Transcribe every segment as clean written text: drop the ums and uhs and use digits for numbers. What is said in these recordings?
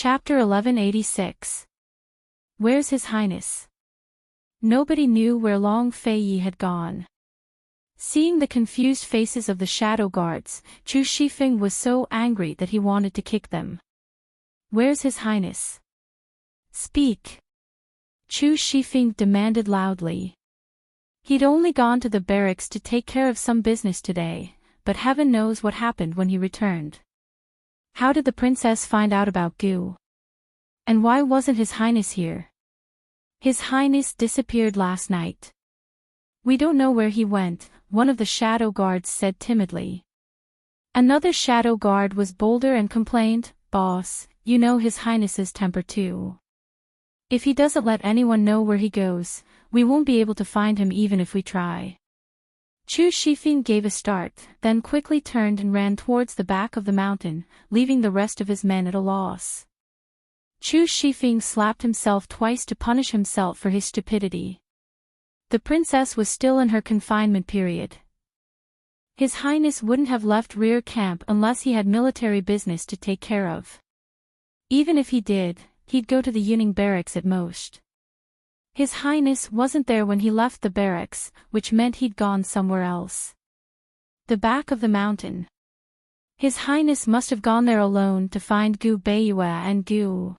Chapter 1186. Where's His Highness? Nobody knew where Long Fei Yi had gone. Seeing the confused faces of the shadow guards, Chu Shifeng was so angry that he wanted to kick them. Where's His Highness? Speak! Chu Shifeng demanded loudly. He'd only gone to the barracks to take care of some business today, but heaven knows what happened when he returned. How did the princess find out about Gu? And why wasn't His Highness here? His Highness disappeared last night. We don't know where he went, one of the shadow guards said timidly. Another shadow guard was bolder and complained, Boss, you know His Highness's temper too. If he doesn't let anyone know where he goes, we won't be able to find him even if we try. Chu Shifeng gave a start, then quickly turned and ran towards the back of the mountain, leaving the rest of his men at a loss. Chu Shifeng slapped himself twice to punish himself for his stupidity. The princess was still in her confinement period. His Highness wouldn't have left rear camp unless he had military business to take care of. Even if he did, he'd go to the Yuning barracks at most. His Highness wasn't there when he left the barracks, which meant he'd gone somewhere else. The back of the mountain. His Highness must have gone there alone to find Gu Beiyue and Gu.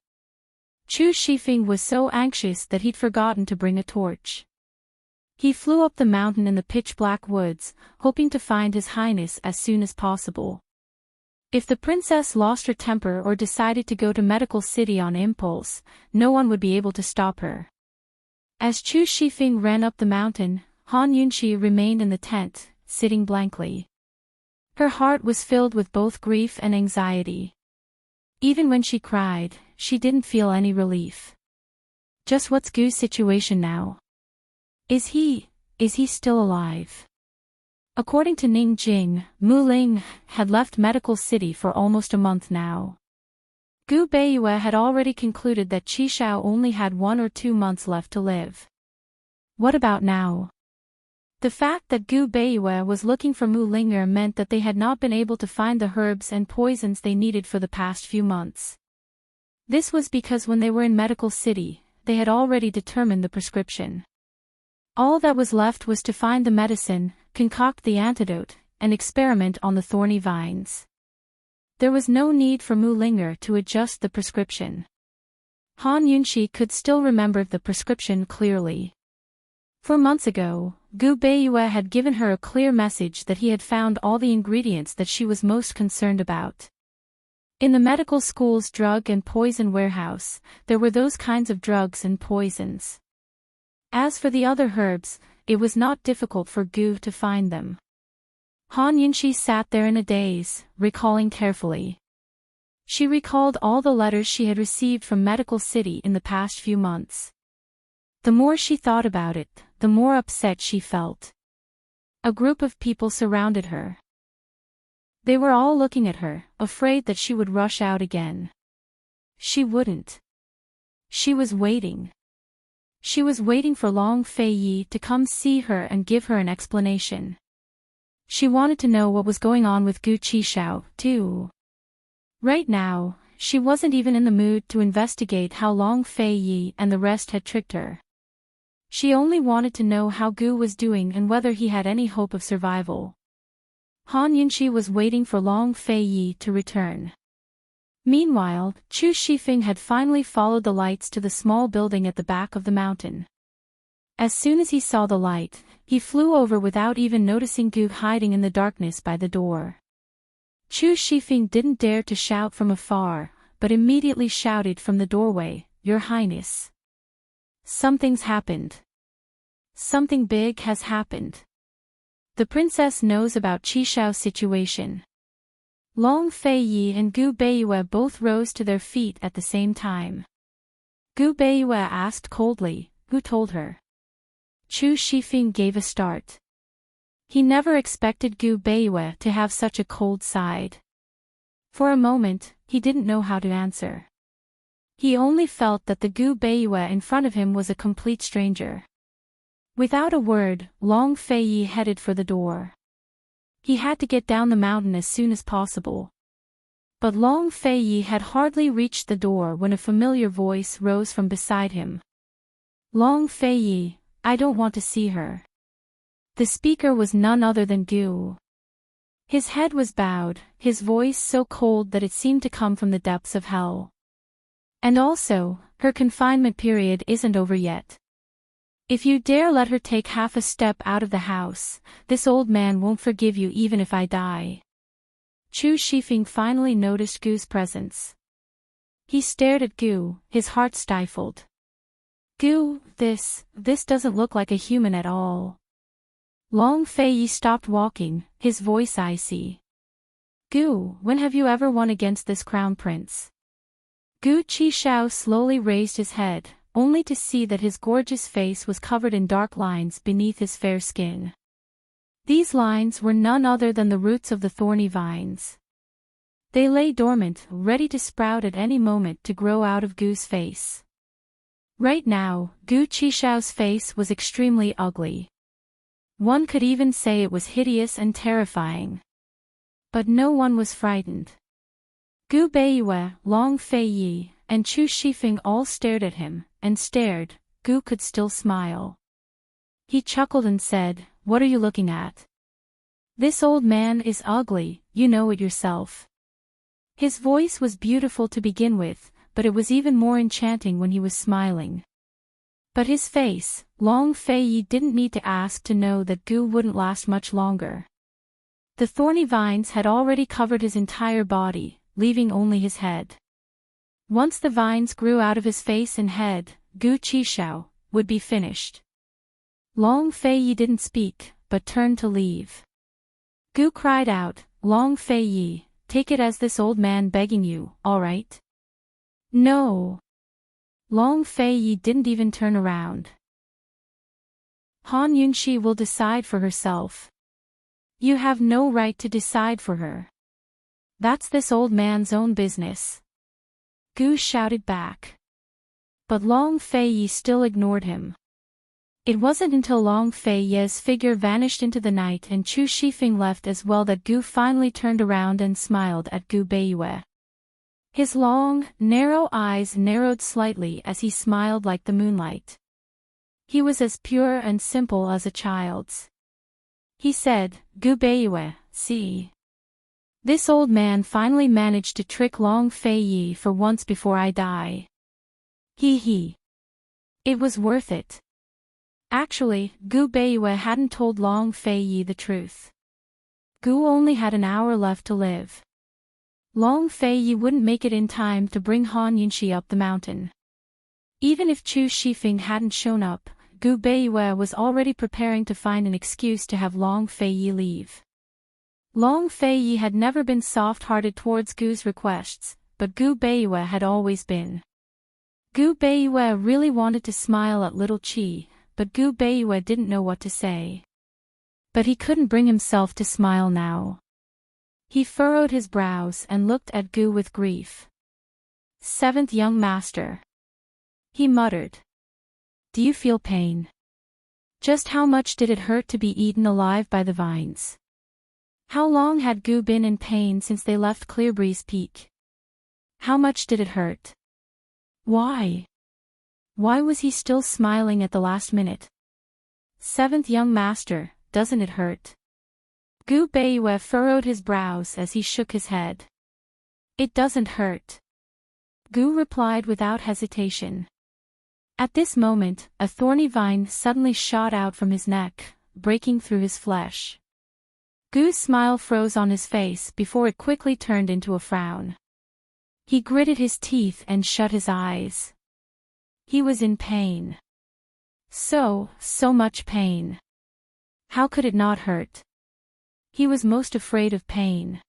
Chu Shifeng was so anxious that he'd forgotten to bring a torch. He flew up the mountain in the pitch-black woods, hoping to find His Highness as soon as possible. If the princess lost her temper or decided to go to Medical City on impulse, no one would be able to stop her. As Chu Shifeng ran up the mountain, Han Yunqi remained in the tent, sitting blankly. Her heart was filled with both grief and anxiety. Even when she cried, she didn't feel any relief. Just what's Gu's situation now? Is he still alive? According to Ning Jing, Mu Ling had left Medical City for almost a month now. Gu Beiyue had already concluded that Qi Shao only had 1 or 2 months left to live. What about now? The fact that Gu Beiyue was looking for Mu Linger meant that they had not been able to find the herbs and poisons they needed for the past few months. This was because when they were in Medical City, they had already determined the prescription. All that was left was to find the medicine, concoct the antidote, and experiment on the thorny vines. There was no need for Mu Linger to adjust the prescription. Han Yunqi could still remember the prescription clearly. 4 months ago, Gu Beiyue had given her a clear message that he had found all the ingredients that she was most concerned about. In the medical school's drug and poison warehouse, there were those kinds of drugs and poisons. As for the other herbs, it was not difficult for Gu to find them. Han Yunqi sat there in a daze, recalling carefully. She recalled all the letters she had received from Medical City in the past few months. The more she thought about it, the more upset she felt. A group of people surrounded her. They were all looking at her, afraid that she would rush out again. She wouldn't. She was waiting. She was waiting for Long Fei Yi to come see her and give her an explanation. She wanted to know what was going on with Gu Qishao, too. Right now, she wasn't even in the mood to investigate how Long Fei Yi and the rest had tricked her. She only wanted to know how Gu was doing and whether he had any hope of survival. Han Yunqi was waiting for Long Fei Yi to return. Meanwhile, Chu Shifeng had finally followed the lights to the small building at the back of the mountain. As soon as he saw the light, he flew over without even noticing Gu hiding in the darkness by the door. Chu Shifeng didn't dare to shout from afar, but immediately shouted from the doorway, "Your Highness. Something's happened. Something big has happened. The princess knows about Qishao's situation." Long Fei Yi and Gu Beiyue both rose to their feet at the same time. Gu Beiyue asked coldly, "Who told her?" Chu Shifeng gave a start. He never expected Gu Beiyue to have such a cold side. For a moment, he didn't know how to answer. He only felt that the Gu Beiyue in front of him was a complete stranger. Without a word, Long Fei Yi headed for the door. He had to get down the mountain as soon as possible. But Long Fei had hardly reached the door when a familiar voice rose from beside him. Long Fei, I don't want to see her. The speaker was none other than Gu. His head was bowed, his voice so cold that it seemed to come from the depths of hell. And also, her confinement period isn't over yet. If you dare let her take half a step out of the house, this old man won't forgive you even if I die. Chu Shifeng finally noticed Gu's presence. He stared at Gu, his heart stifled. Gu, this doesn't look like a human at all. Long Fei stopped walking, his voice icy. Gu, when have you ever won against this crown prince? Gu Qishao slowly raised his head, only to see that his gorgeous face was covered in dark lines beneath his fair skin. These lines were none other than the roots of the thorny vines. They lay dormant, ready to sprout at any moment to grow out of Gu's face. Right now, Gu Qishao's face was extremely ugly. One could even say it was hideous and terrifying. But no one was frightened. Gu Beiyue, Long Fei, and Chu Shifeng all stared at him, and stared. Gu could still smile. He chuckled and said, "What are you looking at? This old man is ugly, you know it yourself." His voice was beautiful to begin with, but it was even more enchanting when he was smiling. But his face, Long Fei didn't need to ask to know that Gu wouldn't last much longer. The thorny vines had already covered his entire body, leaving only his head. Once the vines grew out of his face and head, Gu Qishao would be finished. Long Fei didn't speak, but turned to leave. Gu cried out, "Long Fei, take it as this old man begging you, all right?" "No." Long Fei didn't even turn around. Han Yunxi will decide for herself. You have no right to decide for her. That's this old man's own business. Gu shouted back. But Long Fei still ignored him. It wasn't until Long Fei's figure vanished into the night and Chu Shifeng left as well that Gu finally turned around and smiled at Gu Beiyue. His long, narrow eyes narrowed slightly as he smiled like the moonlight. He was as pure and simple as a child's. He said, "Gu Beiyue, see. This old man finally managed to trick Long Fei for once before I die. He. It was worth it." Actually, Gu Beiyue hadn't told Long Fei the truth. Gu only had an hour left to live. Long Fei wouldn't make it in time to bring Han Yunxi up the mountain. Even if Chu Shifeng hadn't shown up, Gu Beiyue was already preparing to find an excuse to have Long Fei leave. Long Fei had never been soft-hearted towards Gu's requests, but Gu Beiyue had always been. Gu Beiyue really wanted to smile at little Qi, but Gu Beiyue didn't know what to say. But he couldn't bring himself to smile now. He furrowed his brows and looked at Gu with grief. "Seventh young master," he muttered. "Do you feel pain? Just how much did it hurt to be eaten alive by the vines? How long had Gu been in pain since they left Clearbreeze Peak? How much did it hurt? Why? Why was he still smiling at the last minute? Seventh young master, doesn't it hurt?" Gu Beiyue furrowed his brows as he shook his head. "It doesn't hurt," Gu replied without hesitation. At this moment, a thorny vine suddenly shot out from his neck, breaking through his flesh. Gu's smile froze on his face before it quickly turned into a frown. He gritted his teeth and shut his eyes. He was in pain. So much pain. How could it not hurt? He was most afraid of pain.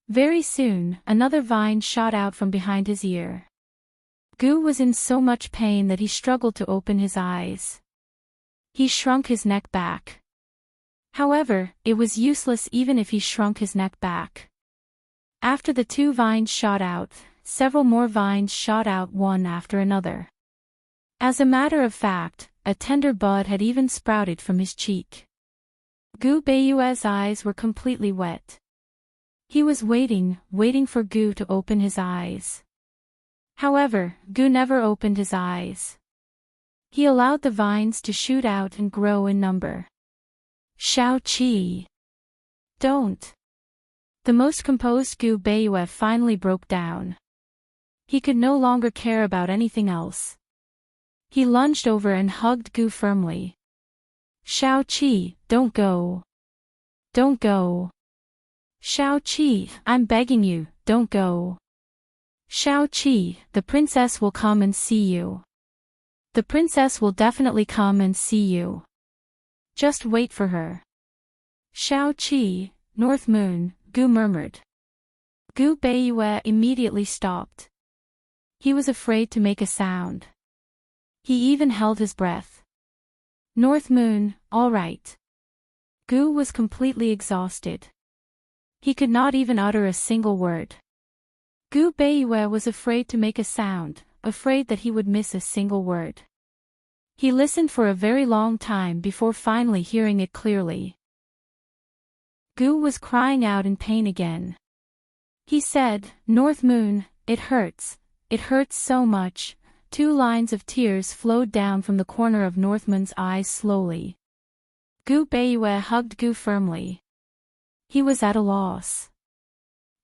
Very soon, another vine shot out from behind his ear. Gu was in so much pain that he struggled to open his eyes. He shrunk his neck back. However, it was useless even if he shrunk his neck back. After the two vines shot out, several more vines shot out one after another. As a matter of fact, a tender bud had even sprouted from his cheek. Gu Beiyue's eyes were completely wet. He was waiting for Gu to open his eyes. However, Gu never opened his eyes. He allowed the vines to shoot out and grow in number. Shao-Chi! Don't! The most composed Gu Beiyue finally broke down. He could no longer care about anything else. He lunged over and hugged Gu firmly. Shao-Chi, don't go. Don't go. Shao-Chi, I'm begging you, don't go. Shao-Chi, the princess will come and see you. The princess will definitely come and see you. Just wait for her. Shao-Chi, North Moon, Gu murmured. Gu Beiyue immediately stopped. He was afraid to make a sound. He even held his breath. North Moon, all right. Gu was completely exhausted. He could not even utter a single word. Gu Beiyue was afraid to make a sound, afraid that he would miss a single word. He listened for a very long time before finally hearing it clearly. Gu was crying out in pain again. He said, North Moon, it hurts so much. 2 lines of tears flowed down from the corner of North Moon's eyes slowly. Gu Beiyue hugged Gu firmly. He was at a loss.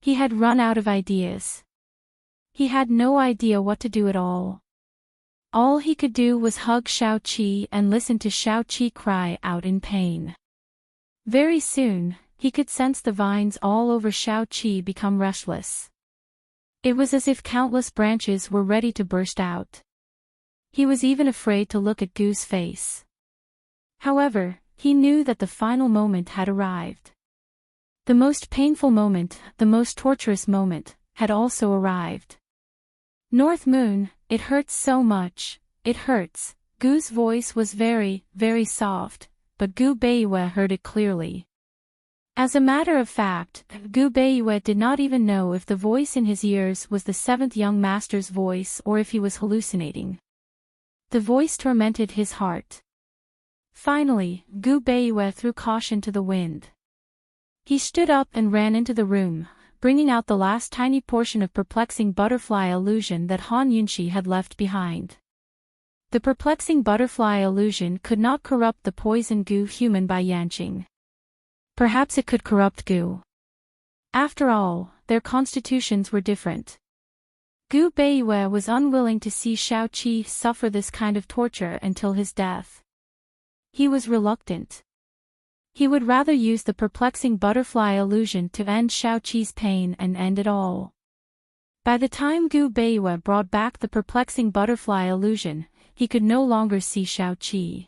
He had run out of ideas. He had no idea what to do at all. All he could do was hug Shao-Chi and listen to Shao-Chi cry out in pain. Very soon, he could sense the vines all over Shao-Chi become restless. It was as if countless branches were ready to burst out. He was even afraid to look at Gu's face. However, he knew that the final moment had arrived. The most painful moment, the most torturous moment, had also arrived. North Moon, it hurts so much, it hurts. Gu's voice was very, very soft, but Gu Beiyue heard it clearly. As a matter of fact, Gu Beiyue did not even know if the voice in his ears was the 7th young master's voice or if he was hallucinating. The voice tormented his heart. Finally, Gu Beiyue threw caution to the wind. He stood up and ran into the room, bringing out the last tiny portion of perplexing butterfly illusion that Han Yunxi had left behind. The perplexing butterfly illusion could not corrupt the poison Gu human by Yanqing. Perhaps it could corrupt Gu. After all, their constitutions were different. Gu Beiyue was unwilling to see Shao-Chi suffer this kind of torture until his death. He was reluctant. He would rather use the perplexing butterfly illusion to end Shao-Chi's pain and end it all. By the time Gu Beiyue brought back the perplexing butterfly illusion, he could no longer see Shao-Chi.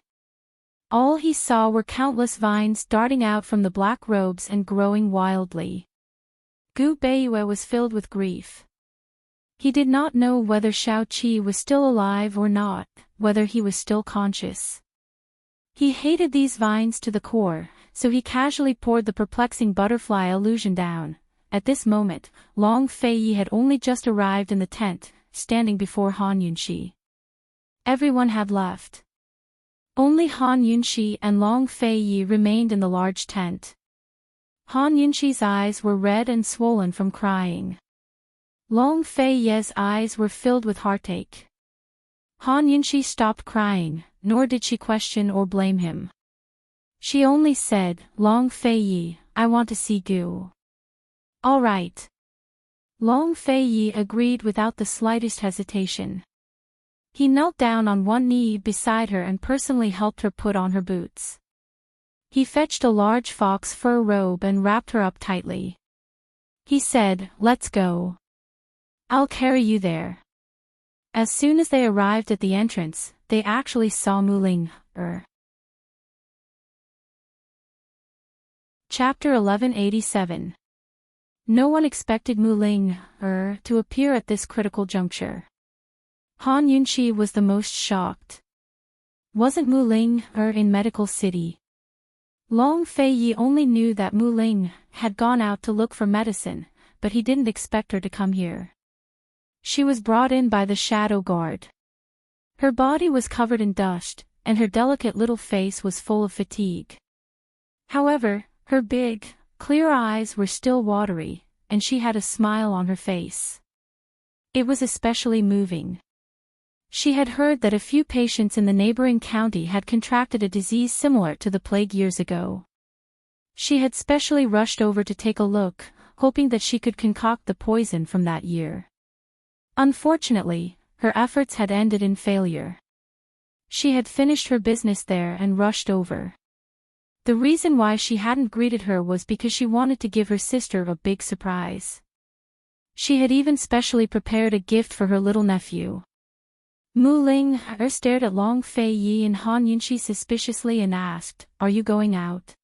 All he saw were countless vines darting out from the black robes and growing wildly. Gu Beiyue was filled with grief. He did not know whether Shao-Chi was still alive or not, whether he was still conscious. He hated these vines to the core, so he casually poured the perplexing butterfly illusion down. At this moment, Long Feiyi had only just arrived in the tent, standing before Han Yunxi. Everyone had left. Only Han Yunxi and Long Feiyi remained in the large tent. Han Yunxi's eyes were red and swollen from crying. Long Feiyi's eyes were filled with heartache. Han Yunxi stopped crying, nor did she question or blame him. She only said, Long Feiyi, I want to see Gu. All right. Long Feiyi agreed without the slightest hesitation. He knelt down on one knee beside her and personally helped her put on her boots. He fetched a large fox fur robe and wrapped her up tightly. He said, Let's go. I'll carry you there. As soon as they arrived at the entrance, they actually saw Muling. Chapter 1187. No one expected Muling to appear at this critical juncture. Han Yunxi was the most shocked. Wasn't Muling in Medical City? Long Feiyi only knew that Muling had gone out to look for medicine, but he didn't expect her to come here. She was brought in by the shadow guard. Her body was covered in dust, and her delicate little face was full of fatigue. However, her big, clear eyes were still watery, and she had a smile on her face. It was especially moving. She had heard that a few patients in the neighboring county had contracted a disease similar to the plague years ago. She had specially rushed over to take a look, hoping that she could concoct the poison from that year. Unfortunately, her efforts had ended in failure. She had finished her business there and rushed over. The reason why she hadn't greeted her was because she wanted to give her sister a big surprise. She had even specially prepared a gift for her little nephew. Mu Ling stared at Long Fei Yi and Han Yunxi suspiciously and asked, "Are you going out?"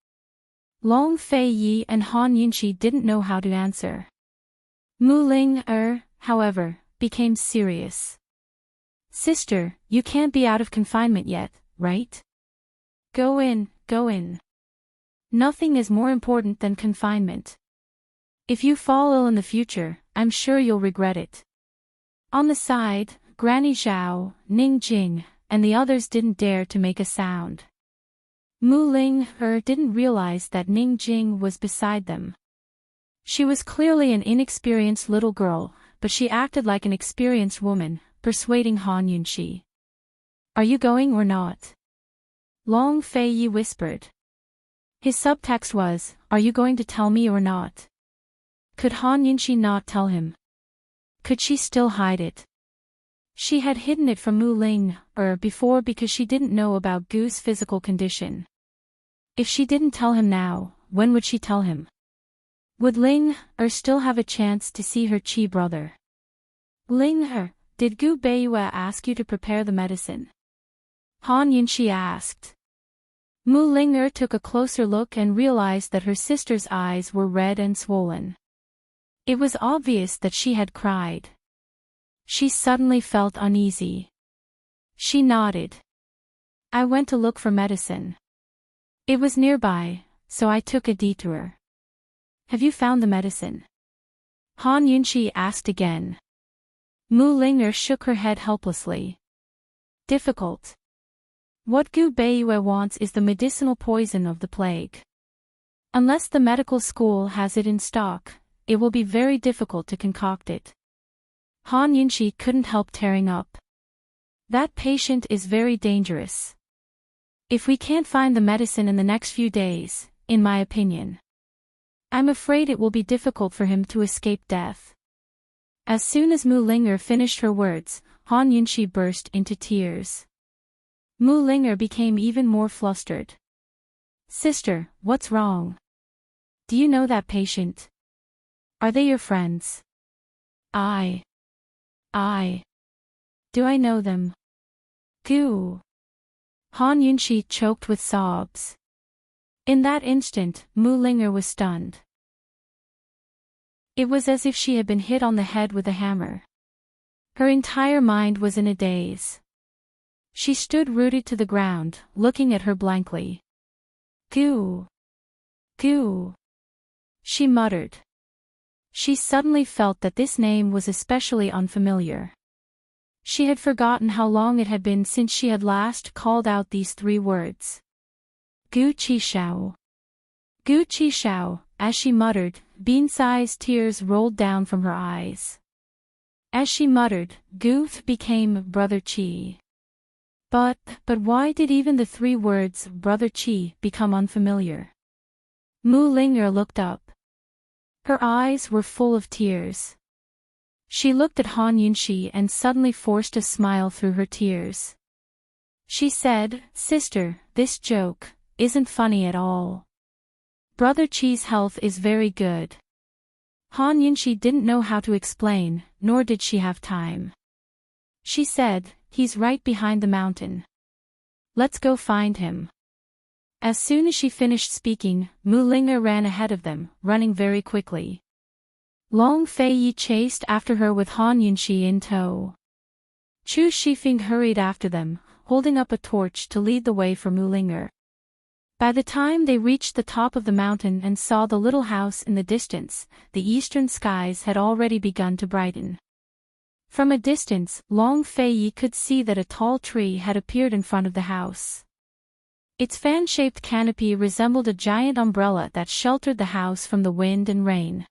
Long Fei Yi and Han Yunxi didn't know how to answer. Mu Ling, however, became serious. "Sister, you can't be out of confinement yet, right? Go in, go in. Nothing is more important than confinement. If you fall ill in the future, I'm sure you'll regret it." On the side, Granny Zhao, Ning Jing, and the others didn't dare to make a sound. Mu Ling didn't realize that Ning Jing was beside them. She was clearly an inexperienced little girl, but she acted like an experienced woman, persuading Han Yunxi. "Are you going or not?" Long Fei Yi whispered. His subtext was, "Are you going to tell me or not?" Could Han Yunxi not tell him? Could she still hide it? She had hidden it from Mu Ling before because she didn't know about Gu's physical condition. If she didn't tell him now, when would she tell him? Would Ling still have a chance to see her Qi brother? "Ling did Gu Beiyue ask you to prepare the medicine?" Han Yunxi asked. Mu Ling took a closer look and realized that her sister's eyes were red and swollen. It was obvious that she had cried. She suddenly felt uneasy. She nodded. "I went to look for medicine. It was nearby, so I took a detour." "Have you found the medicine?" Han Yunxi asked again. Mu Ling shook her head helplessly. "Difficult. What Gu Beiyue wants is the medicinal poison of the plague. Unless the medical school has it in stock, it will be very difficult to concoct it." Han Yunxi couldn't help tearing up. "That patient is very dangerous. If we can't find the medicine in the next few days, in my opinion, I'm afraid it will be difficult for him to escape death." As soon as Mu Ling finished her words, Han Yunxi burst into tears. Mu Ling became even more flustered. "Sister, what's wrong? Do you know that patient? Are they your friends?" I. Do I know them? Gu. Han Yunxi choked with sobs. In that instant, Mu Ling was stunned. It was as if she had been hit on the head with a hammer. Her entire mind was in a daze. She stood rooted to the ground, looking at her blankly. "Gu. Gu," she muttered. She suddenly felt that this name was especially unfamiliar. She had forgotten how long it had been since she had last called out these 3 words. Gu Qishao. Gu Qishao, as she muttered, bean-sized tears rolled down from her eyes. As she muttered, Gu became Brother Qi. But why did even the 3 words, Brother Qi, become unfamiliar? Mu Ling looked up. Her eyes were full of tears. She looked at Han Yunxi and suddenly forced a smile through her tears. She said, "Sister, this joke isn't funny at all. Brother Qi's health is very good." Han Yunxi didn't know how to explain, nor did she have time. She said, "He's right behind the mountain. Let's go find him." As soon as she finished speaking, Mu Ling ran ahead of them, running very quickly. Long Fei Yi chased after her with Han Yunxi in tow. Chu Shifeng hurried after them, holding up a torch to lead the way for Mu Ling. By the time they reached the top of the mountain and saw the little house in the distance, the eastern skies had already begun to brighten. From a distance, Long Fei Yi could see that a tall tree had appeared in front of the house. Its fan-shaped canopy resembled a giant umbrella that sheltered the house from the wind and rain.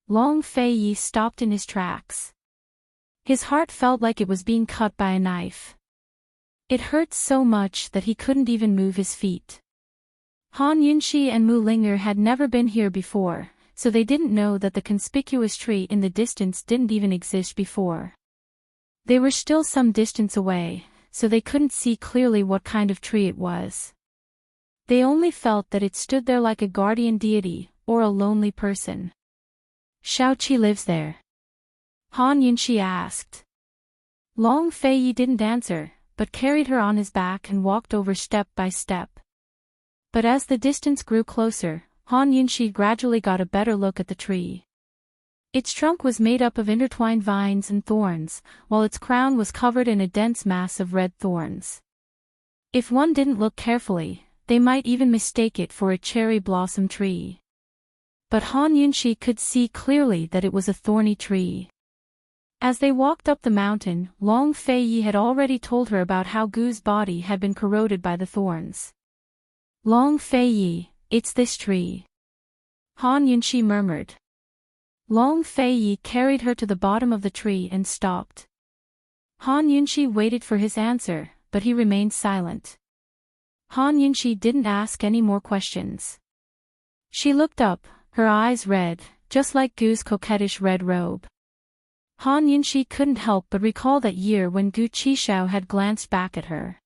Long Fei Yi stopped in his tracks. His heart felt like it was being cut by a knife. It hurt so much that he couldn't even move his feet. Han Yunxi and Mu Ling'er had never been here before, so they didn't know that the conspicuous tree in the distance didn't even exist before. They were still some distance away, so they couldn't see clearly what kind of tree it was. They only felt that it stood there like a guardian deity, or a lonely person. Xiaoqi lives there? Han Yunxi asked. Long Fei Yi didn't answer, but carried her on his back and walked over step by step. But as the distance grew closer, Han Yunxi gradually got a better look at the tree. Its trunk was made up of intertwined vines and thorns, while its crown was covered in a dense mass of red thorns. If one didn't look carefully, they might even mistake it for a cherry blossom tree. But Han Yunxi could see clearly that it was a thorny tree. As they walked up the mountain, Long Fei Yi had already told her about how Gu's body had been corroded by the thorns. Long Fei Yi, it's this tree. Han Yunxi murmured. Long Fei Yi carried her to the bottom of the tree and stopped. Han Yunxi waited for his answer, but he remained silent. Han Yunxi didn't ask any more questions. She looked up, her eyes red, just like Gu's coquettish red robe. Han Yunxi couldn't help but recall that year when Gu Qishao had glanced back at her.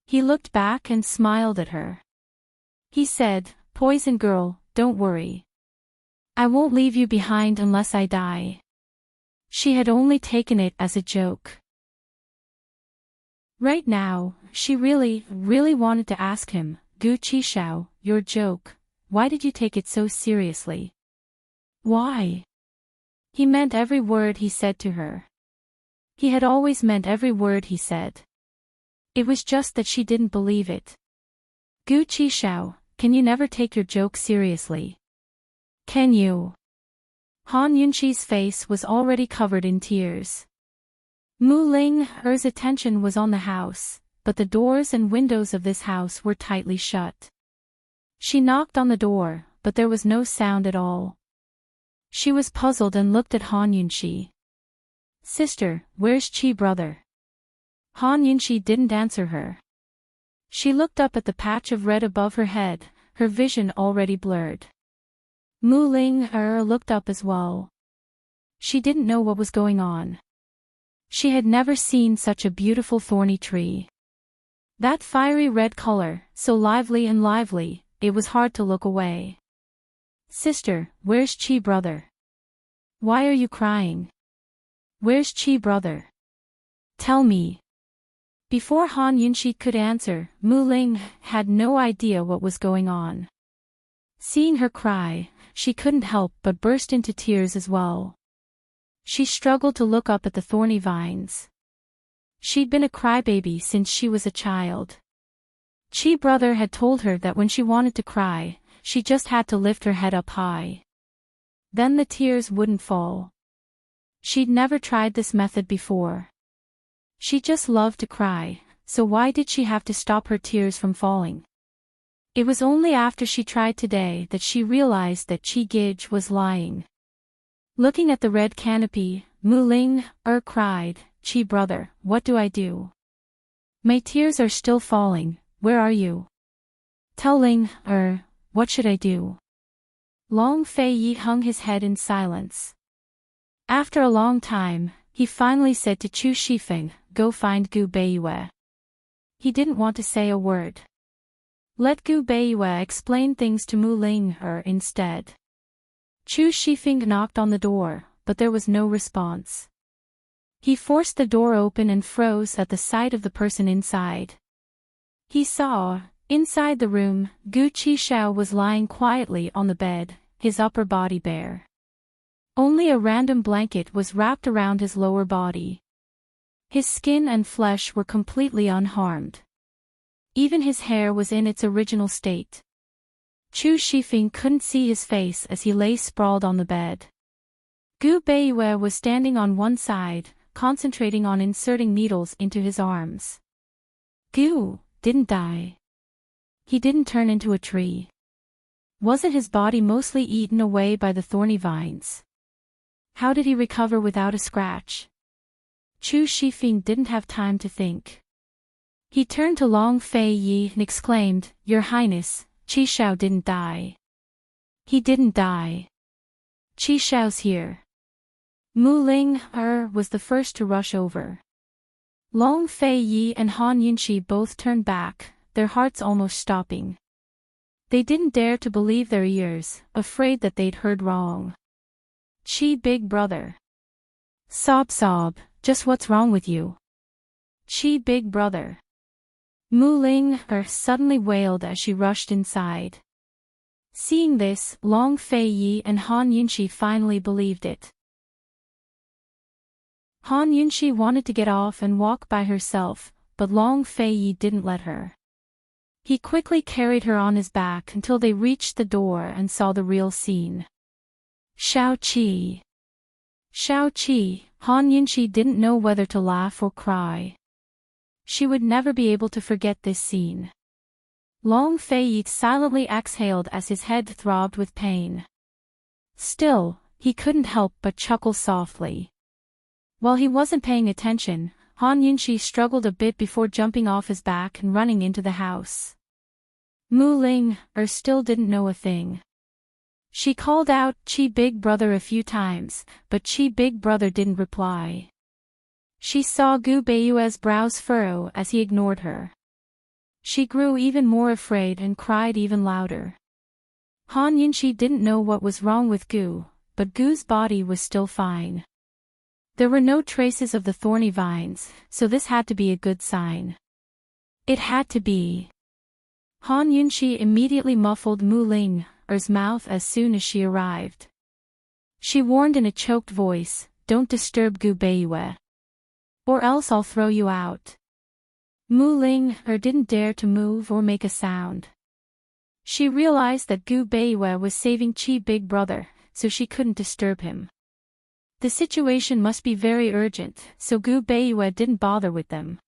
He looked back and smiled at her. He said, "Poison girl, don't worry. I won't leave you behind unless I die." She had only taken it as a joke. Right now, she really wanted to ask him, "Gu Qishao, your joke, why did you take it so seriously? Why?" He meant every word he said to her. He had always meant every word he said. It was just that she didn't believe it. "Gu Qishao, can you never take your joke seriously? Can you?" Han Yunxi's face was already covered in tears. Mu Ling'er's attention was on the house, but the doors and windows of this house were tightly shut. She knocked on the door, but there was no sound at all. She was puzzled and looked at Han Yunxi. "Sister, where's Qi brother?" Han Yunxi didn't answer her. She looked up at the patch of red above her head, her vision already blurred. Mu Ling'er looked up as well. She didn't know what was going on. She had never seen such a beautiful thorny tree. That fiery red color, so lively, it was hard to look away. "Sister, where's Qi brother? Why are you crying? Where's Qi brother? Tell me." Before Han Yunxi could answer, Mu Ling had no idea what was going on. Seeing her cry, she couldn't help but burst into tears as well. She struggled to look up at the thorny vines. She'd been a crybaby since she was a child. Qi brother had told her that when she wanted to cry, she just had to lift her head up high. Then the tears wouldn't fall. She'd never tried this method before. She just loved to cry, so why did she have to stop her tears from falling? It was only after she tried today that she realized that Qi Gij was lying. Looking at the red canopy, Mu Ling'er cried, "Qi brother, what do I do? My tears are still falling, where are you? Tell Ling'er, what should I do?" Long Fei Yi hung his head in silence. After a long time, he finally said to Chu Shifeng, "Go find Gu Beiyue." He didn't want to say a word. Let Gu Beiyue explain things to Mu Ling'er instead. Chu Shifeng knocked on the door, but there was no response. He forced the door open and froze at the sight of the person inside. He saw, inside the room, Gu Qishao was lying quietly on the bed, his upper body bare. Only a random blanket was wrapped around his lower body. His skin and flesh were completely unharmed. Even his hair was in its original state. Chu Shifeng couldn't see his face as he lay sprawled on the bed. Gu Beiyue was standing on one side, concentrating on inserting needles into his arms. Gu didn't die. He didn't turn into a tree. Wasn't his body mostly eaten away by the thorny vines? How did he recover without a scratch? Chu Shifeng didn't have time to think. He turned to Long Fei Yi and exclaimed, Your Highness, Qi Shao didn't die. He didn't die. Qi Shao's here. Mu Ling was the first to rush over. Long Fei Yi and Han Yunqi both turned back, their hearts almost stopping. They didn't dare to believe their ears, afraid that they'd heard wrong. Qi big brother. Sob, just what's wrong with you? Qi big brother. Mu Ling suddenly wailed as she rushed inside. Seeing this, Long Fei Yi and Han Yunqi finally believed it. Han Yunqi wanted to get off and walk by herself, but Long Fei Yi didn't let her. He quickly carried her on his back until they reached the door and saw the real scene. Shao Qi. Shao Qi, Han Yunqi didn't know whether to laugh or cry. She would never be able to forget this scene. Long Fei Yi silently exhaled as his head throbbed with pain. Still, he couldn't help but chuckle softly. While he wasn't paying attention, Han Yunqi struggled a bit before jumping off his back and running into the house. Mu Ling still didn't know a thing. She called out Qi big brother a few times, but Qi big brother didn't reply. She saw Gu Beiyue's brows furrow as he ignored her. She grew even more afraid and cried even louder. Han Yunqi didn't know what was wrong with Gu, but Gu's body was still fine. There were no traces of the thorny vines, so this had to be a good sign. It had to be. Han Yunqi immediately muffled Mu Ling's mouth as soon as she arrived. She warned in a choked voice, Don't disturb Gu Beiyue. Or else I'll throw you out. Mu Ling didn't dare to move or make a sound. She realized that Gu Beiyue was saving Qi big brother, so she couldn't disturb him. The situation must be very urgent, so Gu Beiyue didn't bother with them.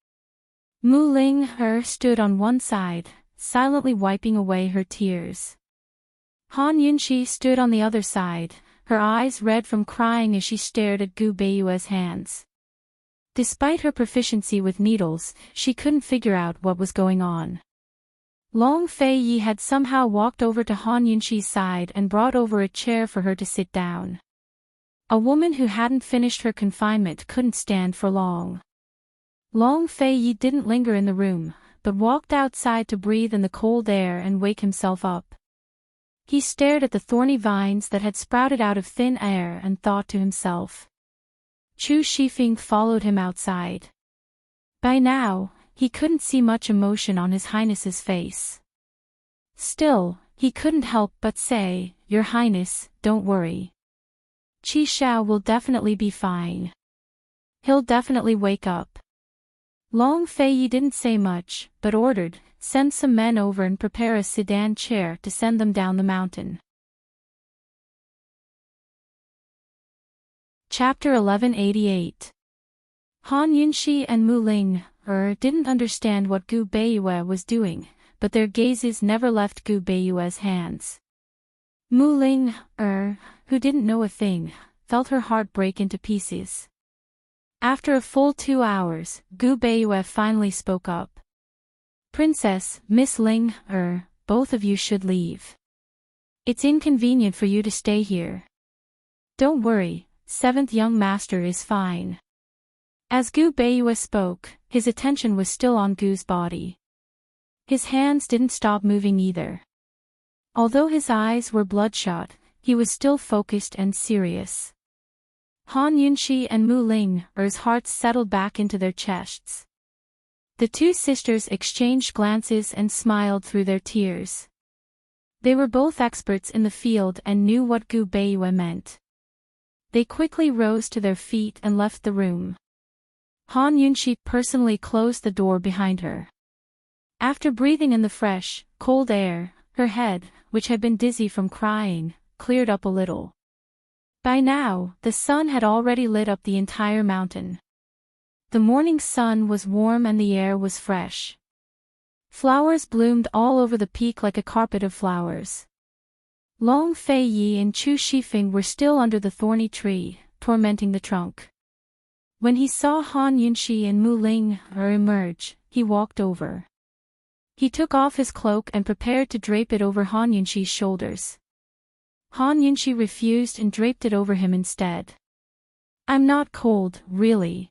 Mu Ling stood on one side, silently wiping away her tears. Han Yunqi stood on the other side, her eyes red from crying as she stared at Gu Beiyue's hands. Despite her proficiency with needles, she couldn't figure out what was going on. Long Fei Yi had somehow walked over to Han Yunqi's side and brought over a chair for her to sit down. A woman who hadn't finished her confinement couldn't stand for long. Long Fei Yi didn't linger in the room, but walked outside to breathe in the cold air and wake himself up. He stared at the thorny vines that had sprouted out of thin air and thought to himself. Chu Shifeng followed him outside. By now, he couldn't see much emotion on His Highness's face. Still, he couldn't help but say, Your Highness, don't worry. Qi Shao will definitely be fine. He'll definitely wake up. Long Fei Yi didn't say much, but ordered, Send some men over and prepare a sedan chair to send them down the mountain. Chapter 1188. Han Yunqi and Mu Ling didn't understand what Gu Beiyue was doing, but their gazes never left Gu Beiyue's hands. Mu Ling, who didn't know a thing, felt her heart break into pieces. After a full 2 hours, Gu Beiyue finally spoke up. Princess, Miss Ling, both of you should leave. It's inconvenient for you to stay here. Don't worry, 7th young master is fine. As Gu Beiyue spoke, his attention was still on Gu's body. His hands didn't stop moving either. Although his eyes were bloodshot, he was still focused and serious. Han Yunqi and Mu Ling's hearts settled back into their chests. The two sisters exchanged glances and smiled through their tears. They were both experts in the field and knew what Gu Beiyue meant. They quickly rose to their feet and left the room. Han Yunqi personally closed the door behind her. After breathing in the fresh, cold air, her head, which had been dizzy from crying, cleared up a little. By now, the sun had already lit up the entire mountain. The morning sun was warm and the air was fresh. Flowers bloomed all over the peak like a carpet of flowers. Long Fei Yi and Chu Shifeng were still under the thorny tree, tormenting the trunk. When he saw Han Yunxi and Mu Ling emerge, he walked over. He took off his cloak and prepared to drape it over Han Yunxi's shoulders. Han Yunxi refused and draped it over him instead. "I'm not cold, really."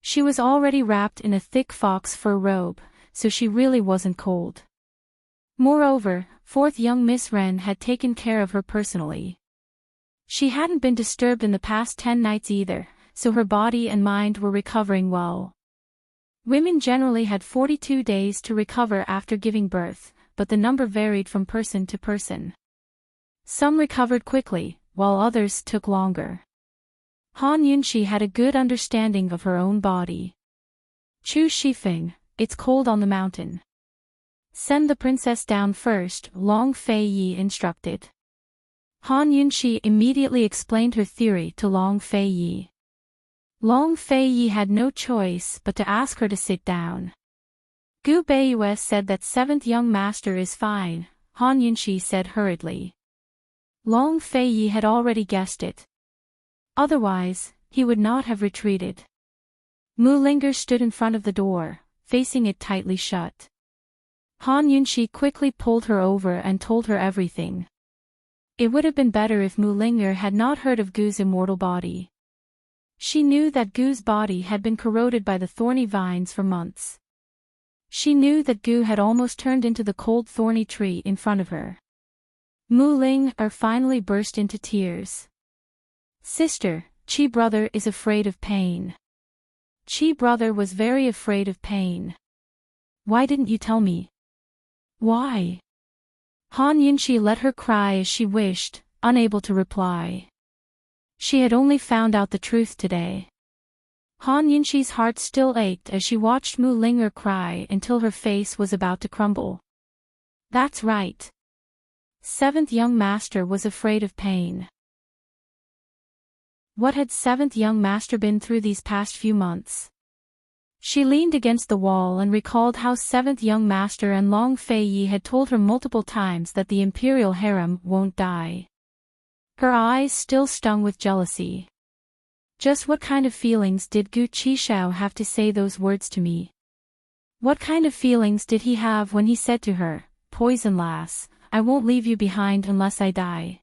She was already wrapped in a thick fox fur robe, so she really wasn't cold. Moreover, fourth young Miss Ren had taken care of her personally. She hadn't been disturbed in the past 10 nights either, so her body and mind were recovering well. Women generally had 42 days to recover after giving birth, but the number varied from person to person. Some recovered quickly, while others took longer. Han Yunxi had a good understanding of her own body. "Chu Shifeng, it's cold on the mountain. Send the princess down first," Long Fei Yi instructed. Han Yunxi immediately explained her theory to Long Fei Yi. Long Fei Yi had no choice but to ask her to sit down. "Gu Beiyue said that 7th young master is fine," Han Yunxi said hurriedly. Long Fei Yi had already guessed it. Otherwise, he would not have retreated. Mu Linger stood in front of the door, facing it tightly shut. Han Yunxi quickly pulled her over and told her everything. It would have been better if Mu Linger had not heard of Gu's immortal body. She knew that Gu's body had been corroded by the thorny vines for months. She knew that Gu had almost turned into the cold thorny tree in front of her. Mu Linger finally burst into tears. "Sister, Chi brother is afraid of pain." Chi brother was very afraid of pain. "Why didn't you tell me?" "Why?" Han Yunxi let her cry as she wished, unable to reply. She had only found out the truth today. Han Yunxi's heart still ached as she watched Mu Linger cry until her face was about to crumble. That's right. 7th young master was afraid of pain. What had 7th young master been through these past few months? She leaned against the wall and recalled how 7th young master and Long Fei Yi had told her multiple times that the imperial harem won't die. Her eyes still stung with jealousy. Just what kind of feelings did Gu Qishao have to say those words to me? What kind of feelings did he have when he said to her, "Poison lass, I won't leave you behind unless I die"?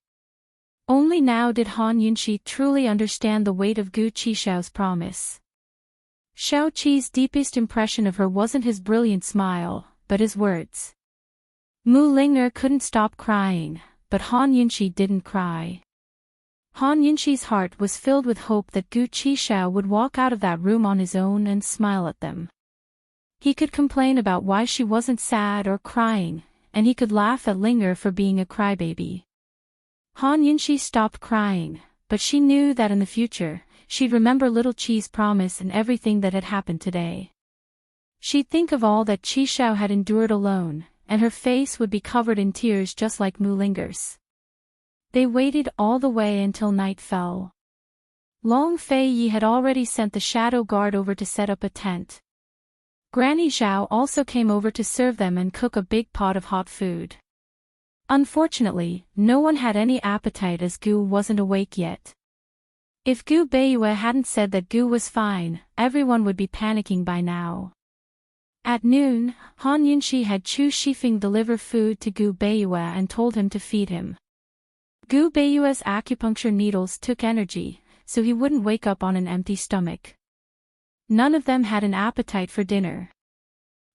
Only now did Han Yunxi truly understand the weight of Gu Qishao's promise. Shao Qi's deepest impression of her wasn't his brilliant smile, but his words. Mu Linger couldn't stop crying, but Han Yunxi didn't cry. Han Yunxi's heart was filled with hope that Gu Qishao would walk out of that room on his own and smile at them. He could complain about why she wasn't sad or crying, and he could laugh at Linger for being a crybaby. Han Yunxi stopped crying, but she knew that in the future, she'd remember little Qi's promise and everything that had happened today. She'd think of all that Qishao had endured alone, and her face would be covered in tears just like Mu Linger's. They waited all the way until night fell. Long Fei Yi had already sent the shadow guard over to set up a tent. Granny Zhao also came over to serve them and cook a big pot of hot food. Unfortunately, no one had any appetite as Gu wasn't awake yet. If Gu Beiyue hadn't said that Gu was fine, everyone would be panicking by now. At noon, Han Yunxi had Chu Shifeng deliver food to Gu Beiyue and told him to feed him. Gu Beiyue's acupuncture needles took energy, so he wouldn't wake up on an empty stomach. None of them had an appetite for dinner.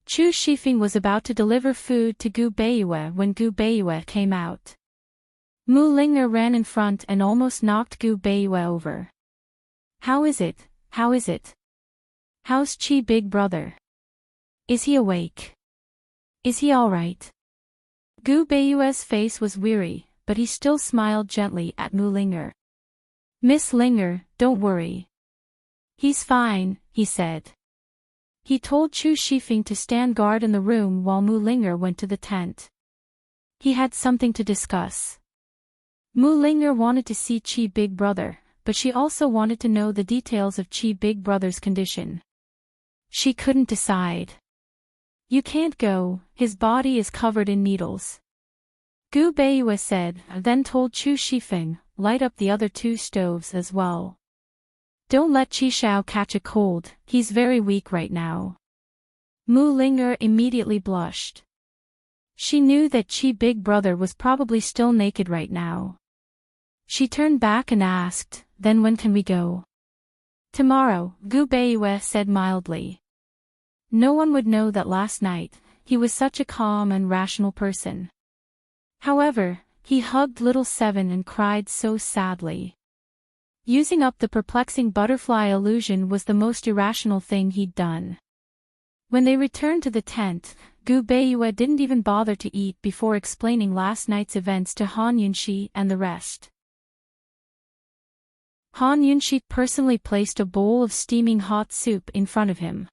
Chu Shifeng was about to deliver food to Gu Beiyue when Gu Beiyue came out. Mu Linger ran in front and almost knocked Gu Beiyue over. How is it? How is it? How's Qi big brother? Is he awake? Is he all right? Gu Beiyue's face was weary, but he still smiled gently at Mu Linger. Miss Linger, don't worry. He's fine, he said. He told Chu Shifeng to stand guard in the room while Mu Linger went to the tent. He had something to discuss. Mu Linger wanted to see Qi big brother, but she also wanted to know the details of Qi big brother's condition. She couldn't decide. You can't go, his body is covered in needles. Gu Beiyue said, then told Chu Shifeng, light up the other 2 stoves as well. Don't let Qi Xiao catch a cold, he's very weak right now. Mu Ling'er immediately blushed. She knew that Qi Big Brother was probably still naked right now. She turned back and asked, then when can we go? Tomorrow, Gu Beiyue said mildly. No one would know that last night, he was such a calm and rational person. However, he hugged little Seven and cried so sadly. Using up the perplexing butterfly illusion was the most irrational thing he'd done. When they returned to the tent, Gu Beiyue didn't even bother to eat before explaining last night's events to Han Yunxi and the rest. Han Yunxi personally placed a bowl of steaming hot soup in front of him.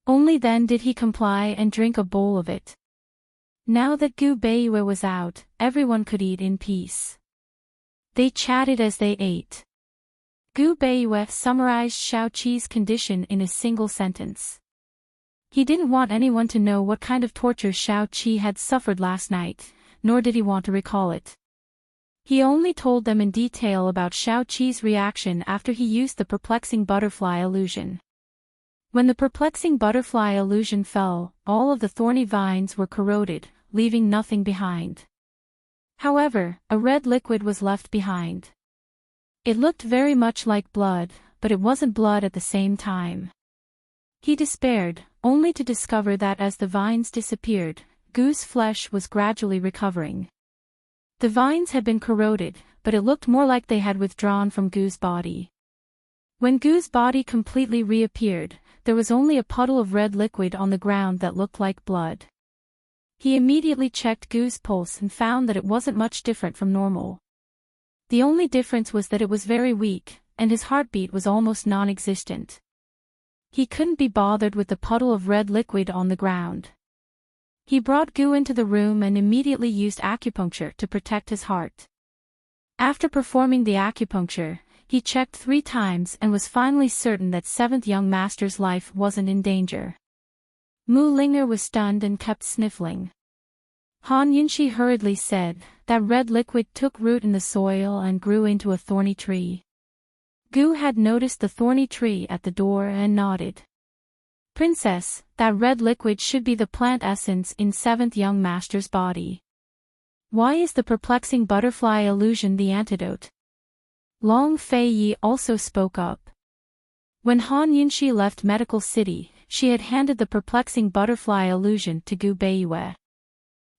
Only then did he comply and drink a bowl of it. Now that Gu Beiyue was out, everyone could eat in peace. They chatted as they ate. Gu Beiyue summarized Xiao Qi's condition in a single sentence. He didn't want anyone to know what kind of torture Xiao Qi had suffered last night, nor did he want to recall it. He only told them in detail about Xiao Qi's reaction after he used the perplexing butterfly illusion. When the perplexing butterfly illusion fell, all of the thorny vines were corroded, leaving nothing behind. However, a red liquid was left behind. It looked very much like blood, but it wasn't blood at the same time. He despaired, only to discover that as the vines disappeared, Gu's flesh was gradually recovering. The vines had been corroded, but it looked more like they had withdrawn from Gu's body. When Gu's body completely reappeared, there was only a puddle of red liquid on the ground that looked like blood. He immediately checked Gu's pulse and found that it wasn't much different from normal. The only difference was that it was very weak, and his heartbeat was almost non-existent. He couldn't be bothered with the puddle of red liquid on the ground. He brought Gu into the room and immediately used acupuncture to protect his heart. After performing the acupuncture, he checked 3 times and was finally certain that 7th young master's life wasn't in danger. Mu Ling'er was stunned and kept sniffling. Han Yunxi hurriedly said, that red liquid took root in the soil and grew into a thorny tree. Gu had noticed the thorny tree at the door and nodded. Princess, that red liquid should be the plant essence in 7th young master's body. Why is the perplexing butterfly illusion the antidote? Long Fei Yi also spoke up. When Han Yunxi left Medical City, she had handed the perplexing butterfly illusion to Gu Beiyue.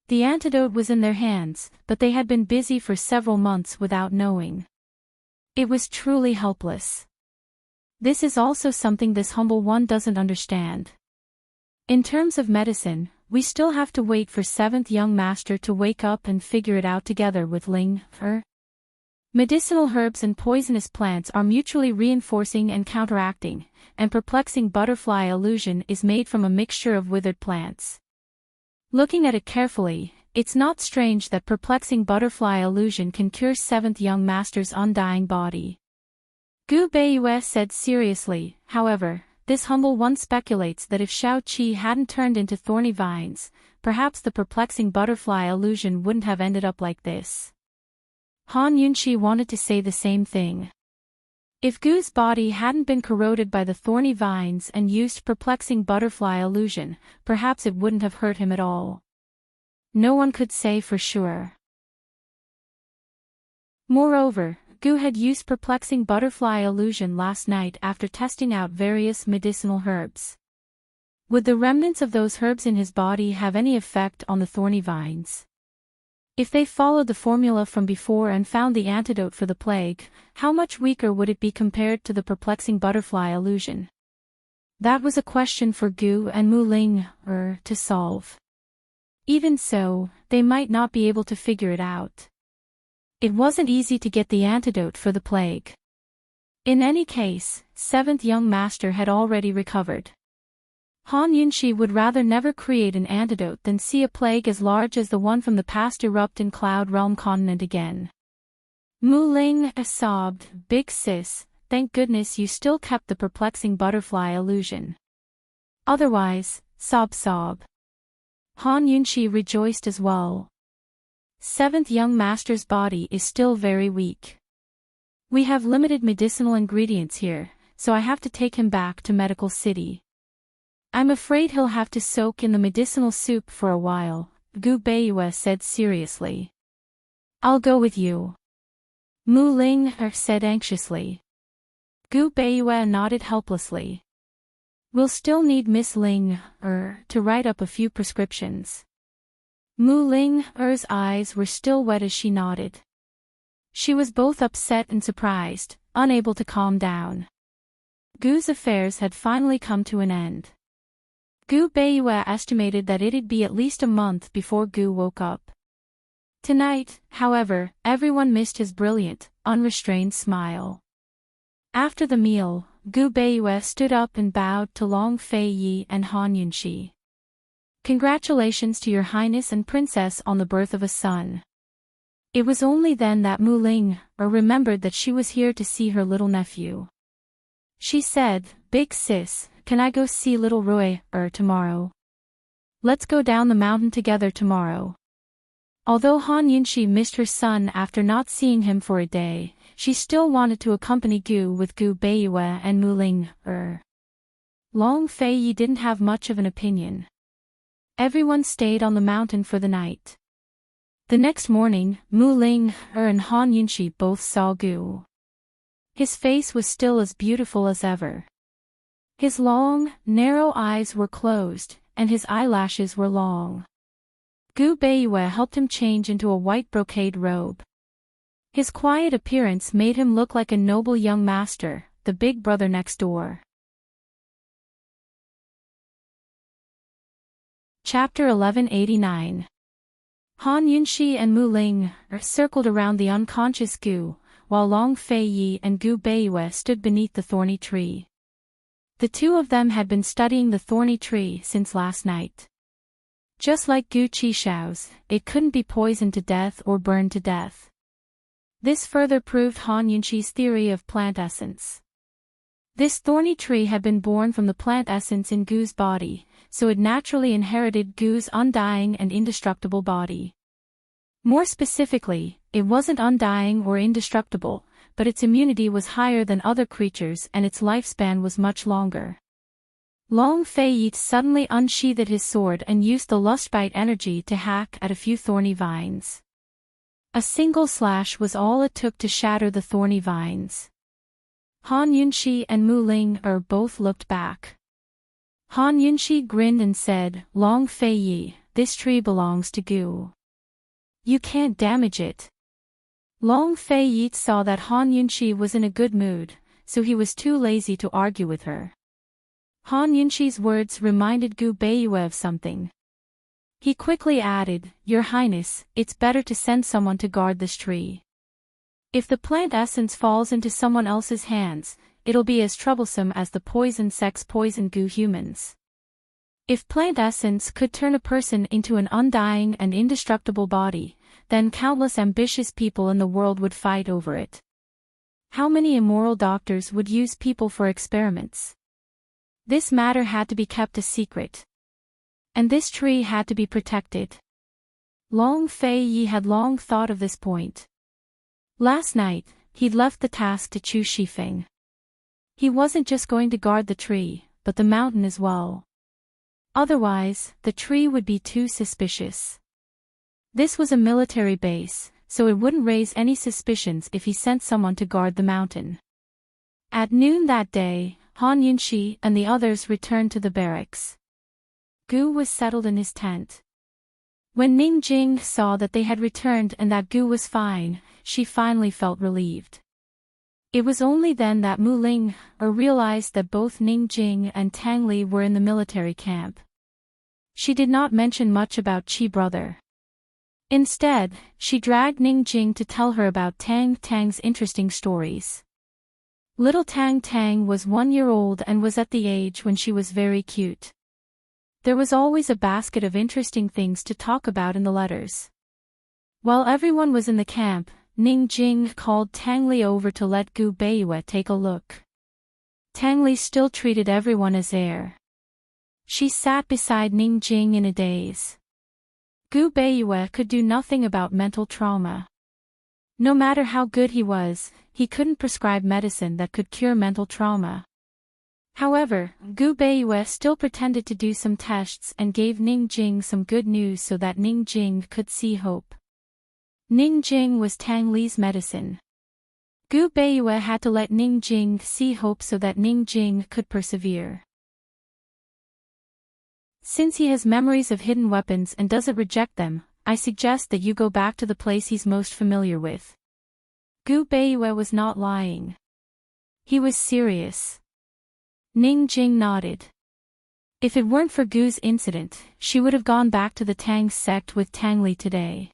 The antidote was in their hands, but they had been busy for several months without knowing. It was truly helpless. This is also something this humble one doesn't understand. In terms of medicine, we still have to wait for 7th young master to wake up and figure it out together with Ling Er. Medicinal herbs and poisonous plants are mutually reinforcing and counteracting, and perplexing butterfly illusion is made from a mixture of withered plants. Looking at it carefully, it's not strange that perplexing butterfly illusion can cure 7th young master's undying body. Gu Beiyue said seriously, however, this humble one speculates that if Xiao Qi hadn't turned into thorny vines, perhaps the perplexing butterfly illusion wouldn't have ended up like this. Han Yunxi wanted to say the same thing. If Gu's body hadn't been corroded by the thorny vines and used perplexing butterfly illusion, perhaps it wouldn't have hurt him at all. No one could say for sure. Moreover, Gu had used perplexing butterfly illusion last night after testing out various medicinal herbs. Would the remnants of those herbs in his body have any effect on the thorny vines? If they followed the formula from before and found the antidote for the plague, how much weaker would it be compared to the perplexing butterfly illusion? That was a question for Gu and Mu Ling'er to solve. Even so, they might not be able to figure it out. It wasn't easy to get the antidote for the plague. In any case, 7th young master had already recovered. Han Yunxi would rather never create an antidote than see a plague as large as the one from the past erupt in Cloud Realm continent again. Mu Ling'er sobbed, "Big sis, thank goodness you still kept the perplexing butterfly illusion. Otherwise, sob. Han Yunxi rejoiced as well. 7th young master's body is still very weak. We have limited medicinal ingredients here, so I have to take him back to Medical City. I'm afraid he'll have to soak in the medicinal soup for a while, Gu Beiyue said seriously. I'll go with you. Mu Ling said anxiously. Gu Beiyue nodded helplessly. We'll still need Miss Ling to write up a few prescriptions. Mu Ling's eyes were still wet as she nodded. She was both upset and surprised, unable to calm down. Gu's affairs had finally come to an end. Gu Beiyue estimated that it'd be at least a month before Gu woke up. Tonight, however, everyone missed his brilliant, unrestrained smile. After the meal, Gu Beiyue stood up and bowed to Long Fei Yi and Han Yunxi. Congratulations to your highness and princess on the birth of a son. It was only then that Mu Ling remembered that she was here to see her little nephew. She said, Big sis, can I go see little Roy tomorrow? Let's go down the mountain together tomorrow. Although Han Yunxi missed her son after not seeing him for a day, she still wanted to accompany Gu with Gu Beiyue and Mu Ling Long Fei Yi didn't have much of an opinion. Everyone stayed on the mountain for the night. The next morning, Mu Ling and Han Yunxi both saw Gu. His face was still as beautiful as ever. His long, narrow eyes were closed, and his eyelashes were long. Gu Beiyue helped him change into a white brocade robe. His quiet appearance made him look like a noble young master, the big brother next door. Chapter 1189. Han Yunxi and Mu Ling circled around the unconscious Gu, while Long Fei Yi and Gu Beiyue stood beneath the thorny tree. The two of them had been studying the thorny tree since last night. Just like Gu Qishao's, it couldn't be poisoned to death or burned to death. This further proved Han Yunxi's theory of plant essence. This thorny tree had been born from the plant essence in Gu's body, so it naturally inherited Gu's undying and indestructible body. More specifically, it wasn't undying or indestructible, but its immunity was higher than other creatures and its lifespan was much longer. Long Fei Yi suddenly unsheathed his sword and used the lustbite energy to hack at a few thorny vines. A single slash was all it took to shatter the thorny vines. Han Yunxi and Mu Ling both looked back. Han Yunxi grinned and said, Long Fei Yi, this tree belongs to Gu. You can't damage it. Long Fei Yi saw that Han Yunxi was in a good mood, so he was too lazy to argue with her. Han Yunxi's words reminded Gu Beiyue of something. He quickly added, Your Highness, it's better to send someone to guard this tree. If the plant essence falls into someone else's hands, it'll be as troublesome as the poison sex poisoned Gu humans. If plant essence could turn a person into an undying and indestructible body, then countless ambitious people in the world would fight over it. How many immoral doctors would use people for experiments? This matter had to be kept a secret. And this tree had to be protected. Long Fei Yi had long thought of this point. Last night, he'd left the task to Chu Shifeng. He wasn't just going to guard the tree, but the mountain as well. Otherwise, the tree would be too suspicious. This was a military base, so it wouldn't raise any suspicions if he sent someone to guard the mountain. At noon that day, Han Yunxi and the others returned to the barracks. Gu was settled in his tent. When Ning Jing saw that they had returned and that Gu was fine, she finally felt relieved. It was only then that Mu Ling realized that both Ning Jing and Tang Li were in the military camp. She did not mention much about Qi brother. Instead, she dragged Ning Jing to tell her about Tang Tang's interesting stories. Little Tang Tang was 1 year old and was at the age when she was very cute. There was always a basket of interesting things to talk about in the letters. While everyone was in the camp, Ning Jing called Tang Li over to let Gu Beiyue take a look. Tang Li still treated everyone as heir. She sat beside Ning Jing in a daze. Gu Beiyue could do nothing about mental trauma. No matter how good he was, he couldn't prescribe medicine that could cure mental trauma. However, Gu Beiyue still pretended to do some tests and gave Ning Jing some good news so that Ning Jing could see hope. Ning Jing was Tang Li's medicine. Gu Beiyue had to let Ning Jing see hope so that Ning Jing could persevere. Since he has memories of hidden weapons and doesn't reject them, I suggest that you go back to the place he's most familiar with. Gu Beiyue was not lying. He was serious. Ning Jing nodded. If it weren't for Gu's incident, she would have gone back to the Tang sect with Tang Li today.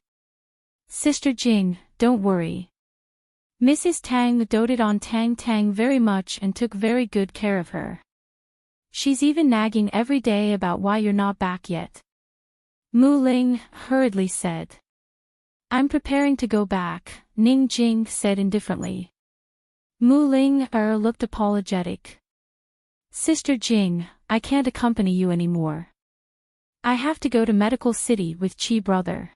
Sister Jing, don't worry. Mrs. Tang doted on Tang Tang very much and took very good care of her. She's even nagging every day about why you're not back yet. Mu Ling hurriedly said. I'm preparing to go back, Ning Jing said indifferently. Mu Ling looked apologetic. Sister Jing, I can't accompany you anymore. I have to go to Medical City with Chi brother.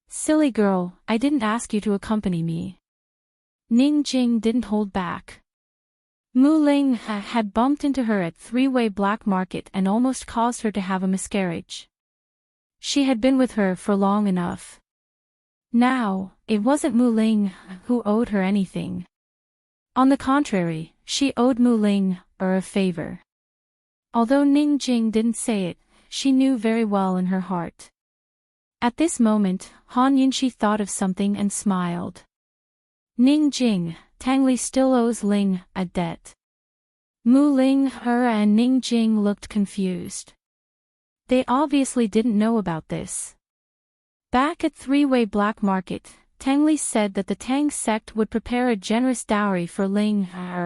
Silly girl, I didn't ask you to accompany me. Ning Jing didn't hold back. Mu Ling had bumped into her at Three-Way Black Market and almost caused her to have a miscarriage. She had been with her for long enough. Now, it wasn't Mu Ling who owed her anything. On the contrary, she owed Mu Ling a favor. Although Ning Jing didn't say it, she knew very well in her heart. At this moment, Han Yunxi thought of something and smiled. Ning Jing, Tang Li still owes Ling a debt. Mu Ling and Ning Jing looked confused. They obviously didn't know about this. Back at Three-Way Black Market, Tang Li said that the Tang sect would prepare a generous dowry for Ling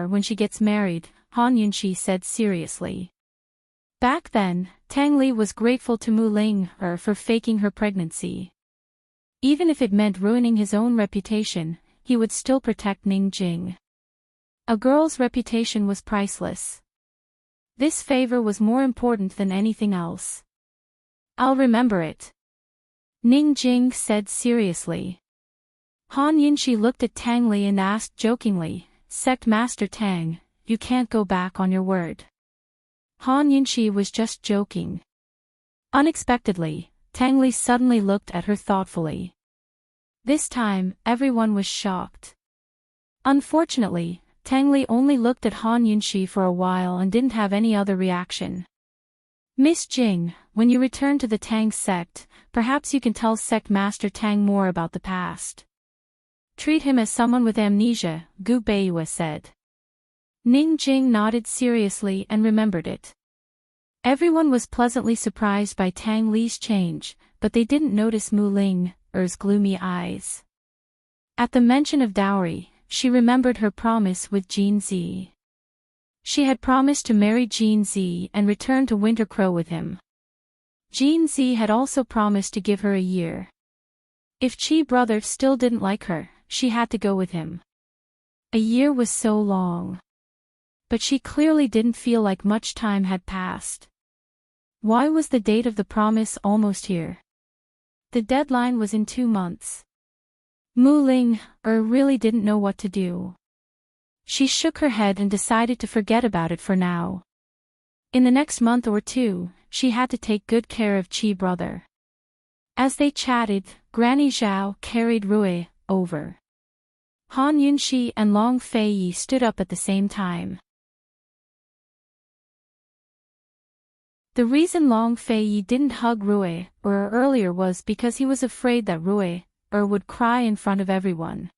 when she gets married, Han Yunxi said seriously. Back then, Tang Li was grateful to Mu Ling for faking her pregnancy. Even if it meant ruining his own reputation, he would still protect Ning Jing. A girl's reputation was priceless. This favor was more important than anything else. I'll remember it. Ning Jing said seriously. Han Yunxi looked at Tang Li and asked jokingly, Sect Master Tang, you can't go back on your word. Han Yunxi was just joking. Unexpectedly, Tang Li suddenly looked at her thoughtfully. This time, everyone was shocked. Unfortunately, Tang Li only looked at Han Yunxi for a while and didn't have any other reaction. Miss Jing, when you return to the Tang sect, perhaps you can tell Sect Master Tang more about the past. Treat him as someone with amnesia, Gu Beiyue said. Ning Jing nodded seriously and remembered it. Everyone was pleasantly surprised by Tang Li's change, but they didn't notice Mu Ling's gloomy eyes. At the mention of dowry, she remembered her promise with Jin Zi. She had promised to marry Jin Zi and return to Winter Crow with him. Jin Zi had also promised to give her a year. If Chi brother still didn't like her, she had to go with him. A year was so long. But she clearly didn't feel like much time had passed. Why was the date of the promise almost here? The deadline was in 2 months. Mu Ling really didn't know what to do. She shook her head and decided to forget about it for now. In the next month or two, she had to take good care of Chi brother. As they chatted, Granny Zhao carried Rui over. Han Yunxi and Long Feiyi stood up at the same time. The reason Long Feiyi didn't hug Rui earlier was because he was afraid that Rui would cry in front of everyone.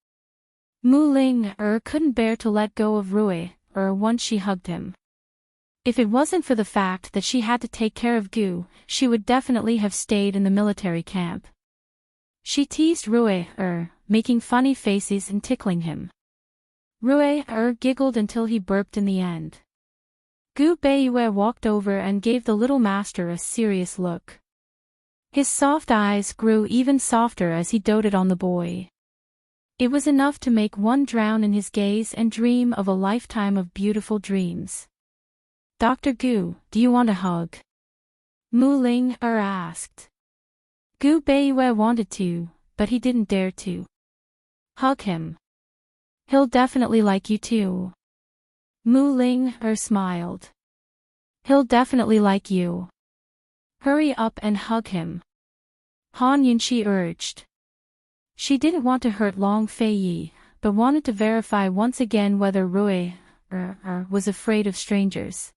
Mu Ling couldn't bear to let go of Rui once she hugged him. If it wasn't for the fact that she had to take care of Gu, she would definitely have stayed in the military camp. She teased Rui making funny faces and tickling him. Rui giggled until he burped in the end. Gu Beiyue walked over and gave the little master a serious look. His soft eyes grew even softer as he doted on the boy. It was enough to make one drown in his gaze and dream of a lifetime of beautiful dreams. Dr. Gu, do you want a hug? Mu Ling asked. Gu Beiyue wanted to, but he didn't dare to. Hug him. He'll definitely like you too. Mu Ling smiled. He'll definitely like you. Hurry up and hug him. Han Yunqi urged. She didn't want to hurt Long Feiyi, but wanted to verify once again whether Rui was afraid of strangers.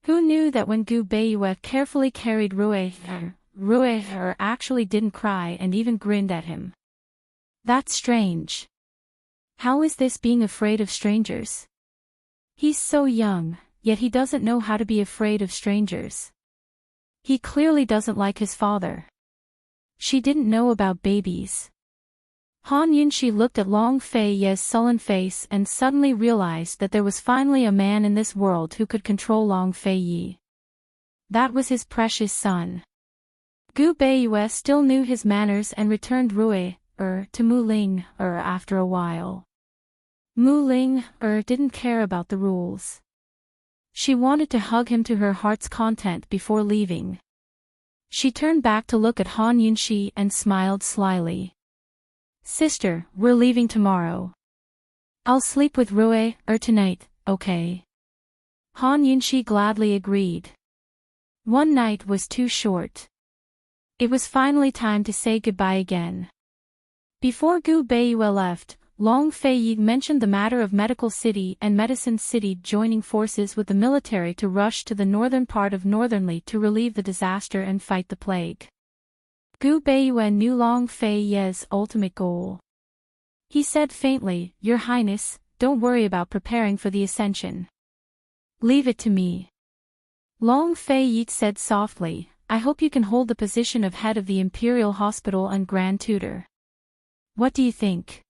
Who knew that when Gu Beiyue carefully carried Rui actually didn't cry and even grinned at him. That's strange. How is this being afraid of strangers? He's so young, yet he doesn't know how to be afraid of strangers. He clearly doesn't like his father. She didn't know about babies. Han Yunqi looked at Long Feiyi's sullen face and suddenly realized that there was finally a man in this world who could control Long Feiyi. That was his precious son. Gu Beiyue still knew his manners and returned Rui to Mu Ling after a while. Mu Ling didn't care about the rules. She wanted to hug him to her heart's content before leaving. She turned back to look at Han Yunqi and smiled slyly. Sister, we're leaving tomorrow. I'll sleep with Rui tonight, okay? Han Yunqi gladly agreed. One night was too short. It was finally time to say goodbye again. Before Gu Beiyue left, Long Feiyi mentioned the matter of Medical City and Medicine City joining forces with the military to rush to the northern part of Northernly to relieve the disaster and fight the plague. Gu Beiyue knew Long Feiyi's ultimate goal. He said faintly, Your Highness, don't worry about preparing for the ascension. Leave it to me. Long Feiyi said softly, I hope you can hold the position of head of the Imperial Hospital and Grand Tutor. What do you think?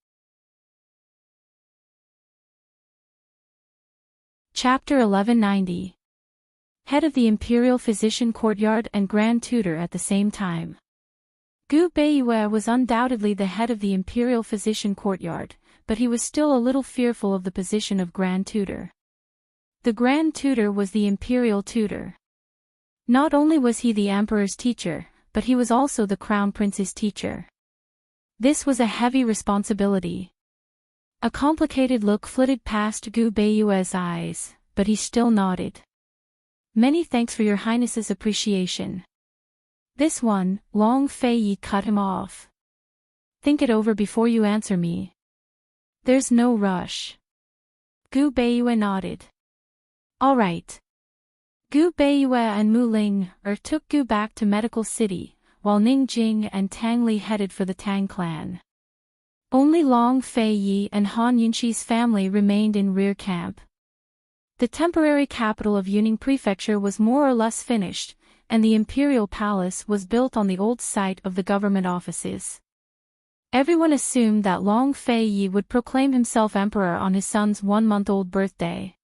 Chapter 1190. Head of the Imperial Physician Courtyard and Grand Tutor at the same time. Gu Beiyue was undoubtedly the head of the Imperial Physician Courtyard, but he was still a little fearful of the position of Grand Tutor. The Grand Tutor was the Imperial Tutor. Not only was he the Emperor's teacher, but he was also the Crown Prince's teacher. This was a heavy responsibility. A complicated look flitted past Gu Beiyue's eyes, but he still nodded. Many thanks for your Highness's appreciation. This one, Long Feiyi cut him off. Think it over before you answer me. There's no rush. Gu Beiyue nodded. All right. Gu Beiyue and Mu Ling took Gu back to Medical City, while Ning Jing and Tang Li headed for the Tang clan. Only Long Feiyi and Han Yunqi's family remained in rear camp. The temporary capital of Yuning Prefecture was more or less finished, and the Imperial Palace was built on the old site of the government offices. Everyone assumed that Long Feiyi would proclaim himself emperor on his son's 1-month-old birthday.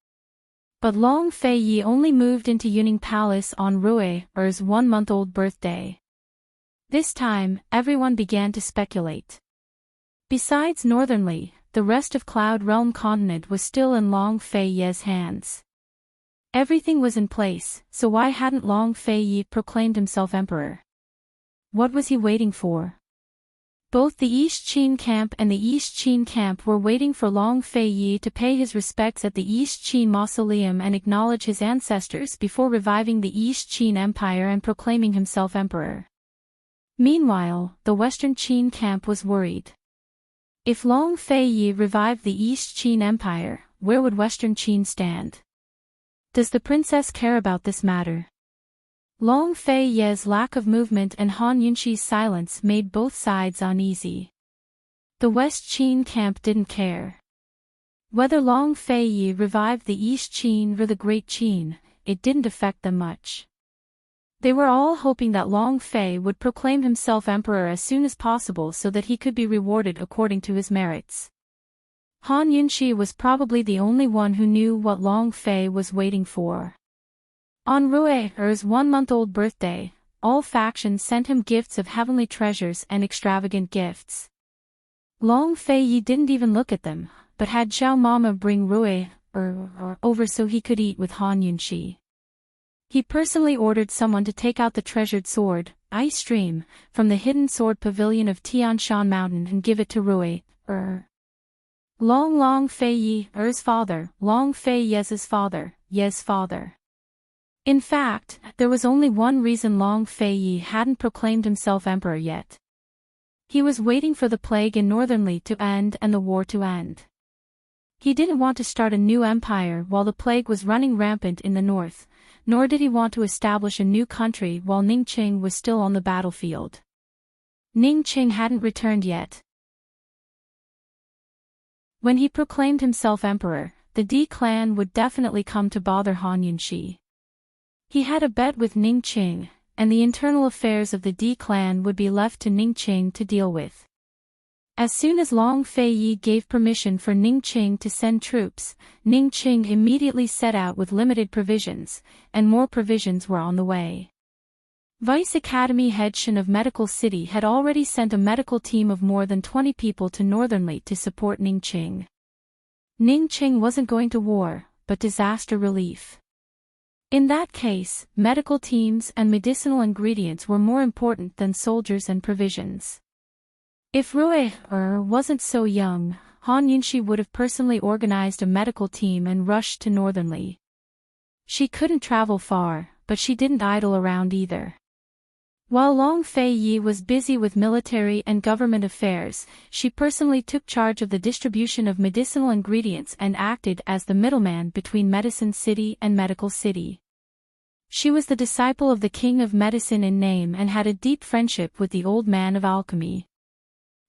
But Long Feiyi only moved into Yuning Palace on Rui's 1-month-old birthday. This time, everyone began to speculate. Besides Northernly, the rest of Cloud Realm continent was still in Long Feiyi's hands. Everything was in place, so why hadn't Long Feiyi proclaimed himself emperor? What was he waiting for? Both the East Qin camp and the East Qin camp were waiting for Long Feiyi to pay his respects at the East Qin mausoleum and acknowledge his ancestors before reviving the East Qin Empire and proclaiming himself emperor. Meanwhile, the Western Qin camp was worried. If Long Feiyi revived the East Qin Empire, where would Western Qin stand? Does the princess care about this matter? Long Feiyi's lack of movement and Han Yunqi's silence made both sides uneasy. The West Qin camp didn't care. Whether Long Feiyi revived the East Qin or the Great Qin, it didn't affect them much. They were all hoping that Long Fei would proclaim himself emperor as soon as possible so that he could be rewarded according to his merits. Han Yunqi was probably the only one who knew what Long Fei was waiting for. On Rui's 1-month-old birthday, all factions sent him gifts of heavenly treasures and extravagant gifts. Long Feiyi didn't even look at them, but had Zhao Mama bring Rui over so he could eat with Han Yunqi. He personally ordered someone to take out the treasured sword, Ice Stream, from the hidden sword pavilion of Tianshan Mountain and give it to Rui, Long Fei Yi, father, Long Fei Ye's father, Ye's father. In fact, there was only one reason Long Fei Yi hadn't proclaimed himself emperor yet. He was waiting for the plague in Northern Li to end and the war to end. He didn't want to start a new empire while the plague was running rampant in the north, nor did he want to establish a new country while Ningqing was still on the battlefield. Ningqing hadn't returned yet. When he proclaimed himself emperor, the Di clan would definitely come to bother Han Yunshi. He had a bet with Ningqing, and the internal affairs of the Di clan would be left to Ningqing to deal with. As soon as Long Fei Yi gave permission for Ningqing to send troops, Ningqing immediately set out with limited provisions, and more provisions were on the way. Vice Academy head Shen of Medical City had already sent a medical team of more than 20 people to Northern Li to support Ningqing. Ningqing wasn't going to war, but disaster relief. In that case, medical teams and medicinal ingredients were more important than soldiers and provisions. If Rui wasn't so young, Han Yunshi would have personally organized a medical team and rushed to Northern Li. She couldn't travel far, but she didn't idle around either. While Long Fei Yi was busy with military and government affairs, she personally took charge of the distribution of medicinal ingredients and acted as the middleman between Medicine City and Medical City. She was the disciple of the King of Medicine in name and had a deep friendship with the Old Man of Alchemy.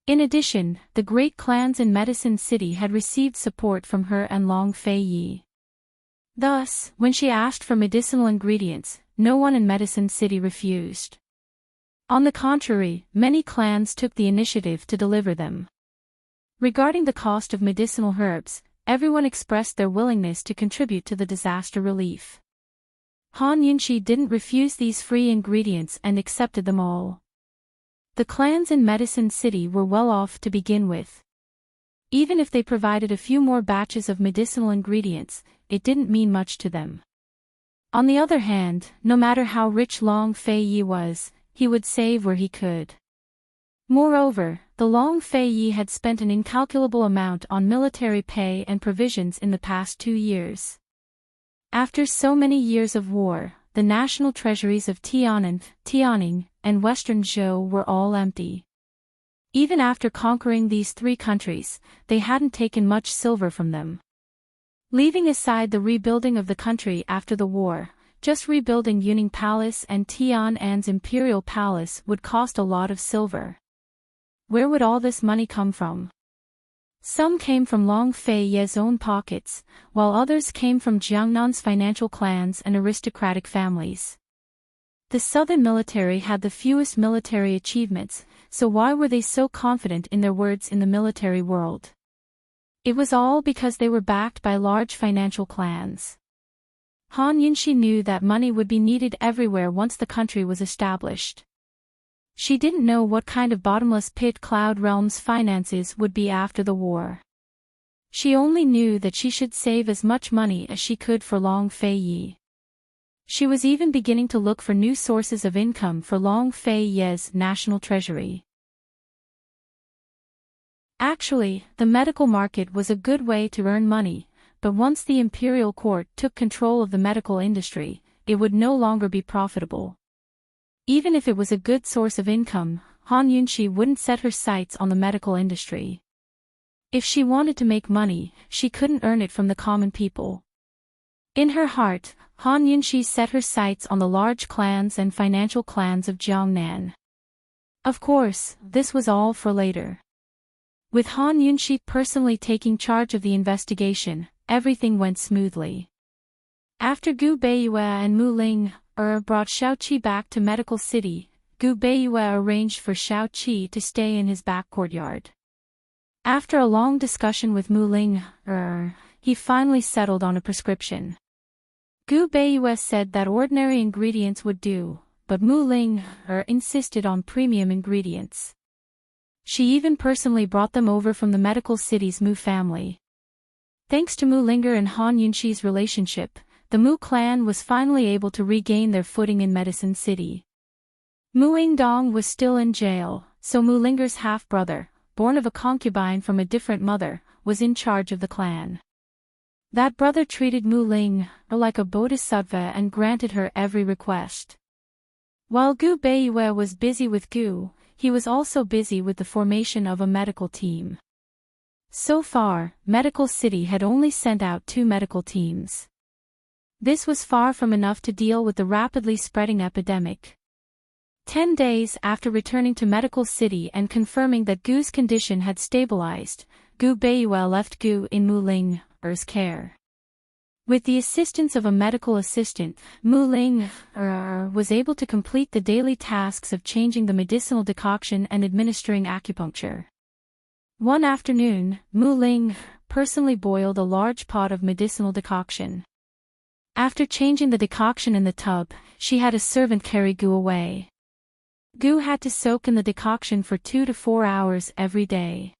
In addition, the great clans in Medicine City had received support from her and Long Fei Yi. Thus, when she asked for medicinal ingredients, no one in Medicine City refused. On the contrary, many clans took the initiative to deliver them. Regarding the cost of medicinal herbs, everyone expressed their willingness to contribute to the disaster relief. Han Yunshi didn't refuse these free ingredients and accepted them all. The clans in Medicine City were well off to begin with. Even if they provided a few more batches of medicinal ingredients, it didn't mean much to them. On the other hand, no matter how rich Long Fei Yi was, he would save where he could. Moreover, the Long Fei Yi had spent an incalculable amount on military pay and provisions in the past 2 years. After so many years of war, the national treasuries of Tianning, and Western Zhou were all empty. Even after conquering these 3 countries, they hadn't taken much silver from them. Leaving aside the rebuilding of the country after the war, just rebuilding Yuning Palace and Tian'an's Imperial Palace would cost a lot of silver. Where would all this money come from? Some came from Long Fei Ye's own pockets, while others came from Jiangnan's financial clans and aristocratic families. The southern military had the fewest military achievements, so why were they so confident in their words in the military world? It was all because they were backed by large financial clans. Han Yunshi knew that money would be needed everywhere once the country was established. She didn't know what kind of bottomless pit Cloud Realm's finances would be after the war. She only knew that she should save as much money as she could for Long Fei Yi. She was even beginning to look for new sources of income for Long Fei Ye's national treasury. Actually, the medical market was a good way to earn money, but once the imperial court took control of the medical industry, it would no longer be profitable. Even if it was a good source of income, Han Yunshi wouldn't set her sights on the medical industry. If she wanted to make money, she couldn't earn it from the common people. In her heart, Han Yunshi set her sights on the large clans and financial clans of Jiangnan. Of course, this was all for later. With Han Yunshi personally taking charge of the investigation, everything went smoothly. After Gu Beiyue and Mu Ling brought Xiaoqi back to Medical City, Gu Beiyue arranged for Xiaoqi to stay in his back courtyard. After a long discussion with Mu Ling, he finally settled on a prescription. Gu Beiyue said that ordinary ingredients would do, but Mu Ling insisted on premium ingredients. She even personally brought them over from the Medical City's Mu family. Thanks to Mu Linger and Han Yunshi's relationship, the Mu clan was finally able to regain their footing in Medicine City. Mu Yingdong was still in jail, so Mu Linger's half-brother, born of a concubine from a different mother, was in charge of the clan. That brother treated Mu Ling like a bodhisattva and granted her every request. While Gu Beiyue was busy with Gu, he was also busy with the formation of a medical team. So far, Medical City had only sent out 2 medical teams. This was far from enough to deal with the rapidly spreading epidemic. 10 days after returning to Medical City and confirming that Gu's condition had stabilized, Gu Beiyue left Gu in Mu Ling's care. With the assistance of a medical assistant, Mu Ling was able to complete the daily tasks of changing the medicinal decoction and administering acupuncture. One afternoon, Mu Ling personally boiled a large pot of medicinal decoction. After changing the decoction in the tub, she had a servant carry Gu away. Gu had to soak in the decoction for 2 to 4 hours every day.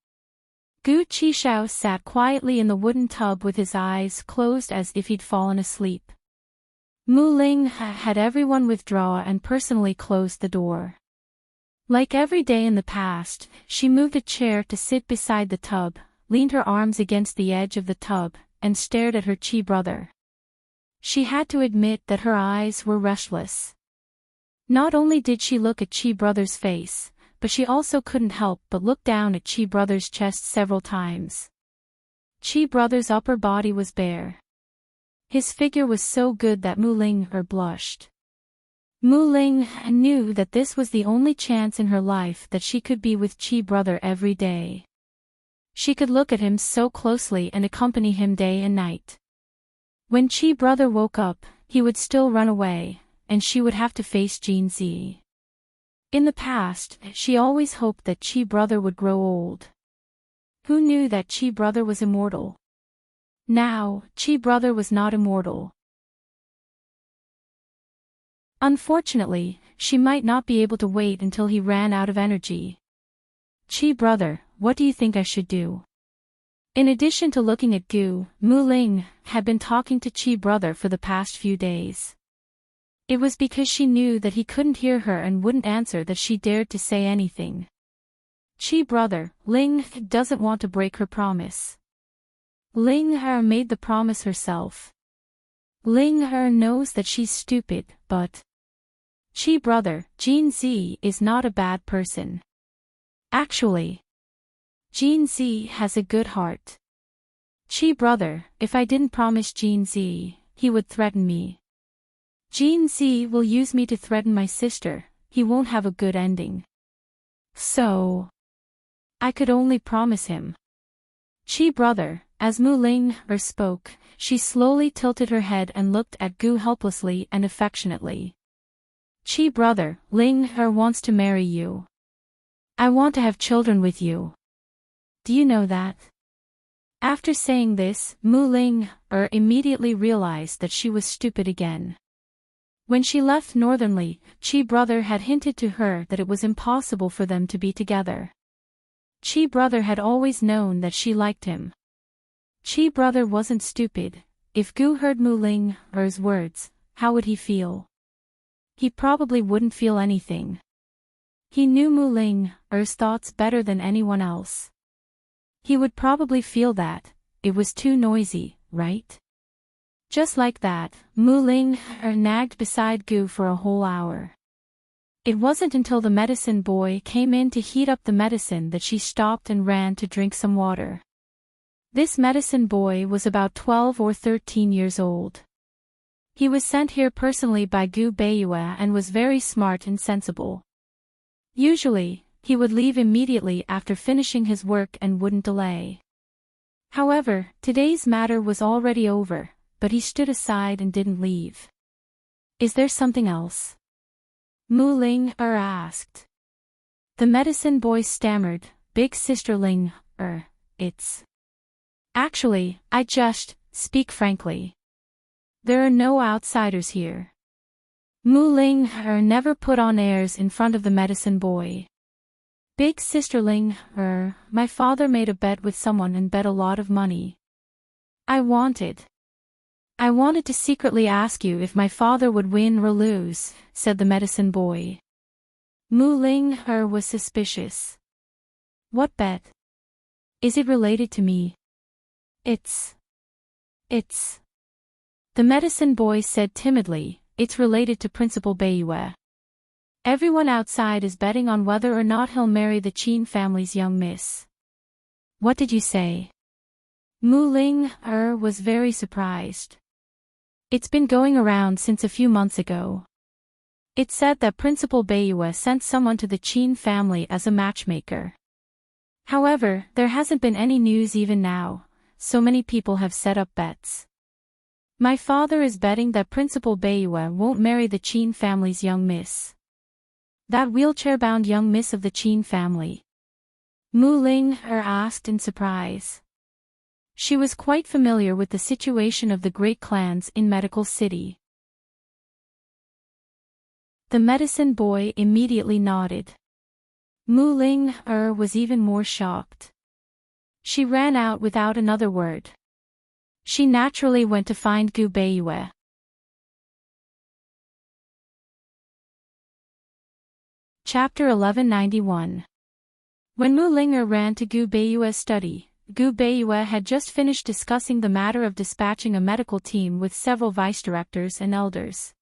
Gu Qishao sat quietly in the wooden tub with his eyes closed as if he'd fallen asleep. Mu Ling had everyone withdraw and personally closed the door. Like every day in the past, she moved a chair to sit beside the tub, leaned her arms against the edge of the tub, and stared at her Qi brother. She had to admit that her eyes were restless. Not only did she look at Qi brother's face, but she also couldn't help but look down at Qi brother's chest several times. Qi brother's upper body was bare. His figure was so good that Mu Ling blushed. Mu Ling knew that this was the only chance in her life that she could be with Qi brother every day. She could look at him so closely and accompany him day and night. When Qi brother woke up, he would still run away, and she would have to face Jin Zi. In the past, she always hoped that Qi brother would grow old. Who knew that Qi brother was immortal? Now, Qi brother was not immortal. Unfortunately, she might not be able to wait until he ran out of energy. Qi brother, what do you think I should do? In addition to looking at Gu, Mu Ling had been talking to Qi brother for the past few days. It was because she knew that he couldn't hear her and wouldn't answer that she dared to say anything. Qi brother, Ling doesn't want to break her promise. Ling made the promise herself. Ling knows that she's stupid, but Qi brother, Jin Zi is not a bad person. Actually, Jin Zi has a good heart. Qi brother, if I didn't promise Jin Zi, he would threaten me. Jin Zi will use me to threaten my sister, he won't have a good ending. So, I could only promise him. Qi brother, as Mu Ling spoke, she slowly tilted her head and looked at Gu helplessly and affectionately. Qi brother, Ling wants to marry you. I want to have children with you. Do you know that? After saying this, Mu Ling immediately realized that she was stupid again. When she left Northernly, Qi brother had hinted to her that it was impossible for them to be together. Qi brother had always known that she liked him. Qi brother wasn't stupid. If Gu heard Mu Ling's words, how would he feel? He probably wouldn't feel anything. He knew Mu Ling's thoughts better than anyone else. He would probably feel that it was too noisy, right? Just like that, Mu Ling nagged beside Gu for a whole hour. It wasn't until the medicine boy came in to heat up the medicine that she stopped and ran to drink some water. This medicine boy was about 12 or 13 years old. He was sent here personally by Gu Beiyue and was very smart and sensible. Usually, he would leave immediately after finishing his work and wouldn't delay. However, today's matter was already over, but he stood aside and didn't leave. Is there something else? Mu Ling asked. The medicine boy stammered, Big Sister Ling, it's. Actually, I just, speak frankly. There are no outsiders here. Mu Ling never put on airs in front of the medicine boy. Big Sister Ling, my father made a bet with someone and bet a lot of money. I wanted to secretly ask you if my father would win or lose, said the medicine boy. Mu Ling was suspicious. What bet? Is it related to me? It's. The medicine boy said timidly, it's related to Principal Bayue. Everyone outside is betting on whether or not he'll marry the Qin family's young miss. What did you say? Mu Ling was very surprised. It's been going around since a few months ago. It said that Principal Bayue sent someone to the Qin family as a matchmaker. However, there hasn't been any news even now, so many people have set up bets. My father is betting that Principal Bayue won't marry the Qin family's young miss. That wheelchair-bound young miss of the Qin family. Mu Ling asked in surprise. She was quite familiar with the situation of the great clans in Medical City. The medicine boy immediately nodded. Mu Ling was even more shocked. She ran out without another word. She naturally went to find Gu Bayue. Chapter 1191. When Mu Ling ran to Gu Bayue's study, Gu Bayue had just finished discussing the matter of dispatching a medical team with several vice-directors and elders.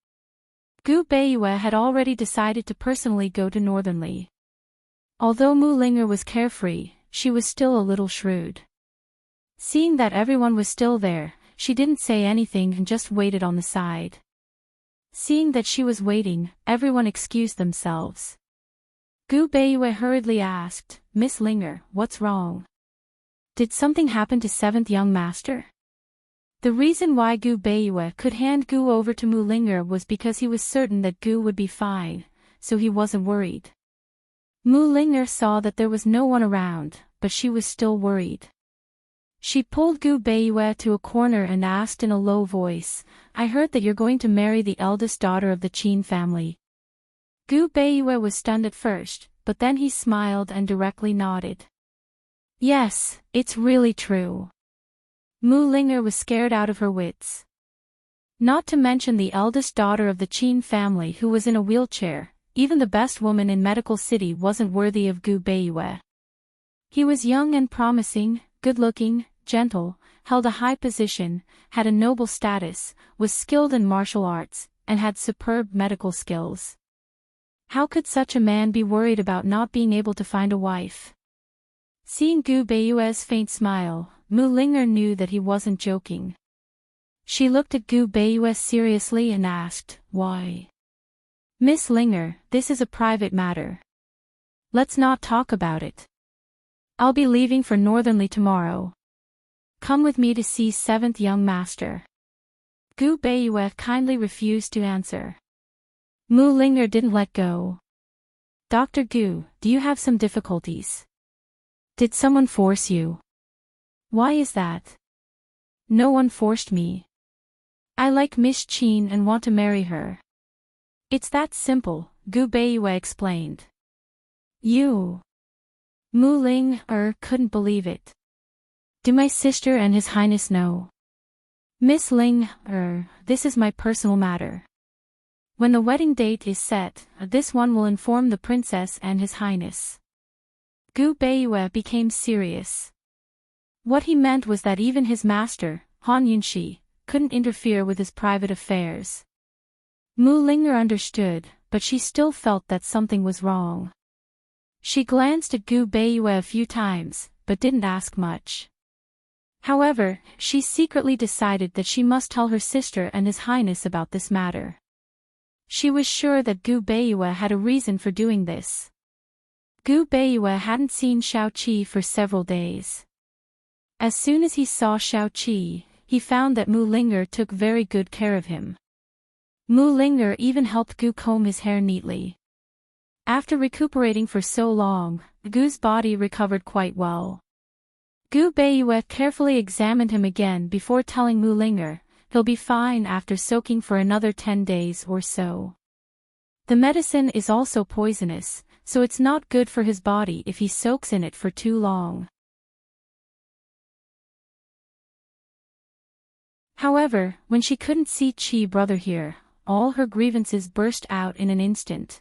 Gu Bayue had already decided to personally go to Northernly. Although Mu Ling was carefree, she was still a little shrewd. Seeing that everyone was still there, she didn't say anything and just waited on the side. Seeing that she was waiting, everyone excused themselves. Gu Bayue hurriedly asked, Miss Linger, what's wrong? Did something happen to 7th young master? The reason why Gu Bayue could hand Gu over to Mu Linger was because he was certain that Gu would be fine, so he wasn't worried. Mu Linger saw that there was no one around, but she was still worried. She pulled Gu Bayue to a corner and asked in a low voice, I heard that you're going to marry the eldest daughter of the Qin family. Gu Bayue was stunned at first, but then he smiled and directly nodded. Yes, it's really true. Mu Linger was scared out of her wits. Not to mention the eldest daughter of the Qin family who was in a wheelchair, even the best woman in Medical City wasn't worthy of Gu Bayue. He was young and promising, good-looking, gentle, held a high position, had a noble status, was skilled in martial arts, and had superb medical skills. How could such a man be worried about not being able to find a wife? Seeing Gu Bayue's faint smile, Mu Linger knew that he wasn't joking. She looked at Gu Bayue seriously and asked, Why? Miss Linger, this is a private matter. Let's not talk about it. I'll be leaving for Northernly tomorrow. Come with me to see 7th young master. Gu Bayue kindly refused to answer. Mu Linger didn't let go. Dr. Gu, do you have some difficulties? Did someone force you? Why is that? No one forced me. I like Miss Qin and want to marry her. It's that simple, Gu Bayue explained. You. Mu Ling couldn't believe it. Do my sister and His Highness know? Miss Ling, this is my personal matter. When the wedding date is set, this one will inform the princess and His Highness. Gu Bayue became serious. What he meant was that even his master, Han Yunshi, couldn't interfere with his private affairs. Mu Linger understood, but she still felt that something was wrong. She glanced at Gu Bayue a few times, but didn't ask much. However, she secretly decided that she must tell her sister and His Highness about this matter. She was sure that Gu Bayue had a reason for doing this. Gu Bayue hadn't seen Xiaoqi for several days. As soon as he saw Xiaoqi, he found that Mu Linger took very good care of him. Mu Linger even helped Gu comb his hair neatly. After recuperating for so long, Gu's body recovered quite well. Gu Bayue carefully examined him again before telling Mu Linger, he'll be fine after soaking for another 10 days or so. The medicine is also poisonous, so it's not good for his body if he soaks in it for too long. However, when she couldn't see Qi brother here, all her grievances burst out in an instant.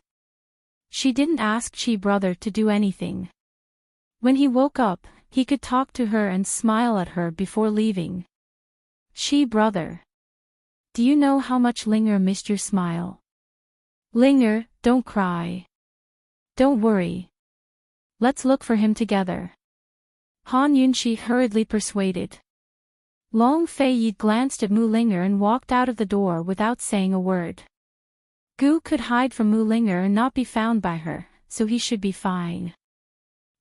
She didn't ask Qi brother to do anything. When he woke up, he could talk to her and smile at her before leaving. Brother. Do you know how much Linger missed your smile? Linger, don't cry. Don't worry. Let's look for him together. Han Yunshi hurriedly persuaded. Long Fei Yi glanced at Mu Linger and walked out of the door without saying a word. Gu could hide from Mu Linger and not be found by her, so he should be fine.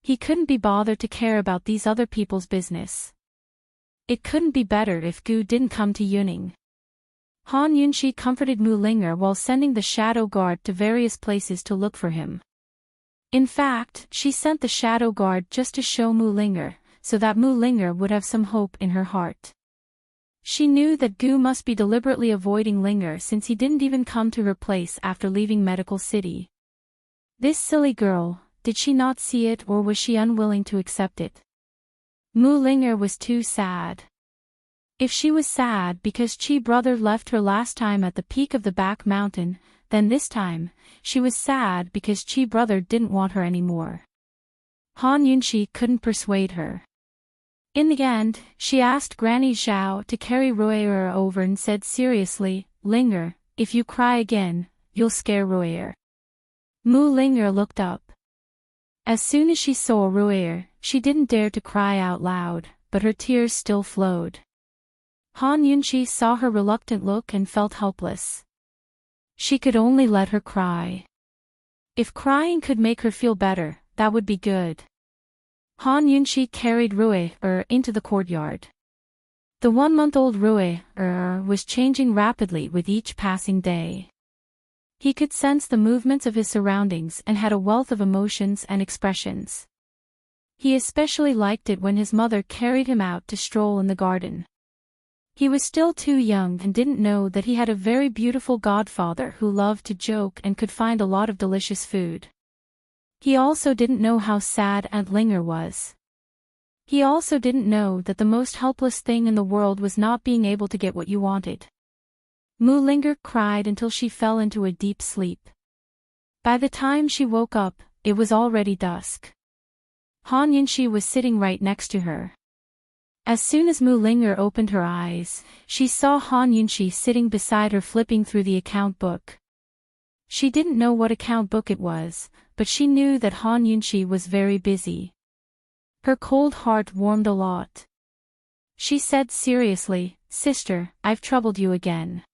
He couldn't be bothered to care about these other people's business. It couldn't be better if Gu didn't come to Yuning. Han Yunshi comforted Mu Linger while sending the shadow guard to various places to look for him. In fact, she sent the shadow guard just to show Mu Linger, so that Mu Linger would have some hope in her heart. She knew that Gu must be deliberately avoiding Linger since he didn't even come to her place after leaving Medical City. This silly girl, did she not see it or was she unwilling to accept it? Mu Linger was too sad. If she was sad because brother left her last time at the peak of the back mountain, then this time, she was sad because brother didn't want her anymore. Han Yunshi couldn't persuade her. In the end, she asked Granny Zhao to carry Royer over and said seriously, Linger, if you cry again, you'll scare Royer. Mu Linger looked up. As soon as she saw Royer, she didn't dare to cry out loud, but her tears still flowed. Han Yunshi saw her reluctant look and felt helpless. She could only let her cry. If crying could make her feel better, that would be good. Han Yunshi carried Royer into the courtyard. The 1-month-old Royer was changing rapidly with each passing day. He could sense the movements of his surroundings and had a wealth of emotions and expressions. He especially liked it when his mother carried him out to stroll in the garden. He was still too young and didn't know that he had a very beautiful godfather who loved to joke and could find a lot of delicious food. He also didn't know how sad Aunt Linger was. He also didn't know that the most helpless thing in the world was not being able to get what you wanted. Mu Linger cried until she fell into a deep sleep. By the time she woke up, it was already dusk. Han Yunshi was sitting right next to her. As soon as Mu Linger opened her eyes, she saw Han Yunshi sitting beside her flipping through the account book. She didn't know what account book it was, but she knew that Han Yunshi was very busy. Her cold heart warmed a lot. She said seriously, Sister, I've troubled you again.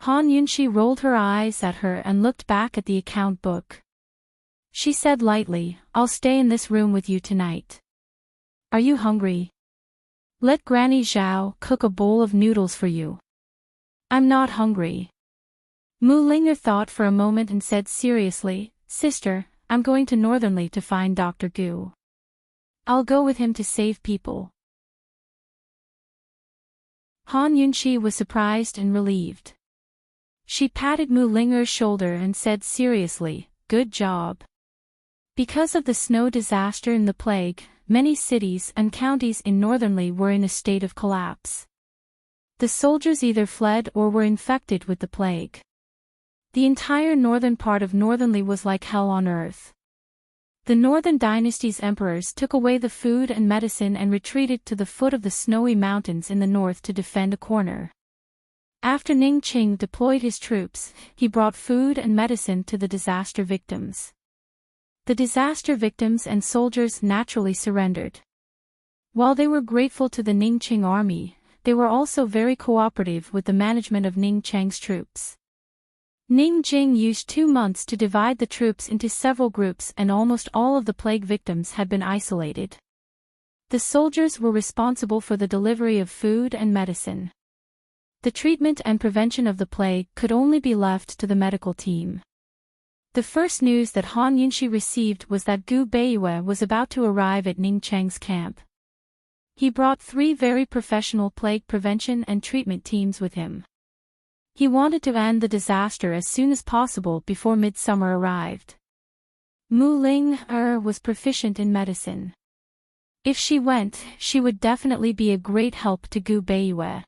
Han Yunshi rolled her eyes at her and looked back at the account book. She said lightly, I'll stay in this room with you tonight. Are you hungry? Let Granny Zhao cook a bowl of noodles for you. I'm not hungry. Mu Linger thought for a moment and said seriously, Sister, I'm going to Northernly to find Dr. Gu. I'll go with him to save people. Han Yunshi was surprised and relieved. She patted Mu Linger's shoulder and said seriously, Good job. Because of the snow disaster and the plague, many cities and counties in Northernly were in a state of collapse. The soldiers either fled or were infected with the plague. The entire northern part of Northernly was like hell on earth. The Northern Dynasty's emperors took away the food and medicine and retreated to the foot of the snowy mountains in the north to defend a corner. After Ning Qing deployed his troops, he brought food and medicine to the disaster victims. The disaster victims and soldiers naturally surrendered. While they were grateful to the Ning Qing army, they were also very cooperative with the management of Ning Cheng's troops. Ning Jing used 2 months to divide the troops into several groups and almost all of the plague victims had been isolated. The soldiers were responsible for the delivery of food and medicine. The treatment and prevention of the plague could only be left to the medical team. The first news that Han Yunshi received was that Gu Beiyue was about to arrive at Ning Cheng's camp. He brought 3 very professional plague prevention and treatment teams with him. He wanted to end the disaster as soon as possible before midsummer arrived. Mu Linger was proficient in medicine. If she went, she would definitely be a great help to Gu Beiyue.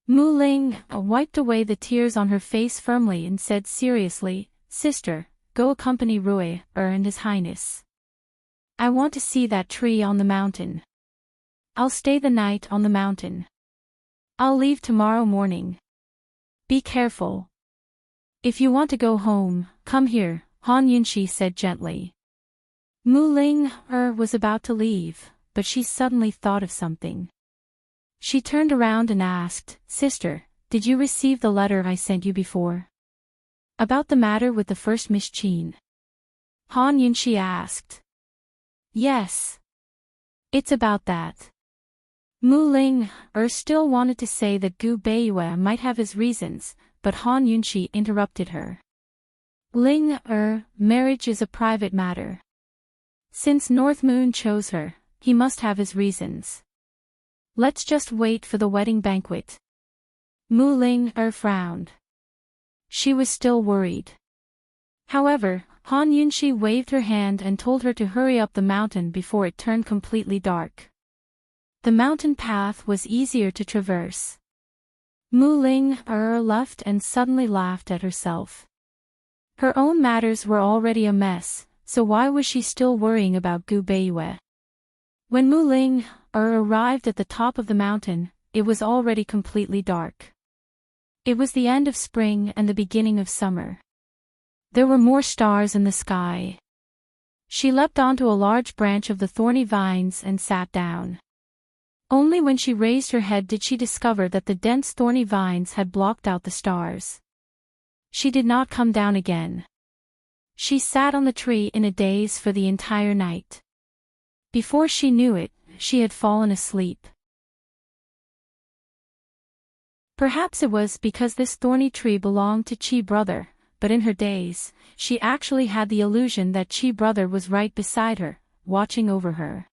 Mu Ling wiped away the tears on her face firmly and said seriously, Sister, go accompany Royer and His Highness. I want to see that tree on the mountain. I'll stay the night on the mountain. I'll leave tomorrow morning. Be careful. If you want to go home, come here, Han Yunxi said gently. Mu Ling was about to leave, but she suddenly thought of something. She turned around and asked, Sister, did you receive the letter I sent you before? About the matter with the first Miss Qin? Han Yunxi asked. Yes. It's about that. Mu Ling still wanted to say that Gu Beiyue might have his reasons, but Han Yunxi interrupted her. Ling marriage is a private matter. Since North Moon chose her, he must have his reasons. Let's just wait for the wedding banquet. Mu Ling frowned. She was still worried. However, Han Yunxi waved her hand and told her to hurry up the mountain before it turned completely dark. The mountain path was easier to traverse. Mu Ling left and suddenly laughed at herself. Her own matters were already a mess, so why was she still worrying about Gu Beiyue? When Mu Ling arrived at the top of the mountain, it was already completely dark. It was the end of spring and the beginning of summer. There were more stars in the sky. She leapt onto a large branch of the thorny vines and sat down. Only when she raised her head did she discover that the dense thorny vines had blocked out the stars. She did not come down again. She sat on the tree in a daze for the entire night. Before she knew it, she had fallen asleep. Perhaps it was because this thorny tree belonged to Chi brother, but in her daze, she actually had the illusion that Chi brother was right beside her, watching over her.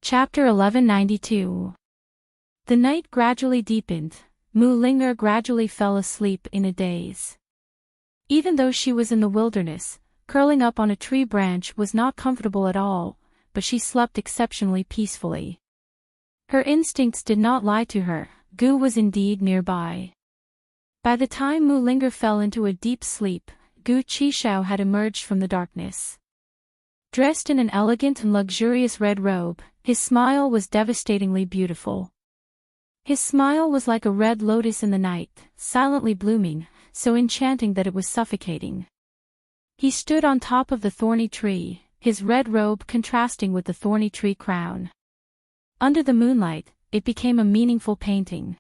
Chapter 1192. The night gradually deepened. Mu Ling gradually fell asleep in a daze. Even though she was in the wilderness, curling up on a tree branch was not comfortable at all, but she slept exceptionally peacefully. Her instincts did not lie to her. Gu was indeed nearby. By the time Mu Ling fell into a deep sleep, Gu Qishao had emerged from the darkness. Dressed in an elegant and luxurious red robe, his smile was devastatingly beautiful. His smile was like a red lotus in the night, silently blooming, so enchanting that it was suffocating. He stood on top of the thorny tree, his red robe contrasting with the thorny tree crown. Under the moonlight, it became a meaningful painting.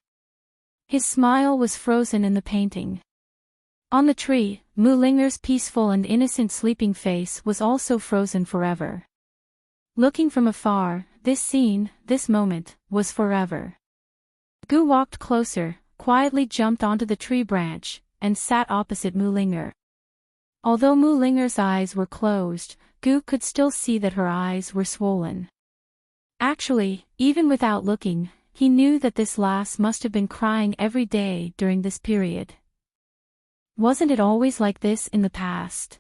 His smile was frozen in the painting. On the tree, Mu Ling's peaceful and innocent sleeping face was also frozen forever. Looking from afar, this scene, this moment, was forever. Gu walked closer, quietly jumped onto the tree branch, and sat opposite Mu Ling. Although Mu Ling's eyes were closed, Gu could still see that her eyes were swollen. Actually, even without looking, he knew that this lass must have been crying every day during this period. Wasn't it always like this in the past?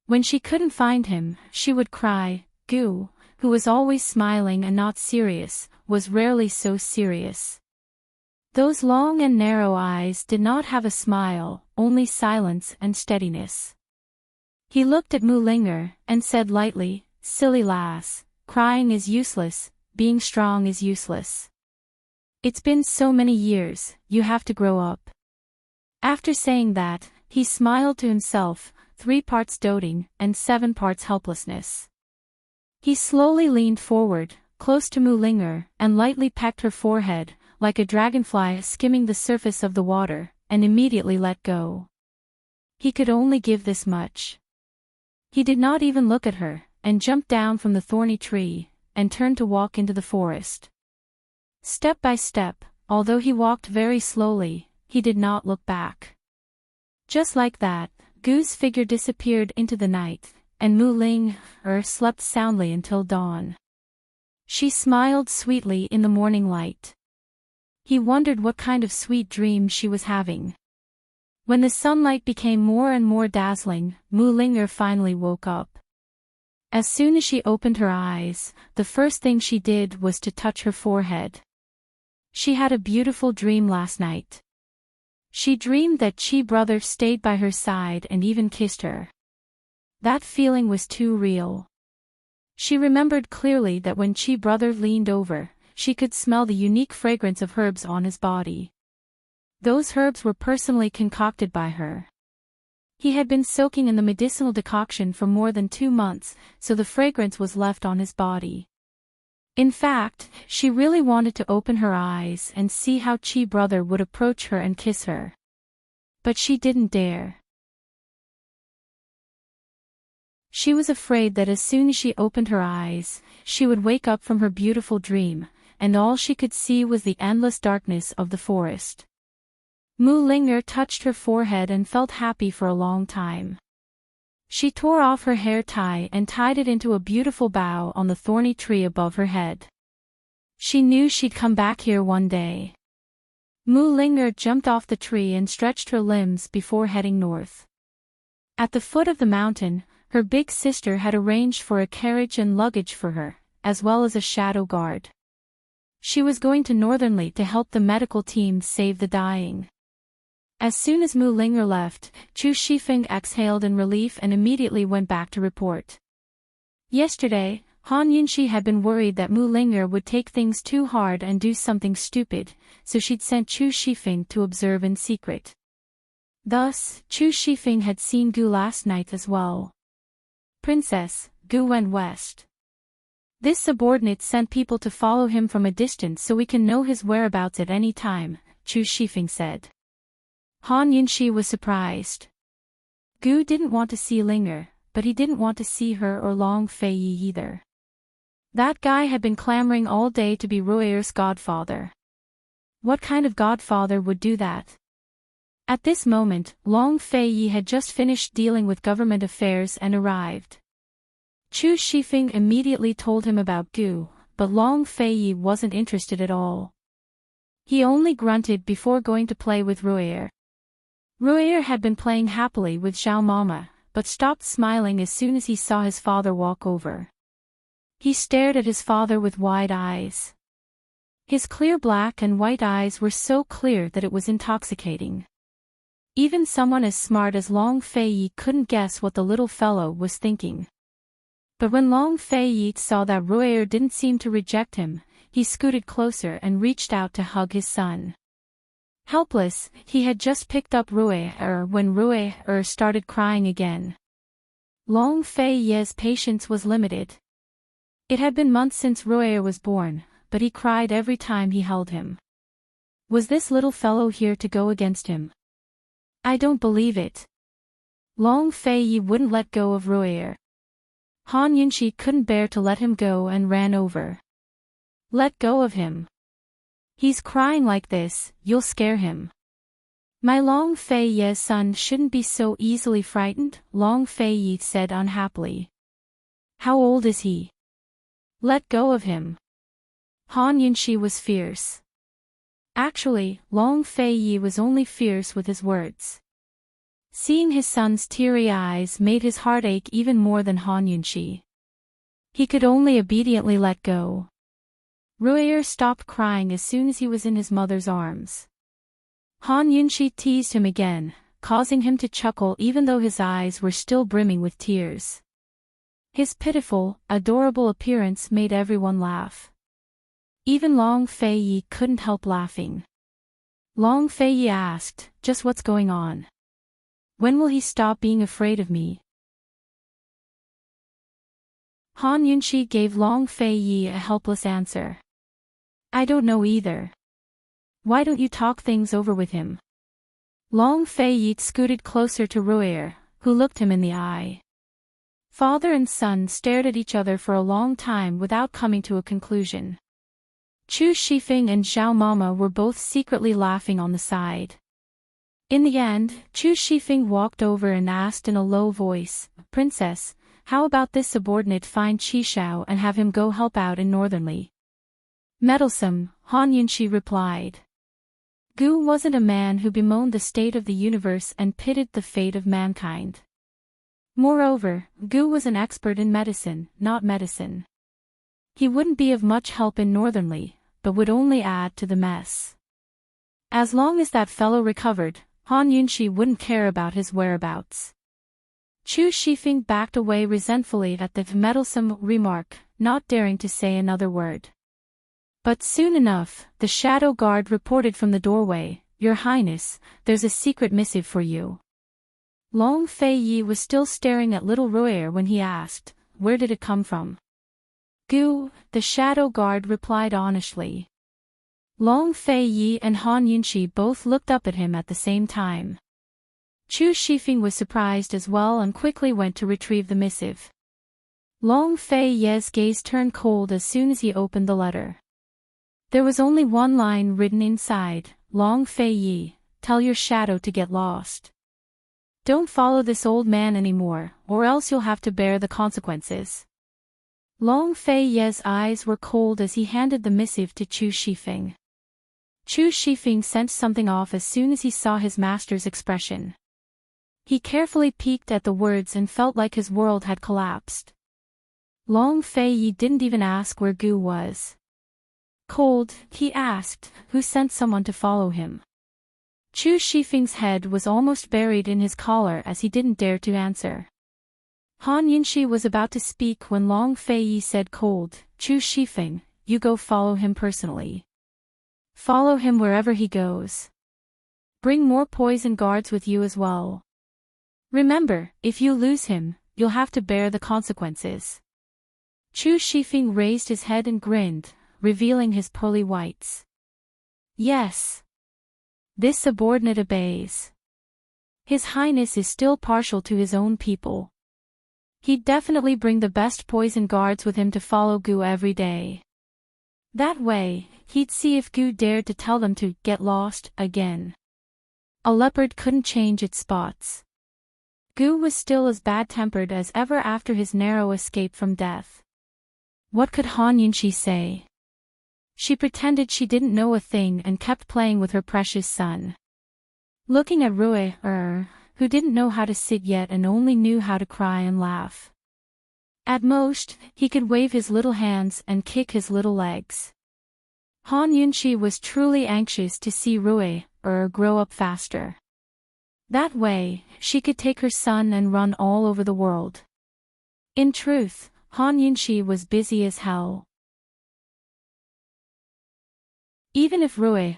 When she couldn't find him, she would cry. Gu, who was always smiling and not serious, was rarely so serious. Those long and narrow eyes did not have a smile, only silence and steadiness. He looked at Mu Ling and said lightly, "Silly lass, crying is useless, being strong is useless. It's been so many years, you have to grow up." After saying that, he smiled to himself, 3 parts doting and 7 parts helplessness. He slowly leaned forward, close to Mu Ling, and lightly pecked her forehead, like a dragonfly skimming the surface of the water, and immediately let go. He could only give this much. He did not even look at her, and jumped down from the thorny tree, and turned to walk into the forest. Step by step, although he walked very slowly, he did not look back. Just like that, Gu's figure disappeared into the night, and Mu Ling slept soundly until dawn. She smiled sweetly in the morning light. He wondered what kind of sweet dream she was having. When the sunlight became more and more dazzling, Mu Ling finally woke up. As soon as she opened her eyes, the first thing she did was to touch her forehead. She had a beautiful dream last night. She dreamed that Chi brother stayed by her side and even kissed her. That feeling was too real. She remembered clearly that when Chi brother leaned over, she could smell the unique fragrance of herbs on his body. Those herbs were personally concocted by her. He had been soaking in the medicinal decoction for more than 2 months, so the fragrance was left on his body. In fact, she really wanted to open her eyes and see how Chi brother would approach her and kiss her. But she didn't dare. She was afraid that as soon as she opened her eyes, she would wake up from her beautiful dream, and all she could see was the endless darkness of the forest. Mu Ling'er touched her forehead and felt happy for a long time. She tore off her hair tie and tied it into a beautiful bough on the thorny tree above her head. She knew she'd come back here one day. Mu Ling'er jumped off the tree and stretched her limbs before heading north. At the foot of the mountain, her big sister had arranged for a carriage and luggage for her, as well as a shadow guard. She was going to Northernly to help the medical team save the dying. As soon as Mu Ling'er left, Chu Shifeng exhaled in relief and immediately went back to report. Yesterday, Han Yunxi had been worried that Mu Ling'er would take things too hard and do something stupid, so she'd sent Chu Shifeng to observe in secret. Thus, Chu Shifeng had seen Gu last night as well. Princess, Gu went west. This subordinate sent people to follow him from a distance so we can know his whereabouts at any time, Chu Shifeng said. Han Yunxi was surprised. Gu didn't want to see Ling'er, but he didn't want to see her or Long Fei Yi either. That guy had been clamoring all day to be Ruo'er's godfather. What kind of godfather would do that? At this moment, Long Fei Yi had just finished dealing with government affairs and arrived. Chu Shifeng immediately told him about Gu, but Long Fei Yi wasn't interested at all. He only grunted before going to play with Ruo'er. Ruo'er had been playing happily with Xiao Mama, but stopped smiling as soon as he saw his father walk over. He stared at his father with wide eyes. His clear black and white eyes were so clear that it was intoxicating. Even someone as smart as Long Fei Yi couldn't guess what the little fellow was thinking. But when Long Fei Yi saw that Ruo'er didn't seem to reject him, he scooted closer and reached out to hug his son. Helpless, he had just picked up Ruo'er when Ruo'er started crying again. Long Fei Yi's patience was limited. It had been months since Ruo'er was born, but he cried every time he held him. Was this little fellow here to go against him? I don't believe it. Long Fei Yi wouldn't let go of Ruo'er. Han Yunxi couldn't bear to let him go and ran over. Let go of him. He's crying like this, you'll scare him. My Long Fei Yi's son shouldn't be so easily frightened, Long Fei Yi said unhappily. How old is he? Let go of him. Han Yunxi was fierce. Actually, Long Fei Yi was only fierce with his words. Seeing his son's teary eyes made his heart ache even more than Han Yunxi. He could only obediently let go. Ruo'er stopped crying as soon as he was in his mother's arms. Han Yunxi teased him again, causing him to chuckle even though his eyes were still brimming with tears. His pitiful, adorable appearance made everyone laugh. Even Long Fei Yi couldn't help laughing. Long Fei Yi asked, just what's going on? When will he stop being afraid of me? Han Yunxi gave Long Fei Yi a helpless answer. I don't know either. Why don't you talk things over with him? Long Fei Yi scooted closer to Ruo'er, who looked him in the eye. Father and son stared at each other for a long time without coming to a conclusion. Chu Shifeng and Xiao Mama were both secretly laughing on the side. In the end, Chu Shifeng walked over and asked in a low voice, Princess, how about this subordinate find Qishao and have him go help out in Northernly? Meddlesome, Han Yunxi replied. Gu wasn't a man who bemoaned the state of the universe and pitted the fate of mankind. Moreover, Gu was an expert in medicine, not medicine. He wouldn't be of much help in Northernly, but would only add to the mess. As long as that fellow recovered, Han Yunxi wouldn't care about his whereabouts. Chu Shifeng backed away resentfully at the meddlesome remark, not daring to say another word. But soon enough, the shadow guard reported from the doorway, "Your Highness, there's a secret missive for you." Long Fei Yi was still staring at little Ruer when he asked, "Where did it come from?" "Gu," the shadow guard replied honestly. Long Fei Yi and Han Yunxi both looked up at him at the same time. Chu Shifeng was surprised as well and quickly went to retrieve the missive. Long Fei Yi's gaze turned cold as soon as he opened the letter. There was only one line written inside, "Long Fei Yi, tell your shadow to get lost. Don't follow this old man anymore, or else you'll have to bear the consequences." Long Fei Yi's eyes were cold as he handed the missive to Chu Shifeng. Chu Shifeng sent something off as soon as he saw his master's expression. He carefully peeked at the words and felt like his world had collapsed. Long Fei Yi didn't even ask where Gu was. Cold, he asked, "Who sent someone to follow him?" Chu Shifeng's head was almost buried in his collar as he didn't dare to answer. Han Yunxi was about to speak when Long Fei Yi said cold, "Chu Shifeng, you go follow him personally. Follow him wherever he goes. Bring more poison guards with you as well. Remember, if you lose him, you'll have to bear the consequences." Chu Shifeng raised his head and grinned, revealing his pearly whites. "Yes. This subordinate obeys. His Highness is still partial to his own people. He'd definitely bring the best poison guards with him to follow Gu every day. That way, he'd see if Gu dared to tell them to get lost again. A leopard couldn't change its spots." Gu was still as bad-tempered as ever after his narrow escape from death. What could Han Yunxi say? She pretended she didn't know a thing and kept playing with her precious son. Looking at Ruer, who didn't know how to sit yet and only knew how to cry and laugh. At most, he could wave his little hands and kick his little legs. Han Yunxi was truly anxious to see Ruer grow up faster. That way, she could take her son and run all over the world. In truth, Han Yunxi was busy as hell. Even if Ruer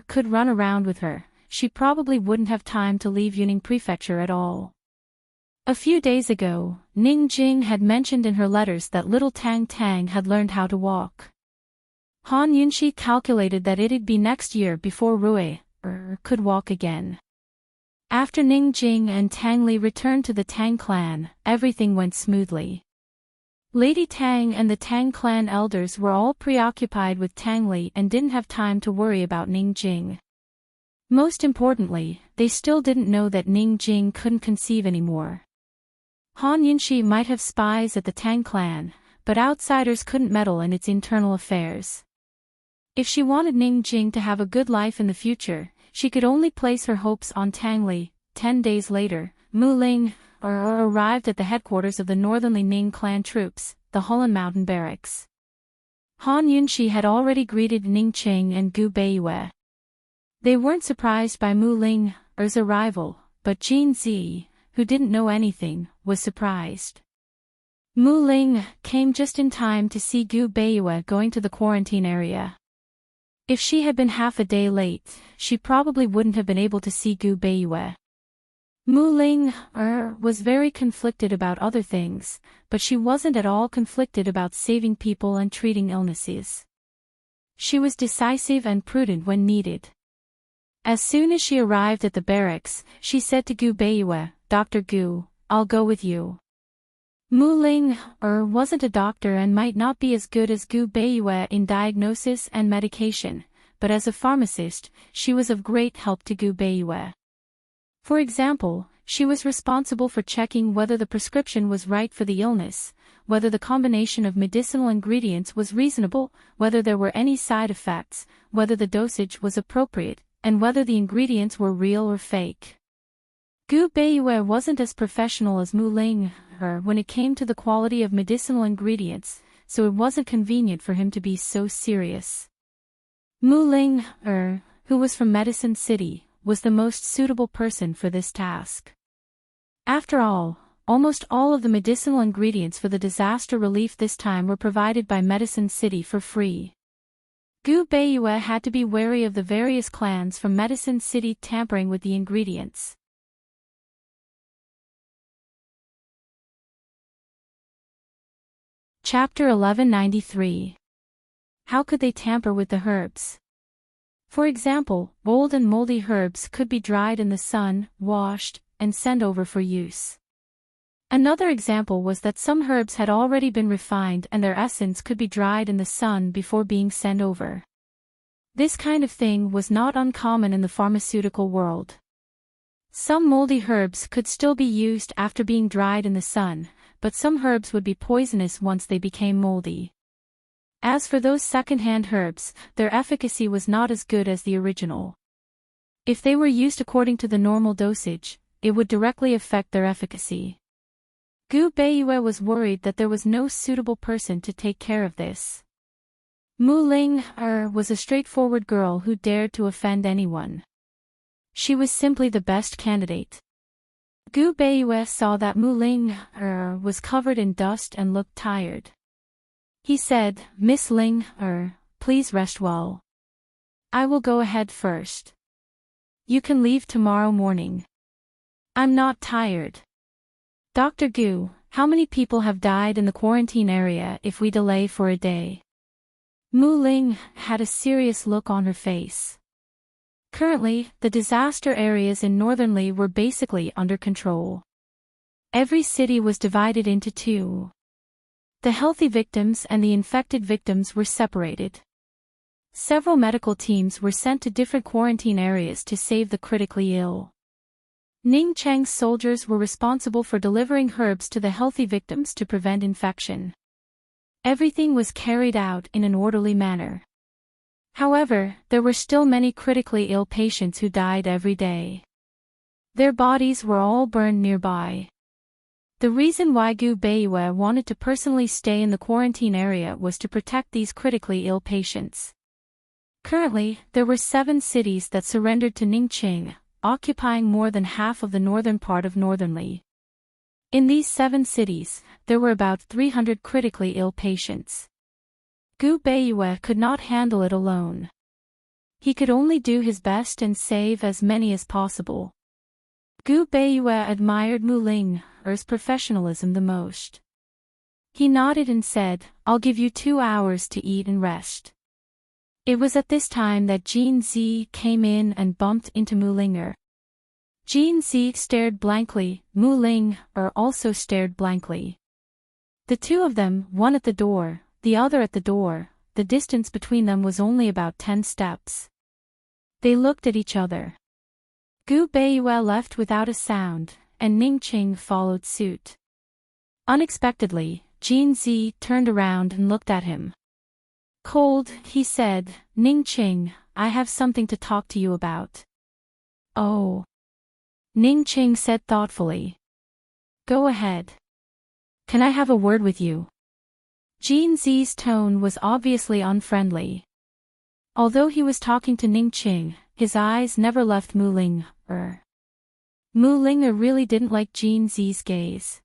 could run around with her, she probably wouldn't have time to leave Yuning Prefecture at all. A few days ago, Ning Jing had mentioned in her letters that little Tang Tang had learned how to walk. Han Yunxi calculated that it'd be next year before Ruer could walk again. After Ning Jing and Tang Li returned to the Tang clan, everything went smoothly. Lady Tang and the Tang clan elders were all preoccupied with Tang Li and didn't have time to worry about Ning Jing. Most importantly, they still didn't know that Ning Jing couldn't conceive anymore. Han Yunxi might have spies at the Tang clan, but outsiders couldn't meddle in its internal affairs. If she wanted Ning Jing to have a good life in the future, she could only place her hopes on Tang Li. 10 days later, Mu Ling arrived at the headquarters of the Northern Li Ning clan troops, the Hulan Mountain Barracks. Han Yunxi had already greeted Ning Qing and Gu Beiyue. They weren't surprised by Mu Ling's arrival, but Jin Zi, who didn't know anything, was surprised. Mu Ling came just in time to see Gu Beiyue going to the quarantine area. If she had been half a day late, she probably wouldn't have been able to see Gu Beiyue. Mu Ling was very conflicted about other things, but she wasn't at all conflicted about saving people and treating illnesses. She was decisive and prudent when needed. As soon as she arrived at the barracks, she said to Gu Beiyue, "Dr. Gu, I'll go with you." Mu Ling wasn't a doctor and might not be as good as Gu Beiyue in diagnosis and medication, but as a pharmacist, she was of great help to Gu Beiyue. For example, she was responsible for checking whether the prescription was right for the illness, whether the combination of medicinal ingredients was reasonable, whether there were any side effects, whether the dosage was appropriate, and whether the ingredients were real or fake. Gu Beiyue wasn't as professional as Mu Ling when it came to the quality of medicinal ingredients, so it wasn't convenient for him to be so serious. Mu Ling who was from Medicine City, was the most suitable person for this task. After all, almost all of the medicinal ingredients for the disaster relief this time were provided by Medicine City for free. Gu Beiyue had to be wary of the various clans from Medicine City tampering with the ingredients. Chapter 1193. How could they tamper with the herbs? For example, old and moldy herbs could be dried in the sun, washed, and sent over for use. Another example was that some herbs had already been refined and their essence could be dried in the sun before being sent over. This kind of thing was not uncommon in the pharmaceutical world. Some moldy herbs could still be used after being dried in the sun, but some herbs would be poisonous once they became moldy. As for those second-hand herbs, their efficacy was not as good as the original. If they were used according to the normal dosage, it would directly affect their efficacy. Gu Beiyue was worried that there was no suitable person to take care of this. Mu Ling was a straightforward girl who dared to offend anyone. She was simply the best candidate. Gu Beiyue saw that Mu Ling was covered in dust and looked tired. He said, "Miss Ling, please rest well. I will go ahead first. You can leave tomorrow morning. I'm not tired." "Dr. Gu, how many people have died in the quarantine area if we delay for a day?" Mu Ling had a serious look on her face. Currently, the disaster areas in Northern Li were basically under control. Every city was divided into two. The healthy victims and the infected victims were separated. Several medical teams were sent to different quarantine areas to save the critically ill. Ning Cheng's soldiers were responsible for delivering herbs to the healthy victims to prevent infection. Everything was carried out in an orderly manner. However, there were still many critically ill patients who died every day. Their bodies were all burned nearby. The reason why Gu Beiyue wanted to personally stay in the quarantine area was to protect these critically ill patients. Currently, there were 7 cities that surrendered to Ningqing, occupying more than half of the northern part of Northern Li. In these 7 cities, there were about 300 critically ill patients. Gu Beiyue could not handle it alone. He could only do his best and save as many as possible. Gu Beiyue admired Mu Ling's professionalism the most. He nodded and said, "I'll give you 2 hours to eat and rest." It was at this time that Jin Zi came in and bumped into Mu Ling. Jin Zi stared blankly, Mu Ling also stared blankly. The two of them, one at the door, the other at the door, the distance between them was only about 10 steps. They looked at each other. Gu Beiyue left without a sound, and Ningqing followed suit. Unexpectedly, Jin Zi turned around and looked at him. "Cold," he said, "Ningqing, I have something to talk to you about." "Oh." Ningqing said thoughtfully. "Go ahead. Can I have a word with you?" Jin Zi's tone was obviously unfriendly. Although he was talking to Ningqing, his eyes never left Mu Ling. Mu Ling really didn't like Jin Zi's gaze.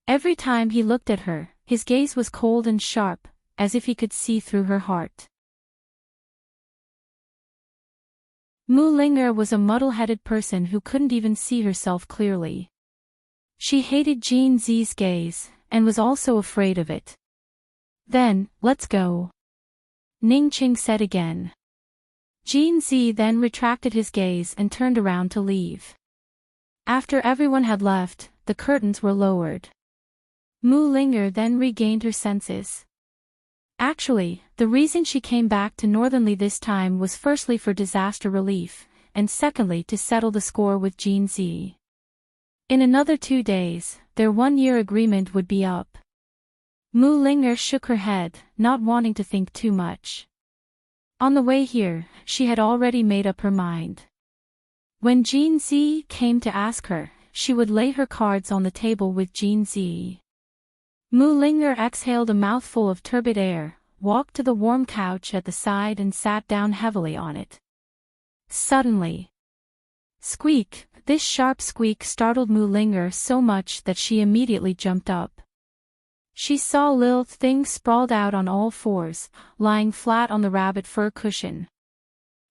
Every time he looked at her, his gaze was cold and sharp, as if he could see through her heart. Mu Ling was a muddle-headed person who couldn't even see herself clearly. She hated Jin Zi's gaze, and was also afraid of it. "Then, let's go," Ningqing said again. Jin Zi then retracted his gaze and turned around to leave. After everyone had left, the curtains were lowered. Mu Ling then regained her senses. Actually, the reason she came back to Northern Li this time was firstly for disaster relief, and secondly to settle the score with Jin Zi. In another 2 days, their 1-year agreement would be up. Mu Ling shook her head, not wanting to think too much. On the way here, she had already made up her mind. When Jin Zi came to ask her, she would lay her cards on the table with Jin Zi. Mu Ling exhaled a mouthful of turbid air, walked to the warm couch at the side and sat down heavily on it. Suddenly, Squeak! This sharp squeak startled Mu Linger so much that she immediately jumped up. She saw Lil Thing sprawled out on all fours, lying flat on the rabbit fur cushion.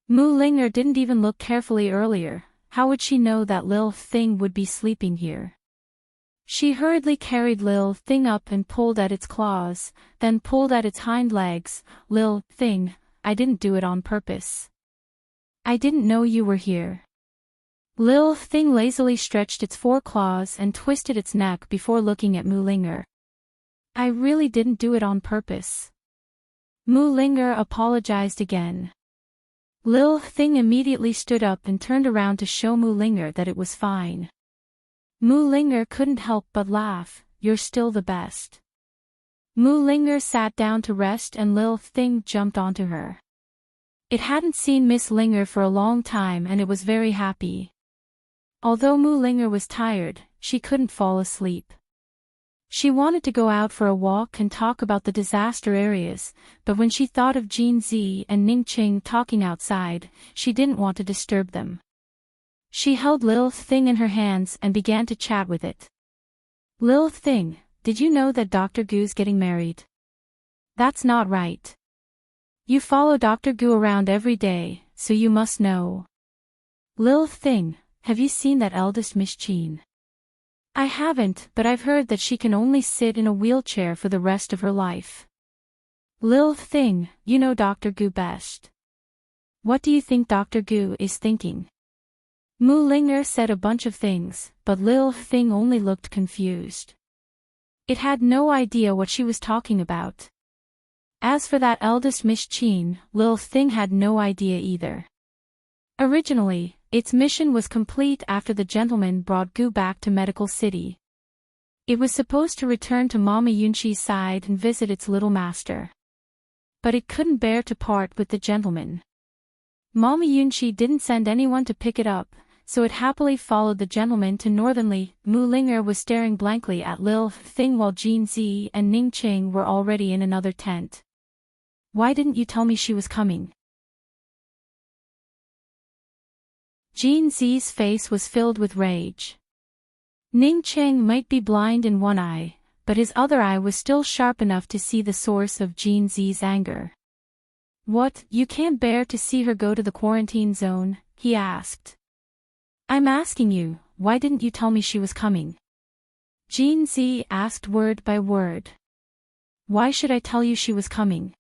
Mu Linger didn't even look carefully earlier. How would she know that Lil Thing would be sleeping here? She hurriedly carried Lil Thing up and pulled at its claws, then pulled at its hind legs. Lil Thing, I didn't do it on purpose. I didn't know you were here. Lil Thing lazily stretched its foreclaws and twisted its neck before looking at Mu Linger. I really didn't do it on purpose. Mu Linger apologized again. Lil Thing immediately stood up and turned around to show Mu Linger that it was fine. Mu Linger couldn't help but laugh. You're still the best. Mu Linger sat down to rest and Lil Thing jumped onto her. It hadn't seen Miss Linger for a long time and it was very happy. Although Mu Linger was tired, she couldn't fall asleep. She wanted to go out for a walk and talk about the disaster areas, but when she thought of Jean Z and Ning Ching talking outside, she didn't want to disturb them. She held Lil Thing in her hands and began to chat with it. Lil Thing, did you know that Dr. Gu's getting married? That's not right. You follow Dr. Gu around every day, so you must know. Lil Thing, have you seen that eldest Miss Jean? I haven't, but I've heard that she can only sit in a wheelchair for the rest of her life. Lil Thing, you know Dr. Gu best. What do you think Dr. Gu is thinking? Mu Linger said a bunch of things, but Lil Thing only looked confused. It had no idea what she was talking about. As for that eldest Miss Jean, Lil Thing had no idea either. Originally, its mission was complete after the gentleman brought Gu back to Medical City. It was supposed to return to Mama Yunqi's side and visit its little master. But it couldn't bear to part with the gentleman. Mama Yunqi didn't send anyone to pick it up, so it happily followed the gentleman to Northernly. Mu Linger was staring blankly at Lil Thing while Jean Z and Ning Ching were already in another tent. Why didn't you tell me she was coming? Jean Z's face was filled with rage. Ning Ching might be blind in one eye, but his other eye was still sharp enough to see the source of Jean Z's anger. What, you can't bear to see her go to the quarantine zone? He asked. I'm asking you, why didn't you tell me she was coming? Jean Z asked word by word. Why should I tell you she was coming?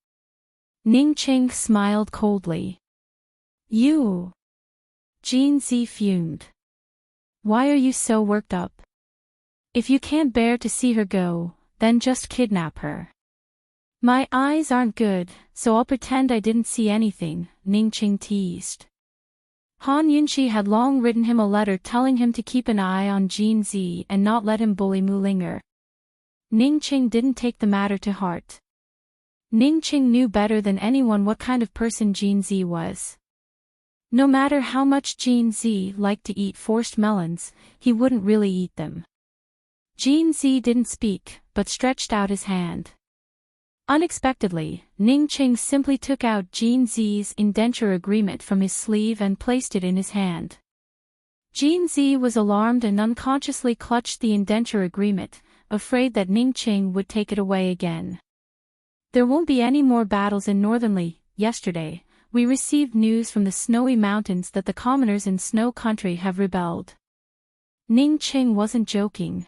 Ning Ching smiled coldly. You. Jean Z fumed. Why are you so worked up? If you can't bear to see her go, then just kidnap her. My eyes aren't good, so I'll pretend I didn't see anything, Ning Ching teased. Han Yunqi had long written him a letter telling him to keep an eye on Jean Z and not let him bully Mu Linger. Ning Ching didn't take the matter to heart. Ning Ching knew better than anyone what kind of person Jean Z was. No matter how much Jean Z liked to eat forced melons, he wouldn't really eat them. Jean Z didn't speak, but stretched out his hand. Unexpectedly, Ning Ching simply took out Jean Z's indenture agreement from his sleeve and placed it in his hand. Jean Z was alarmed and unconsciously clutched the indenture agreement, afraid that Ning Ching would take it away again. There won't be any more battles in Northernly. Yesterday, we received news from the snowy mountains that the commoners in Snow Country have rebelled. Ning Ching wasn't joking.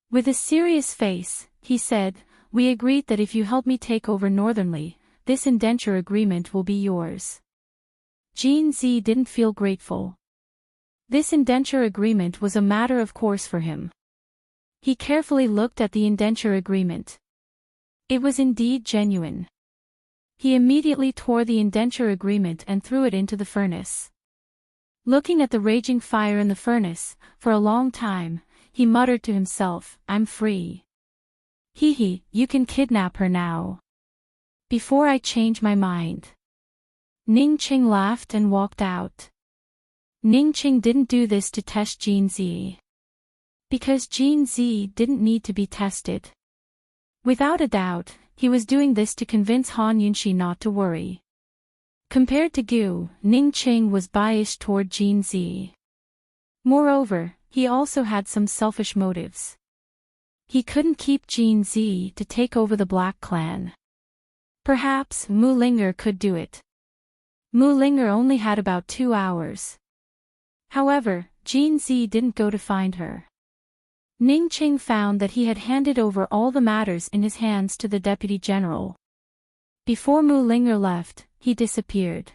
With a serious face, he said, we agreed that if you help me take over Northernly, this indenture agreement will be yours. Jean Z didn't feel grateful. This indenture agreement was a matter of course for him. He carefully looked at the indenture agreement. It was indeed genuine. He immediately tore the indenture agreement and threw it into the furnace. Looking at the raging fire in the furnace, for a long time, he muttered to himself, I'm free. Hee hee, you can kidnap her now. Before I change my mind. Ning Ching laughed and walked out. Ning Ching didn't do this to test Jean Z. Because Jean Z didn't need to be tested. Without a doubt, he was doing this to convince Han Yunqi not to worry. Compared to Gu, Ning Ching was biased toward Jean Z. Moreover, he also had some selfish motives. He couldn't keep Jean Z to take over the Black Clan. Perhaps Mu Linger could do it. Mu Linger only had about 2 hours. However, Jean Z didn't go to find her. Ning Qing found that he had handed over all the matters in his hands to the Deputy General. Before Mu Linger left, he disappeared.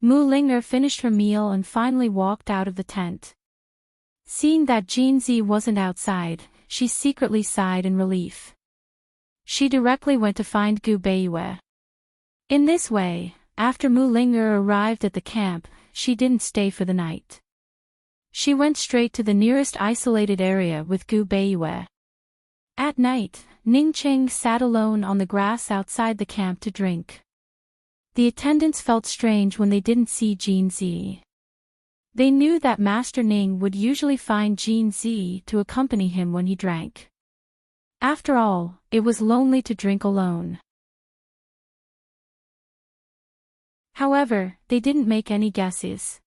Mu Linger finished her meal and finally walked out of the tent. Seeing that Jean Z wasn't outside, she secretly sighed in relief. She directly went to find Gu Beiyue. In this way, after Mu Linger arrived at the camp, she didn't stay for the night. She went straight to the nearest isolated area with Gu Beiyue. At night, Ning Qing sat alone on the grass outside the camp to drink. The attendants felt strange when they didn't see Jean Z. They knew that Master Ning would usually find Jean Z to accompany him when he drank. After all, it was lonely to drink alone. However, they didn't make any guesses.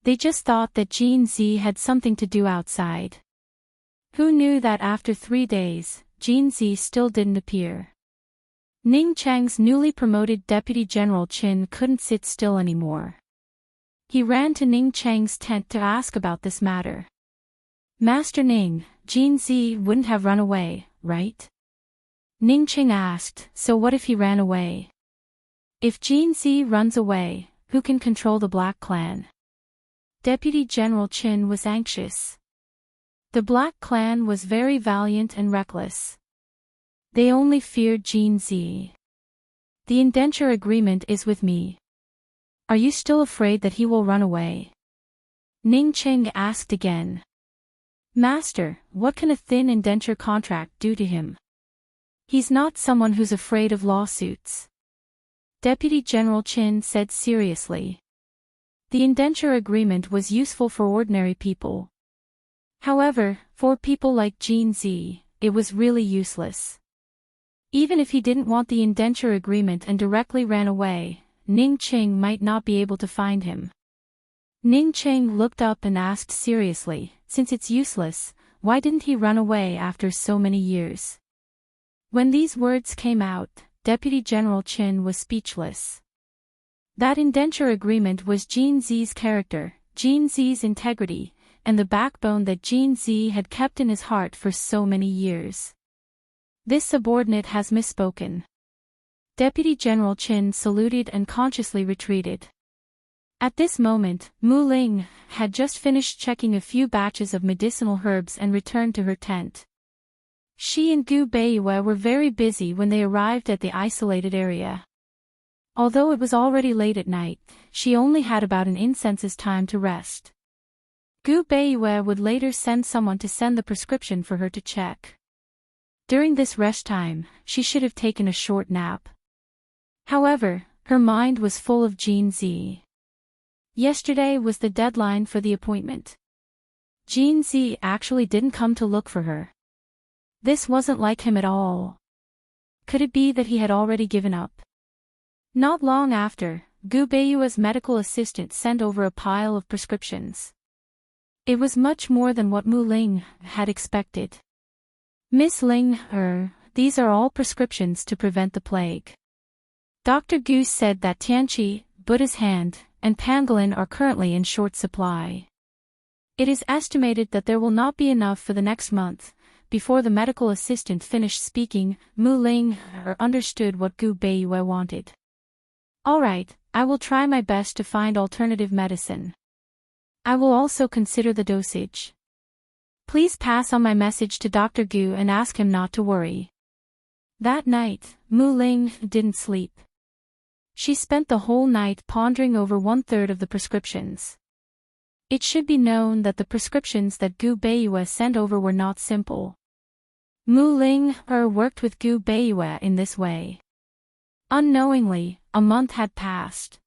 They just thought that Jean Z had something to do outside. Who knew that after 3 days, Jean Z still didn't appear? Ning Cheng's newly promoted Deputy General Qin couldn't sit still anymore. He ran to Ning Cheng's tent to ask about this matter. Master Ning, Jean Z wouldn't have run away, right? Ning Cheng asked, so what if he ran away? If Jean Z runs away, who can control the Black Clan? Deputy General Qin was anxious. The Black Clan was very valiant and reckless. They only feared Jean Z. The indenture agreement is with me. Are you still afraid that he will run away? Ning Cheng asked again. Master, what can a thin indenture contract do to him? He's not someone who's afraid of lawsuits. Deputy General Qin said seriously. The indenture agreement was useful for ordinary people. However, for people like Jean Z, it was really useless. Even if he didn't want the indenture agreement and directly ran away, Ning Qing might not be able to find him. Ning Qing looked up and asked seriously, since it's useless, why didn't he run away after so many years? When these words came out, Deputy General Qin was speechless. That indenture agreement was Jean Z's character, Jean Z's integrity, and the backbone that Jean Z had kept in his heart for so many years. This subordinate has misspoken. Deputy General Qin saluted and consciously retreated. At this moment, Mu Ling had just finished checking a few batches of medicinal herbs and returned to her tent. She and Gu Beiyue were very busy when they arrived at the isolated area. Although it was already late at night, she only had about an incense's time to rest. Gu Beiyue would later send someone to send the prescription for her to check. During this rest time, she should have taken a short nap. However, her mind was full of Jean Z. Yesterday was the deadline for the appointment. Jean Z actually didn't come to look for her. This wasn't like him at all. Could it be that he had already given up? Not long after, Gu Beiyue's medical assistant sent over a pile of prescriptions. It was much more than what Mu Ling had expected. Miss Ling, these are all prescriptions to prevent the plague. Dr. Gu said that Tianqi, Buddha's hand, and pangolin are currently in short supply. It is estimated that there will not be enough for the next month. Before the medical assistant finished speaking, Mu Ling understood what Gu Beiyue wanted. Alright, I will try my best to find alternative medicine. I will also consider the dosage. Please pass on my message to Dr. Gu and ask him not to worry. That night, Mu Ling didn't sleep. She spent the whole night pondering over 1/3 of the prescriptions. It should be known that the prescriptions that Gu Beiyue sent over were not simple. Mu Ling worked with Gu Beiyue in this way. Unknowingly, a month had passed.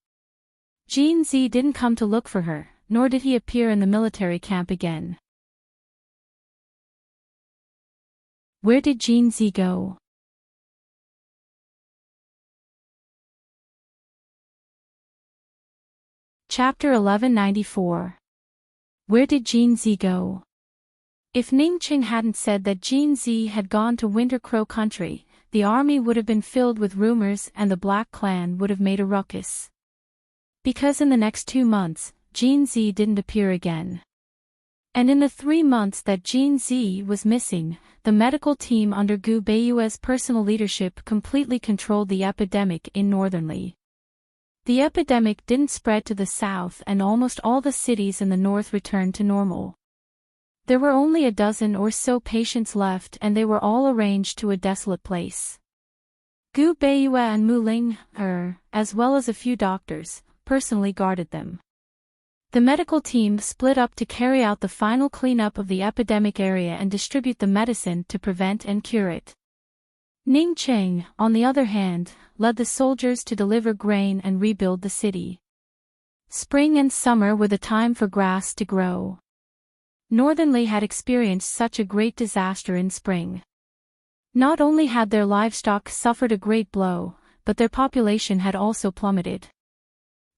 Jean Z didn't come to look for her, nor did he appear in the military camp again. Where did Jean Z go? Chapter 1194. Where did Jin Zi go? If Ning Qing hadn't said that Jin Zi had gone to Winter Crow country, the army would have been filled with rumors and the Black Clan would have made a ruckus. Because in the next 2 months, Jin Zi didn't appear again. And in the 3 months that Jin Zi was missing, the medical team under Gu Beiyue's personal leadership completely controlled the epidemic in Northern Li. The epidemic didn't spread to the south and almost all the cities in the north returned to normal. There were only a dozen or so patients left and they were all arranged to a desolate place. Gu Beiyue and Mu Ling, as well as a few doctors, personally guarded them. The medical team split up to carry out the final cleanup of the epidemic area and distribute the medicine to prevent and cure it. Ning Qing, on the other hand, led the soldiers to deliver grain and rebuild the city. Spring and summer were the time for grass to grow. Northern Li had experienced such a great disaster in spring. Not only had their livestock suffered a great blow, but their population had also plummeted.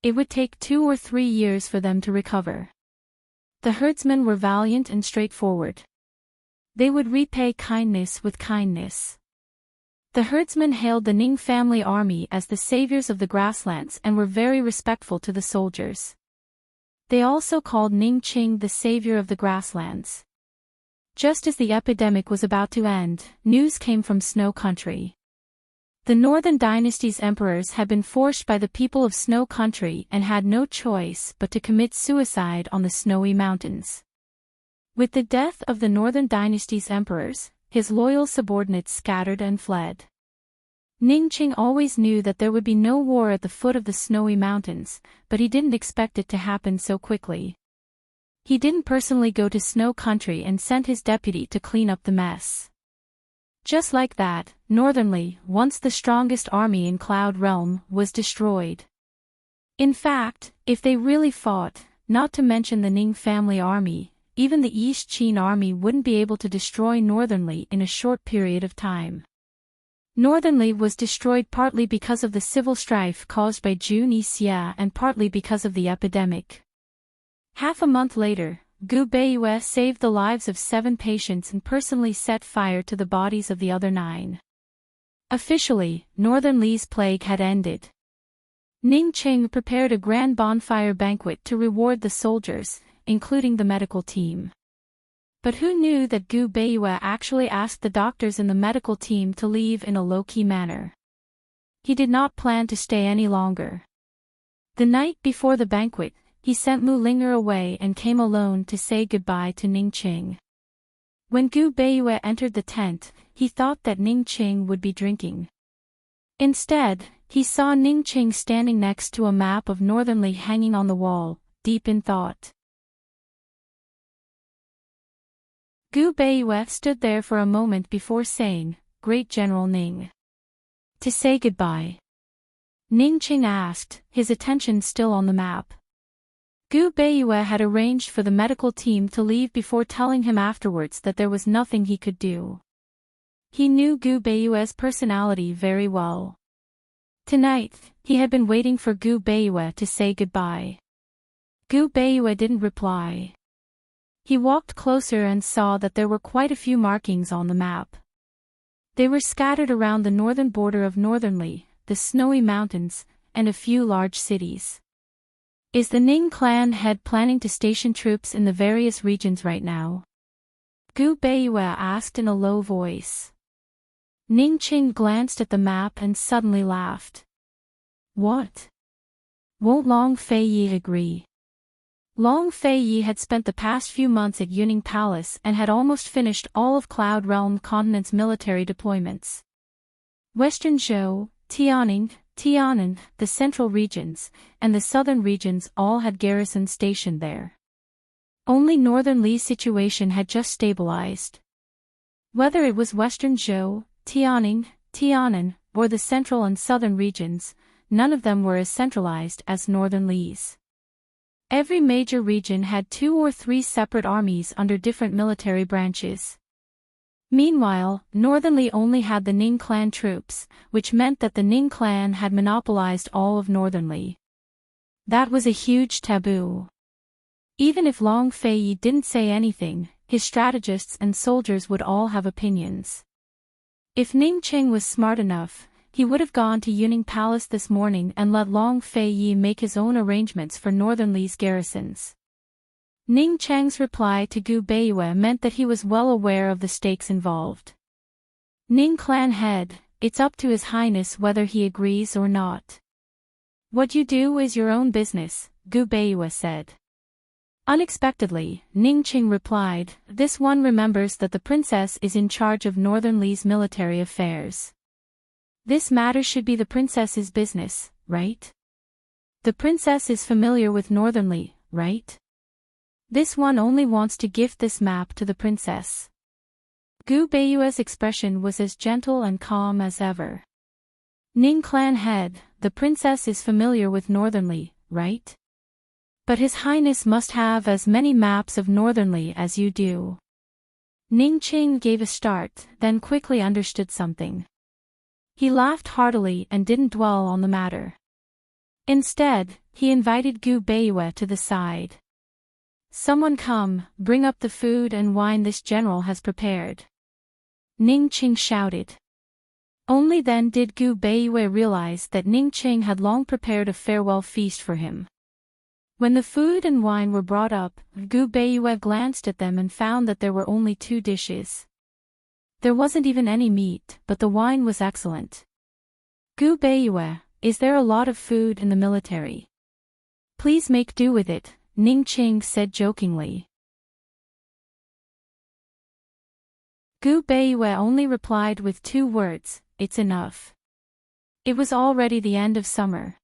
It would take 2 or 3 years for them to recover. The herdsmen were valiant and straightforward. They would repay kindness with kindness. The herdsmen hailed the Ning family army as the saviors of the grasslands and were very respectful to the soldiers. They also called Ning Qing the savior of the grasslands. Just as the epidemic was about to end, news came from Snow Country. The Northern Dynasty's emperors had been forced by the people of Snow Country and had no choice but to commit suicide on the snowy mountains. With the death of the Northern Dynasty's emperors, his loyal subordinates scattered and fled. Ning Qing always knew that there would be no war at the foot of the snowy mountains, but he didn't expect it to happen so quickly. He didn't personally go to Snow Country and sent his deputy to clean up the mess. Just like that, Northern Li, once the strongest army in Cloud Realm, was destroyed. In fact, if they really fought, not to mention the Ning family army, even the East Qin army wouldn't be able to destroy Northern Li in a short period of time. Northern Li was destroyed partly because of the civil strife caused by Jun Yixia and partly because of the epidemic. Half a month later, Gu Beiyue saved the lives of 7 patients and personally set fire to the bodies of the other 9. Officially, Northern Li's plague had ended. Ning Qing prepared a grand bonfire banquet to reward the soldiers, including the medical team. But who knew that Gu Beiyue actually asked the doctors in the medical team to leave in a low-key manner? He did not plan to stay any longer. The night before the banquet, he sent Mu Linger away and came alone to say goodbye to Ning Qing. When Gu Beiyue entered the tent, he thought that Ning Qing would be drinking. Instead, he saw Ning Qing standing next to a map of Northern Li hanging on the wall, deep in thought. Gu Beiyue stood there for a moment before saying, "Great General Ning." "To say goodbye?" Ning Qing asked, his attention still on the map. Gu Beiyue had arranged for the medical team to leave before telling him afterwards that there was nothing he could do. He knew Gu Beiyue's personality very well. Tonight, he had been waiting for Gu Beiyue to say goodbye. Gu Beiyue didn't reply. He walked closer and saw that there were quite a few markings on the map. They were scattered around the northern border of Northern Li, the snowy mountains, and a few large cities. Is the Ning clan head planning to station troops in the various regions right now? Gu Beiyue asked in a low voice. Ning Qing glanced at the map and suddenly laughed. What? Won't Long Fei Yi agree? Long Fei Yi had spent the past few months at Yuning Palace and had almost finished all of Cloud Realm Continent's military deployments. Western Zhou, Tianan, the central regions, and the southern regions all had garrisons stationed there. Only Northern Li's situation had just stabilized. Whether it was Western Zhou, Tianan, or the central and southern regions, none of them were as centralized as Northern Li's. Every major region had 2 or 3 separate armies under different military branches. Meanwhile, Northern Li only had the Ning clan troops, which meant that the Ning clan had monopolized all of Northern Li. That was a huge taboo. Even if Long Fei Yi didn't say anything, his strategists and soldiers would all have opinions. If Ning Qing was smart enough, he would have gone to Yuning Palace this morning and let Long Fei Yi make his own arrangements for Northern Li's garrisons. Ning Cheng's reply to Gu Beiyue meant that he was well aware of the stakes involved. Ning clan head, it's up to His Highness whether he agrees or not. What you do is your own business, Gu Beiyue said. Unexpectedly, Ning Qing replied, this one remembers that the princess is in charge of Northern Li's military affairs. This matter should be the princess's business, right? The princess is familiar with Northern Li, right? This one only wants to gift this map to the princess. Gu Beiyue's expression was as gentle and calm as ever. Ning clan head, the princess is familiar with Northern Li, right? But His Highness must have as many maps of Northern Li as you do. Ning Qing gave a start, then quickly understood something. He laughed heartily and didn't dwell on the matter. Instead, he invited Gu Beiyue to the side. Someone come, bring up the food and wine this general has prepared. Ning Qing shouted. Only then did Gu Beiyue realize that Ning Qing had long prepared a farewell feast for him. When the food and wine were brought up, Gu Beiyue glanced at them and found that there were only 2 dishes. There wasn't even any meat, but the wine was excellent. Gu Beiyue, is there a lot of food in the military? Please make do with it, Ning Qing said jokingly. Gu Beiyue only replied with 2 words, it's enough. It was already the end of summer.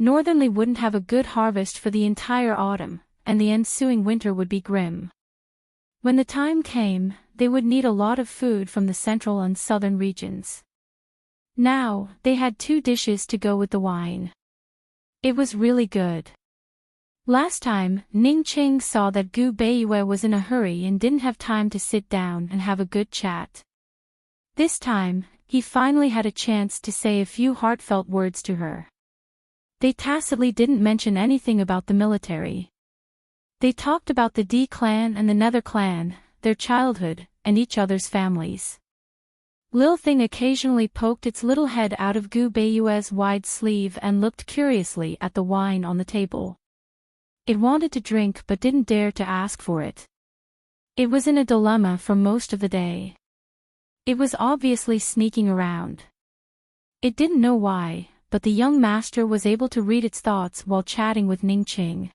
Northern Li wouldn't have a good harvest for the entire autumn, and the ensuing winter would be grim. When the time came, they would need a lot of food from the central and southern regions. Now, they had 2 dishes to go with the wine. It was really good. Last time, Ning Qing saw that Gu Beiyue was in a hurry and didn't have time to sit down and have a good chat. This time, he finally had a chance to say a few heartfelt words to her. They tacitly didn't mention anything about the military. They talked about the D clan and the Nether clan, their childhood, and each other's families. Lil Thing occasionally poked its little head out of Gu Beiyue's wide sleeve and looked curiously at the wine on the table. It wanted to drink but didn't dare to ask for it. It was in a dilemma for most of the day. It was obviously sneaking around. It didn't know why, but the young master was able to read its thoughts while chatting with Ning Qing.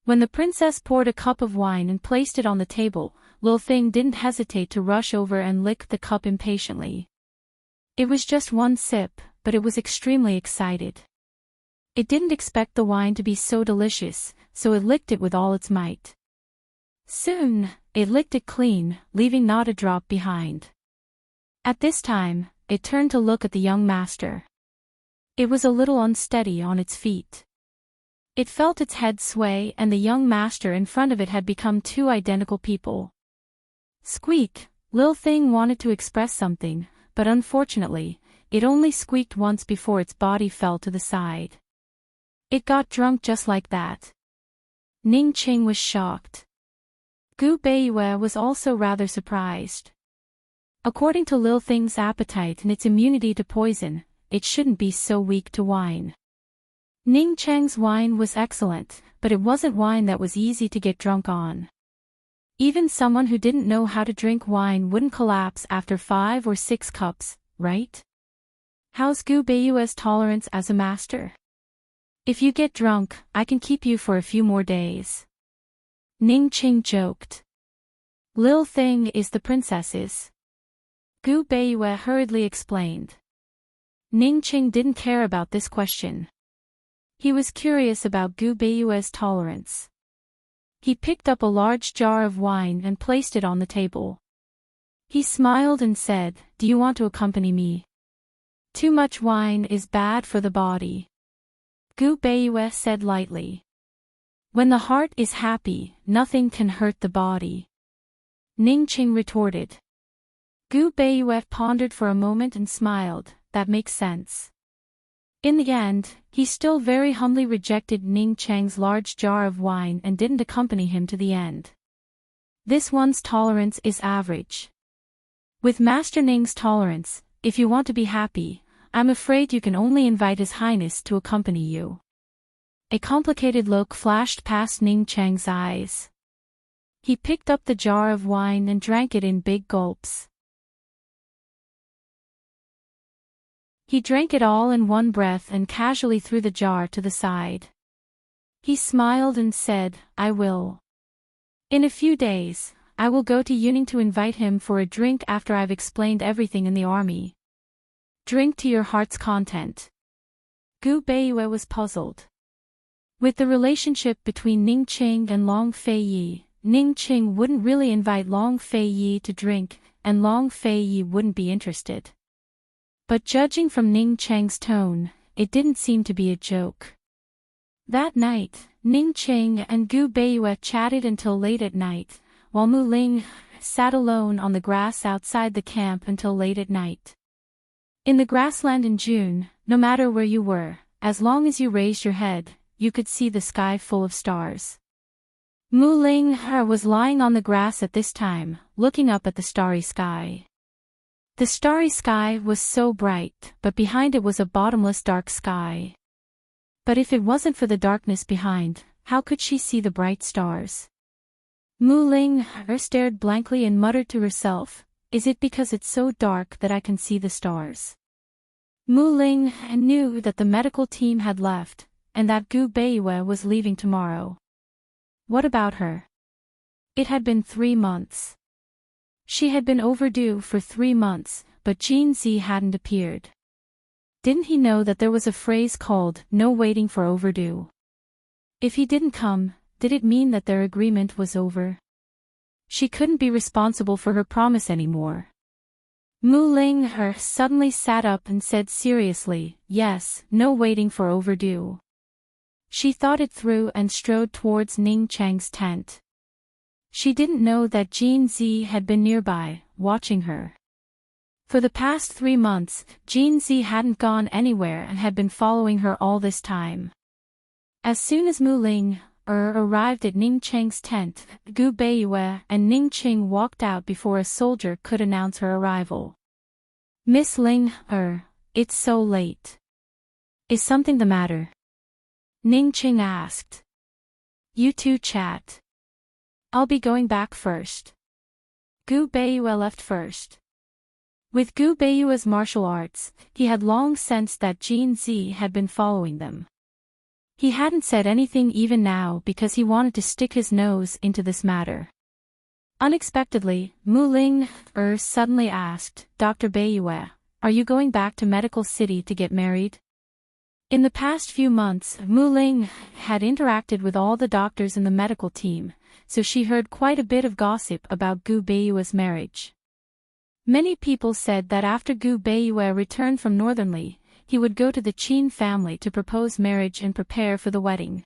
When the princess poured a cup of wine and placed it on the table, Lil Thing didn't hesitate to rush over and lick the cup impatiently. It was just 1 sip, but it was extremely excited. It didn't expect the wine to be so delicious, so it licked it with all its might. Soon, it licked it clean, leaving not a drop behind. At this time, it turned to look at the young master. It was a little unsteady on its feet. It felt its head sway and the young master in front of it had become 2 identical people. Squeak, Lil Thing wanted to express something, but unfortunately, it only squeaked once before its body fell to the side. It got drunk just like that. Ning Qing was shocked. Gu Beiyue was also rather surprised. According to Lil Thing's appetite and its immunity to poison, it shouldn't be so weak to wine. Ning Cheng's wine was excellent, but it wasn't wine that was easy to get drunk on. Even someone who didn't know how to drink wine wouldn't collapse after 5 or 6 cups, right? How's Gu Beiyue's tolerance as a master? If you get drunk, I can keep you for a few more days. Ning Qing joked. Lil Thing is the princess's. Gu Beiyue hurriedly explained. Ning Qing didn't care about this question. He was curious about Gu Beiyue's tolerance. He picked up a large jar of wine and placed it on the table. He smiled and said, "Do you want to accompany me? Too much wine is bad for the body." Gu Beiyue said lightly. When the heart is happy, nothing can hurt the body. Ning Qing retorted. Gu Beiyue pondered for a moment and smiled. That makes sense. In the end, he still very humbly rejected Ning Cheng's large jar of wine and didn't accompany him to the end. This one's tolerance is average. With Master Ning's tolerance, if you want to be happy, I'm afraid you can only invite His Highness to accompany you. A complicated look flashed past Ning Cheng's eyes. He picked up the jar of wine and drank it in big gulps. He drank it all in one breath and casually threw the jar to the side. He smiled and said, "I will. In a few days, I will go to Yuning to invite him for a drink after I've explained everything in the army. Drink to your heart's content." Gu Beiyue was puzzled. With the relationship between Ning Qing and Long Feiyi, Ning Qing wouldn't really invite Long Feiyi to drink, and Long Feiyi wouldn't be interested. But judging from Ning Cheng's tone, it didn't seem to be a joke. That night, Ning Qing and Gu Beiyue chatted until late at night, while Mu Ling sat alone on the grass outside the camp until late at night. In the grassland in June, no matter where you were, as long as you raised your head, you could see the sky full of stars. Mu Ling was lying on the grass at this time, looking up at the starry sky. The starry sky was so bright, but behind it was a bottomless dark sky. But if it wasn't for the darkness behind, how could she see the bright stars? Mu Ling stared blankly and muttered to herself, "Is it because it's so dark that I can see the stars?" Mu Ling knew that the medical team had left, and that Gu Beiyue was leaving tomorrow. What about her? It had been 3 months. She had been overdue for 3 months, but Jin Zi hadn't appeared. Didn't he know that there was a phrase called, "no waiting for overdue"? If he didn't come, did it mean that their agreement was over? She couldn't be responsible for her promise anymore. Mu Ling suddenly sat up and said seriously, "Yes, no waiting for overdue." She thought it through and strode towards Ning Cheng's tent. She didn't know that Jin Zi had been nearby, watching her. For the past 3 months, Jin Zi hadn't gone anywhere and had been following her all this time. As soon as Mu Ling arrived at Ning Cheng's tent, Gu Beiyue and Ning Qing walked out before a soldier could announce her arrival. "Miss Ling, it's so late. Is something the matter?" Ning Qing asked. "You two chat. I'll be going back first." Gu Beiyue left first. With Gu Beiyue's martial arts, he had long sensed that Jin Zi had been following them. He hadn't said anything even now because he wanted to stick his nose into this matter. Unexpectedly, Mu Ling suddenly asked, "Dr. Beiyue, are you going back to Medical City to get married?" In the past few months, Mu Ling had interacted with all the doctors in the medical team, so she heard quite a bit of gossip about Gu Beiyue's marriage. Many people said that after Gu Beiyue returned from Northern Li, he would go to the Qin family to propose marriage and prepare for the wedding.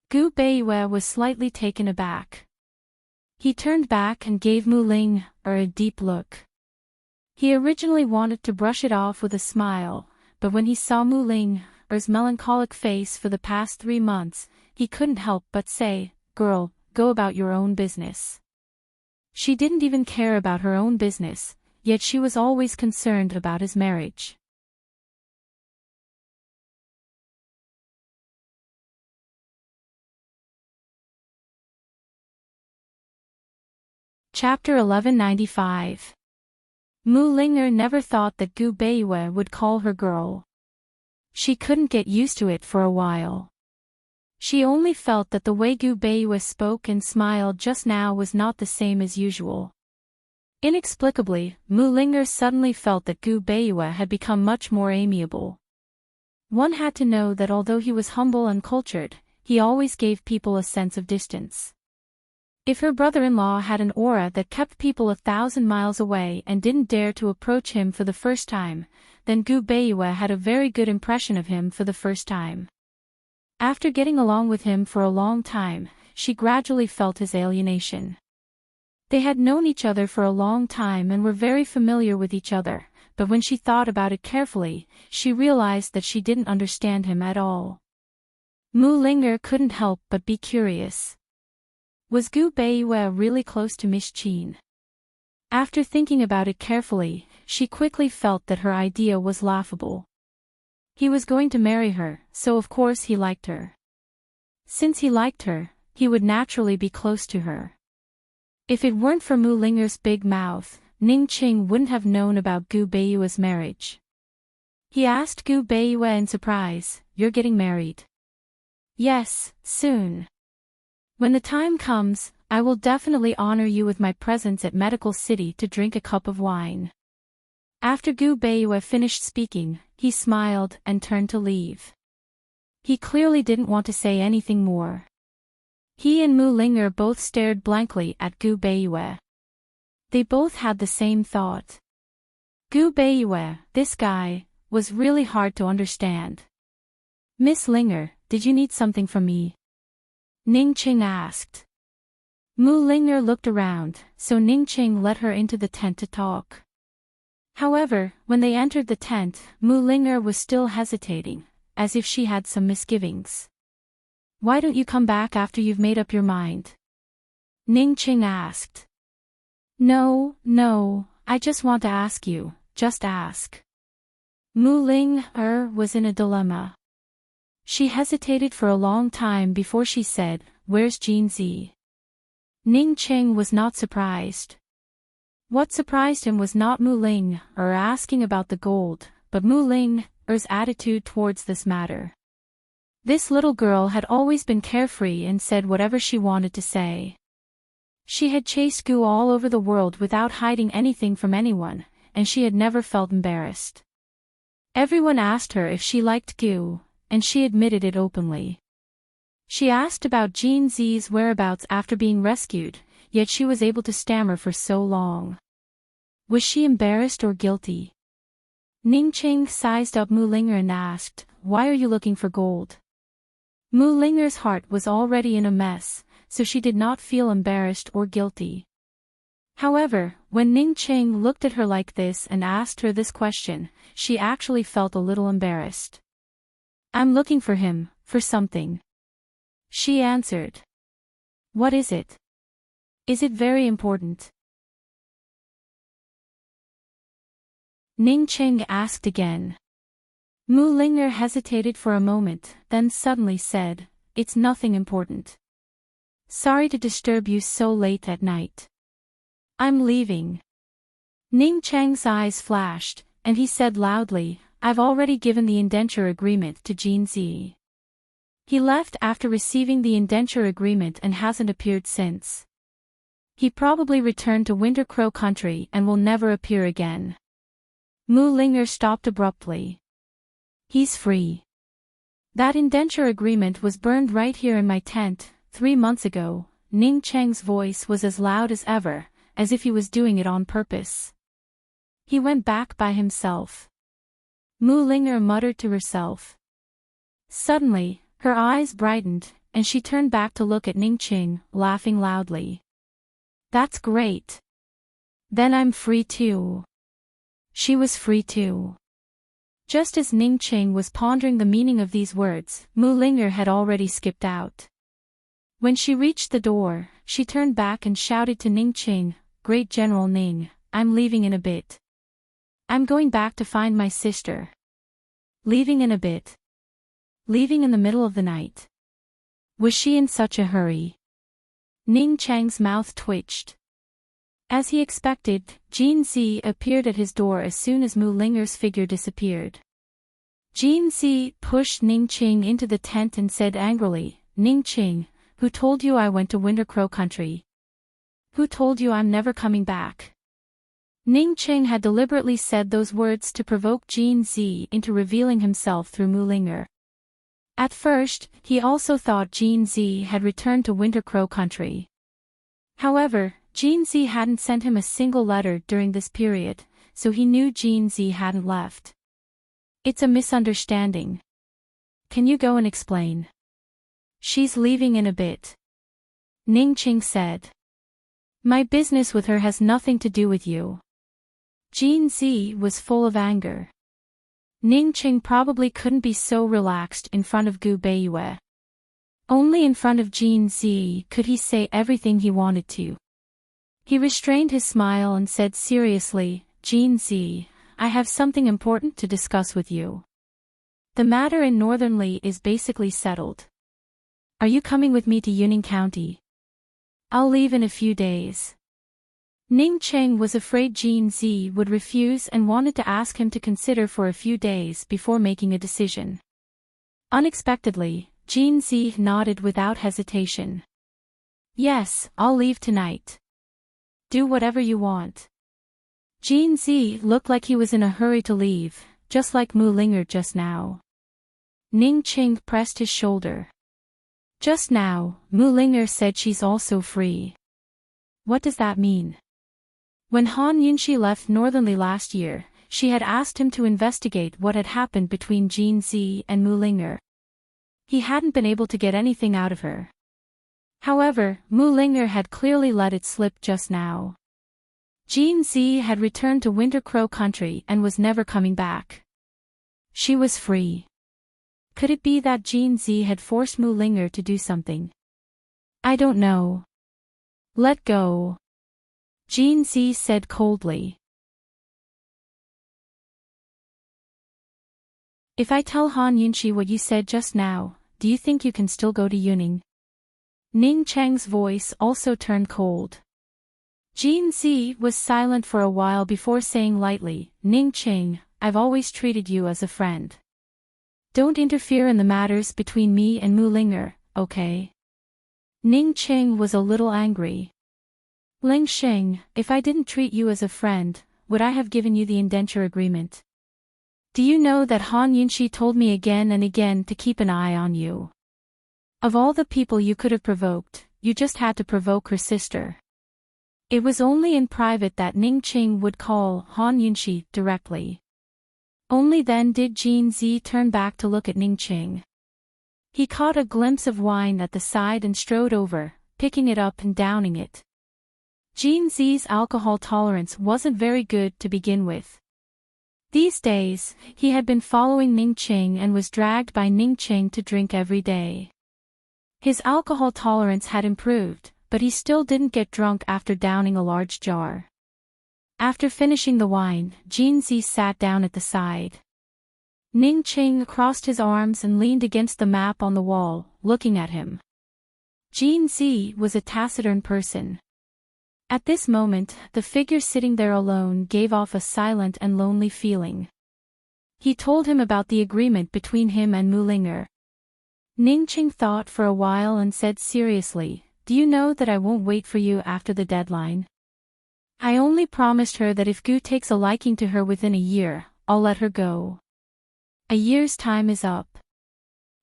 Gu Beiyue was slightly taken aback. He turned back and gave Mu Ling a deep look. He originally wanted to brush it off with a smile, but when he saw Mu Ling's melancholic face for the past 3 months, he couldn't help but say, "Girl, go about your own business." She didn't even care about her own business, yet she was always concerned about his marriage. Chapter 1195. Mu Linger never thought that Gu Beiyue would call her girl. She couldn't get used to it for a while. She only felt that the way Gu Beiyue spoke and smiled just now was not the same as usual. Inexplicably, Mu Linger suddenly felt that Gu Beiyue had become much more amiable. One had to know that although he was humble and cultured, he always gave people a sense of distance. If her brother-in-law had an aura that kept people 1,000 miles away and didn't dare to approach him for the first time, then Gu Beiyue had a very good impression of him for the first time. After getting along with him for a long time, she gradually felt his alienation. They had known each other for a long time and were very familiar with each other, but when she thought about it carefully, she realized that she didn't understand him at all. Mu Linger couldn't help but be curious. Was Gu Beiwei really close to Miss Qin? After thinking about it carefully, she quickly felt that her idea was laughable. He was going to marry her, so of course he liked her. Since he liked her, he would naturally be close to her. If it weren't for Mu Linger's big mouth, Ning Qing wouldn't have known about Gu Beiwei's marriage. He asked Gu Beiwei in surprise, "You're getting married?" "Yes, soon. When the time comes, I will definitely honor you with my presence at Medical City to drink a cup of wine." After Gu Beiwei finished speaking, he smiled and turned to leave. He clearly didn't want to say anything more. He and Mu Linger both stared blankly at Gu Beiwei. They both had the same thought. Gu Beiwei, this guy, was really hard to understand. "Miss Linger, did you need something from me?" Ning Qing asked. Mu Linger looked around, so Ning Qing led her into the tent to talk. However, when they entered the tent, Mu Linger was still hesitating, as if she had some misgivings. "Why don't you come back after you've made up your mind?" Ning Qing asked. No, I just want to ask you, just ask." Mu Linger was in a dilemma. She hesitated for a long time before she said, "Where's Jinzi?" Ning Qing was not surprised. What surprised him was not Mu Linger asking about the gold, but Mu Linger's attitude towards this matter. This little girl had always been carefree and said whatever she wanted to say. She had chased Gu all over the world without hiding anything from anyone, and she had never felt embarrassed. Everyone asked her if she liked Gu, and she admitted it openly. She asked about Jinzi's whereabouts after being rescued, yet she was able to stammer for so long. Was she embarrassed or guilty? Ning Qing sized up Mu Linger and asked, "Why are you looking for gold?" Mu Linger's heart was already in a mess, so she did not feel embarrassed or guilty. However, when Ning Qing looked at her like this and asked her this question, she actually felt a little embarrassed. "I'm looking for him, for something," she answered. "What is it? Is it very important?" Ning Qing asked again. Mu Linger hesitated for a moment, then suddenly said, "It's nothing important. Sorry to disturb you so late at night. I'm leaving." Ning Cheng's eyes flashed, and he said loudly, "I've already given the indenture agreement to Jinzi. He left after receiving the indenture agreement and hasn't appeared since. He probably returned to Winter Crow Country and will never appear again." Mu Linger stopped abruptly. "He's free. That indenture agreement was burned right here in my tent, 3 months ago." Ning Cheng's voice was as loud as ever, as if he was doing it on purpose. "He went back by himself." Mu Linger muttered to herself. Suddenly, her eyes brightened, and she turned back to look at Ning Qing, laughing loudly. "That's great. Then I'm free too." She was free too. Just as Ning Qing was pondering the meaning of these words, Mu Linger had already skipped out. When she reached the door, she turned back and shouted to Ning Qing, "Great General Ning, I'm leaving in a bit. I'm going back to find my sister." Leaving in a bit. Leaving in the middle of the night. Was she in such a hurry? Ning Cheng's mouth twitched. As he expected, Jinzi appeared at his door as soon as Mu Linger's figure disappeared. Jinzi pushed Ning Qing into the tent and said angrily, "Ning Qing, who told you I went to Winter Crow Country? Who told you I'm never coming back?" Ning Qing had deliberately said those words to provoke Jinzi into revealing himself through Mu Linger. At first, he also thought Jinzi had returned to Winter Crow Country. However, Jinzi hadn't sent him a single letter during this period, so he knew Jinzi hadn't left. "It's a misunderstanding. Can you go and explain?" "She's leaving in a bit," Ning Qing said. "My business with her has nothing to do with you." Jean Z was full of anger. Ning Qing probably couldn't be so relaxed in front of Gu Beiyue. Only in front of Jean Z could he say everything he wanted to. He restrained his smile and said seriously, Jean Z, I have something important to discuss with you. The matter in Northern Li is basically settled. Are you coming with me to Yuning County? I'll leave in a few days. Ning Cheng was afraid Jean Z would refuse and wanted to ask him to consider for a few days before making a decision. Unexpectedly, Jean Z nodded without hesitation. Yes, I'll leave tonight. Do whatever you want. Jean Z looked like he was in a hurry to leave, just like Mu Linger just now. Ning Cheng pressed his shoulder. Just now, Mu Linger said she's also free. What does that mean? When Han Yunxi left Northern Li last year, she had asked him to investigate what had happened between Jean Z and Mu Linger. He hadn't been able to get anything out of her. However, Mu Linger had clearly let it slip just now. Jean Z had returned to Winter Crow Country and was never coming back. She was free. Could it be that Jean Z had forced Mu Linger to do something? I don't know. Let go. Jean Z said coldly. If I tell Han Yunxi what you said just now, do you think you can still go to Yuning? Ning Cheng's voice also turned cold. Jean Z was silent for a while before saying lightly, Ning Cheng, I've always treated you as a friend. Don't interfere in the matters between me and Mu Linger, okay? Ning Cheng was a little angry. Ling Sheng, if I didn't treat you as a friend, would I have given you the indenture agreement? Do you know that Han Yunxi told me again and again to keep an eye on you? Of all the people you could have provoked, you just had to provoke her sister. It was only in private that Ning Qing would call Han Yunxi directly. Only then did Jean Z turn back to look at Ning Qing. He caught a glimpse of wine at the side and strode over, picking it up and downing it. Jean Z's alcohol tolerance wasn't very good to begin with. These days, he had been following Ning Qing and was dragged by Ning Qing to drink every day. His alcohol tolerance had improved, but he still didn't get drunk after downing a large jar. After finishing the wine, Jean Z sat down at the side. Ning Qing crossed his arms and leaned against the map on the wall, looking at him. Jean Z was a taciturn person. At this moment, the figure sitting there alone gave off a silent and lonely feeling. He told him about the agreement between him and Mu Linger. Ning Qing thought for a while and said seriously, do you know that I won't wait for you after the deadline? I only promised her that if Gu takes a liking to her within a year, I'll let her go. A year's time is up.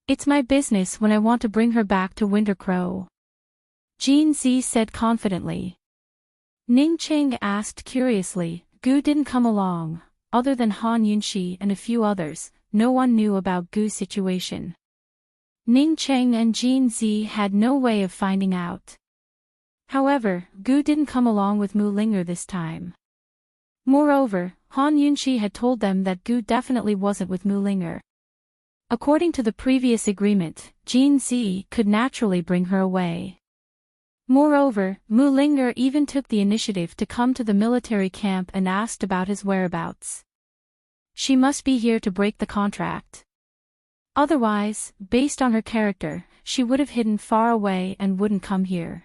It's my business when I want to bring her back to Winter Crow. Jean Z said confidently. Ning Qing asked curiously, Gu didn't come along, other than Han Yunxi and a few others, no one knew about Gu's situation. Ning Qing and Jean Z had no way of finding out. However, Gu didn't come along with Mu Linger this time. Moreover, Han Yunxi had told them that Gu definitely wasn't with Mu Linger. According to the previous agreement, Jean Z could naturally bring her away. Moreover, Mu Linger even took the initiative to come to the military camp and asked about his whereabouts. She must be here to break the contract. Otherwise, based on her character, she would have hidden far away and wouldn't come here.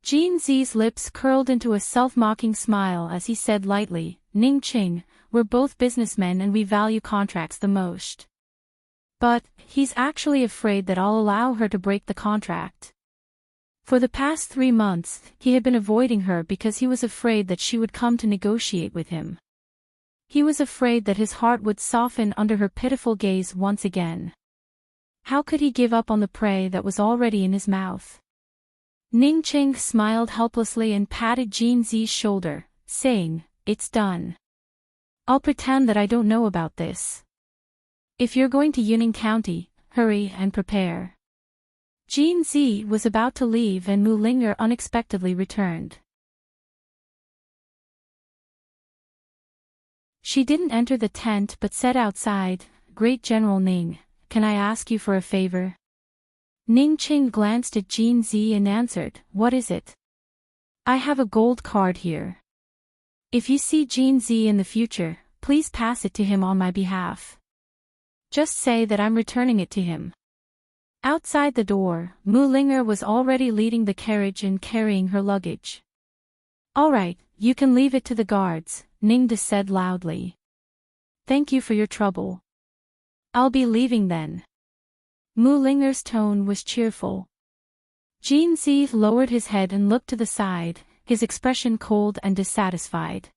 Jean Z's lips curled into a self-mocking smile as he said lightly, Ning Qing, we're both businessmen and we value contracts the most. But, he's actually afraid that I'll allow her to break the contract. For the past 3 months, he had been avoiding her because he was afraid that she would come to negotiate with him. He was afraid that his heart would soften under her pitiful gaze once again. How could he give up on the prey that was already in his mouth? Ning Qing smiled helplessly and patted Jean Z's shoulder, saying, it's done. I'll pretend that I don't know about this. If you're going to Yuning County, hurry and prepare. Jean Z was about to leave and Mu Linger unexpectedly returned. She didn't enter the tent but said outside, "Great General Ning, can I ask you for a favor?" Ning Qing glanced at Jin Zi and answered, "What is it?" "I have a gold card here. If you see Jin Zi in the future, please pass it to him on my behalf. Just say that I'm returning it to him." Outside the door, Mu Linger was already leading the carriage and carrying her luggage. "All right, you can leave it to the guards," Ning De said loudly. "Thank you for your trouble. I'll be leaving then." Mu Linger's tone was cheerful. Jin Zi lowered his head and looked to the side, his expression cold and dissatisfied.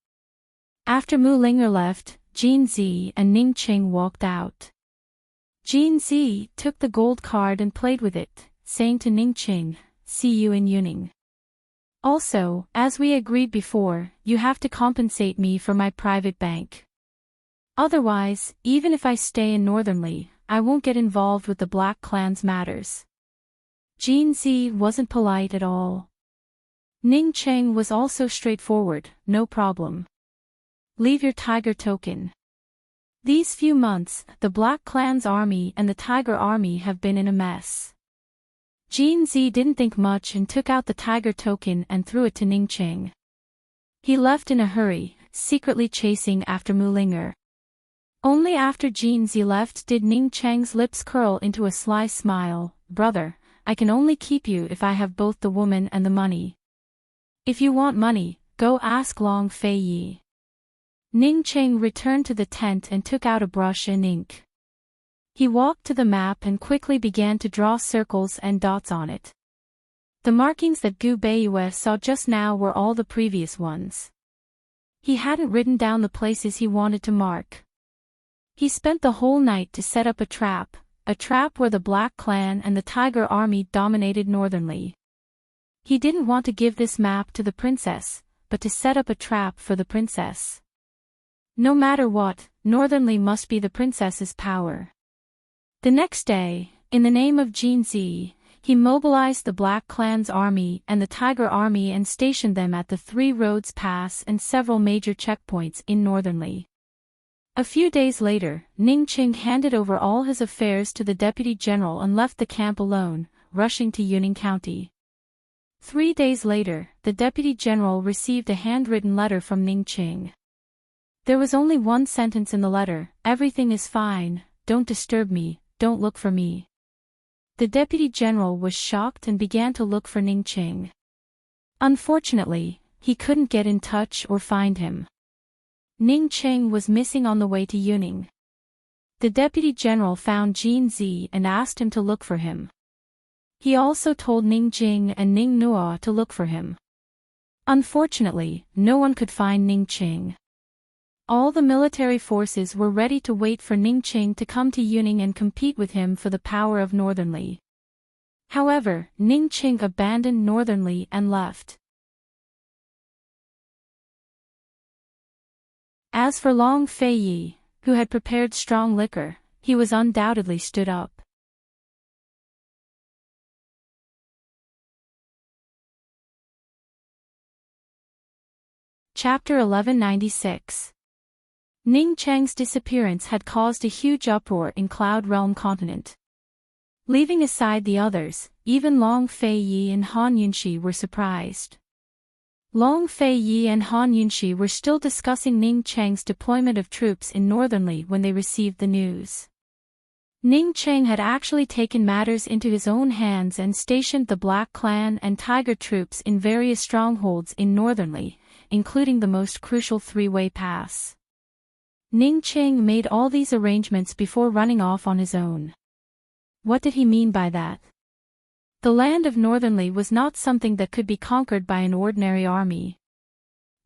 After Mu Linger left, Jin Zi and Ning Qing walked out. Jin Zi took the gold card and played with it, saying to Ning Qing, "See you in Yuning. Also, as we agreed before, you have to compensate me for my private bank. Otherwise, even if I stay in Northernly, I won't get involved with the Black Clan's matters." Jin Zi wasn't polite at all. Ning Qing was also straightforward, "No problem. Leave your tiger token. These few months, the Black Clan's army and the Tiger army have been in a mess." Jin Zi didn't think much and took out the tiger token and threw it to Ning Qing. He left in a hurry, secretly chasing after Mu Linger. Only after Jin Zi left did Ning Cheng's lips curl into a sly smile. "Brother, I can only keep you if I have both the woman and the money. If you want money, go ask Long Fei Yi." Ning Qing returned to the tent and took out a brush and ink. He walked to the map and quickly began to draw circles and dots on it. The markings that Gu Beiyue saw just now were all the previous ones. He hadn't written down the places he wanted to mark. He spent the whole night to set up a trap where the Black Clan and the Tiger army dominated Northernly. He didn't want to give this map to the princess, but to set up a trap for the princess. No matter what, Northernly must be the princess's power. The next day, in the name of Jin Zi, he mobilized the Black Clan's army and the Tiger army and stationed them at the Three Roads Pass and several major checkpoints in Northernly. A few days later, Ning Qing handed over all his affairs to the deputy general and left the camp alone, rushing to Yuning County. 3 days later, the deputy general received a handwritten letter from Ning Qing. There was only one sentence in the letter: "Everything is fine, don't disturb me, don't look for me." The deputy general was shocked and began to look for Ning Qing. Unfortunately, he couldn't get in touch or find him. Ning Qing was missing on the way to Yuning. The deputy general found Jin Zi and asked him to look for him. He also told Ning Jing and Ning Nuo to look for him. Unfortunately, no one could find Ning Qing. All the military forces were ready to wait for Ning Qing to come to Yuning and compete with him for the power of Northernly. However, Ning Qing abandoned Northernly and left. As for Long Fei Yi, who had prepared strong liquor, he was undoubtedly stood up. Chapter 1196. Ning Cheng's disappearance had caused a huge uproar in Cloud Realm continent. Leaving aside the others, even Long Fei Yi and Han Yunxi were surprised. Long Fei Yi and Han Yunxi were still discussing Ning Cheng's deployment of troops in Northernly when they received the news. Ning Cheng had actually taken matters into his own hands and stationed the Black Clan and Tiger troops in various strongholds in Northernly, including the most crucial three-way pass. Ning Cheng made all these arrangements before running off on his own. What did he mean by that? The land of Northernly was not something that could be conquered by an ordinary army.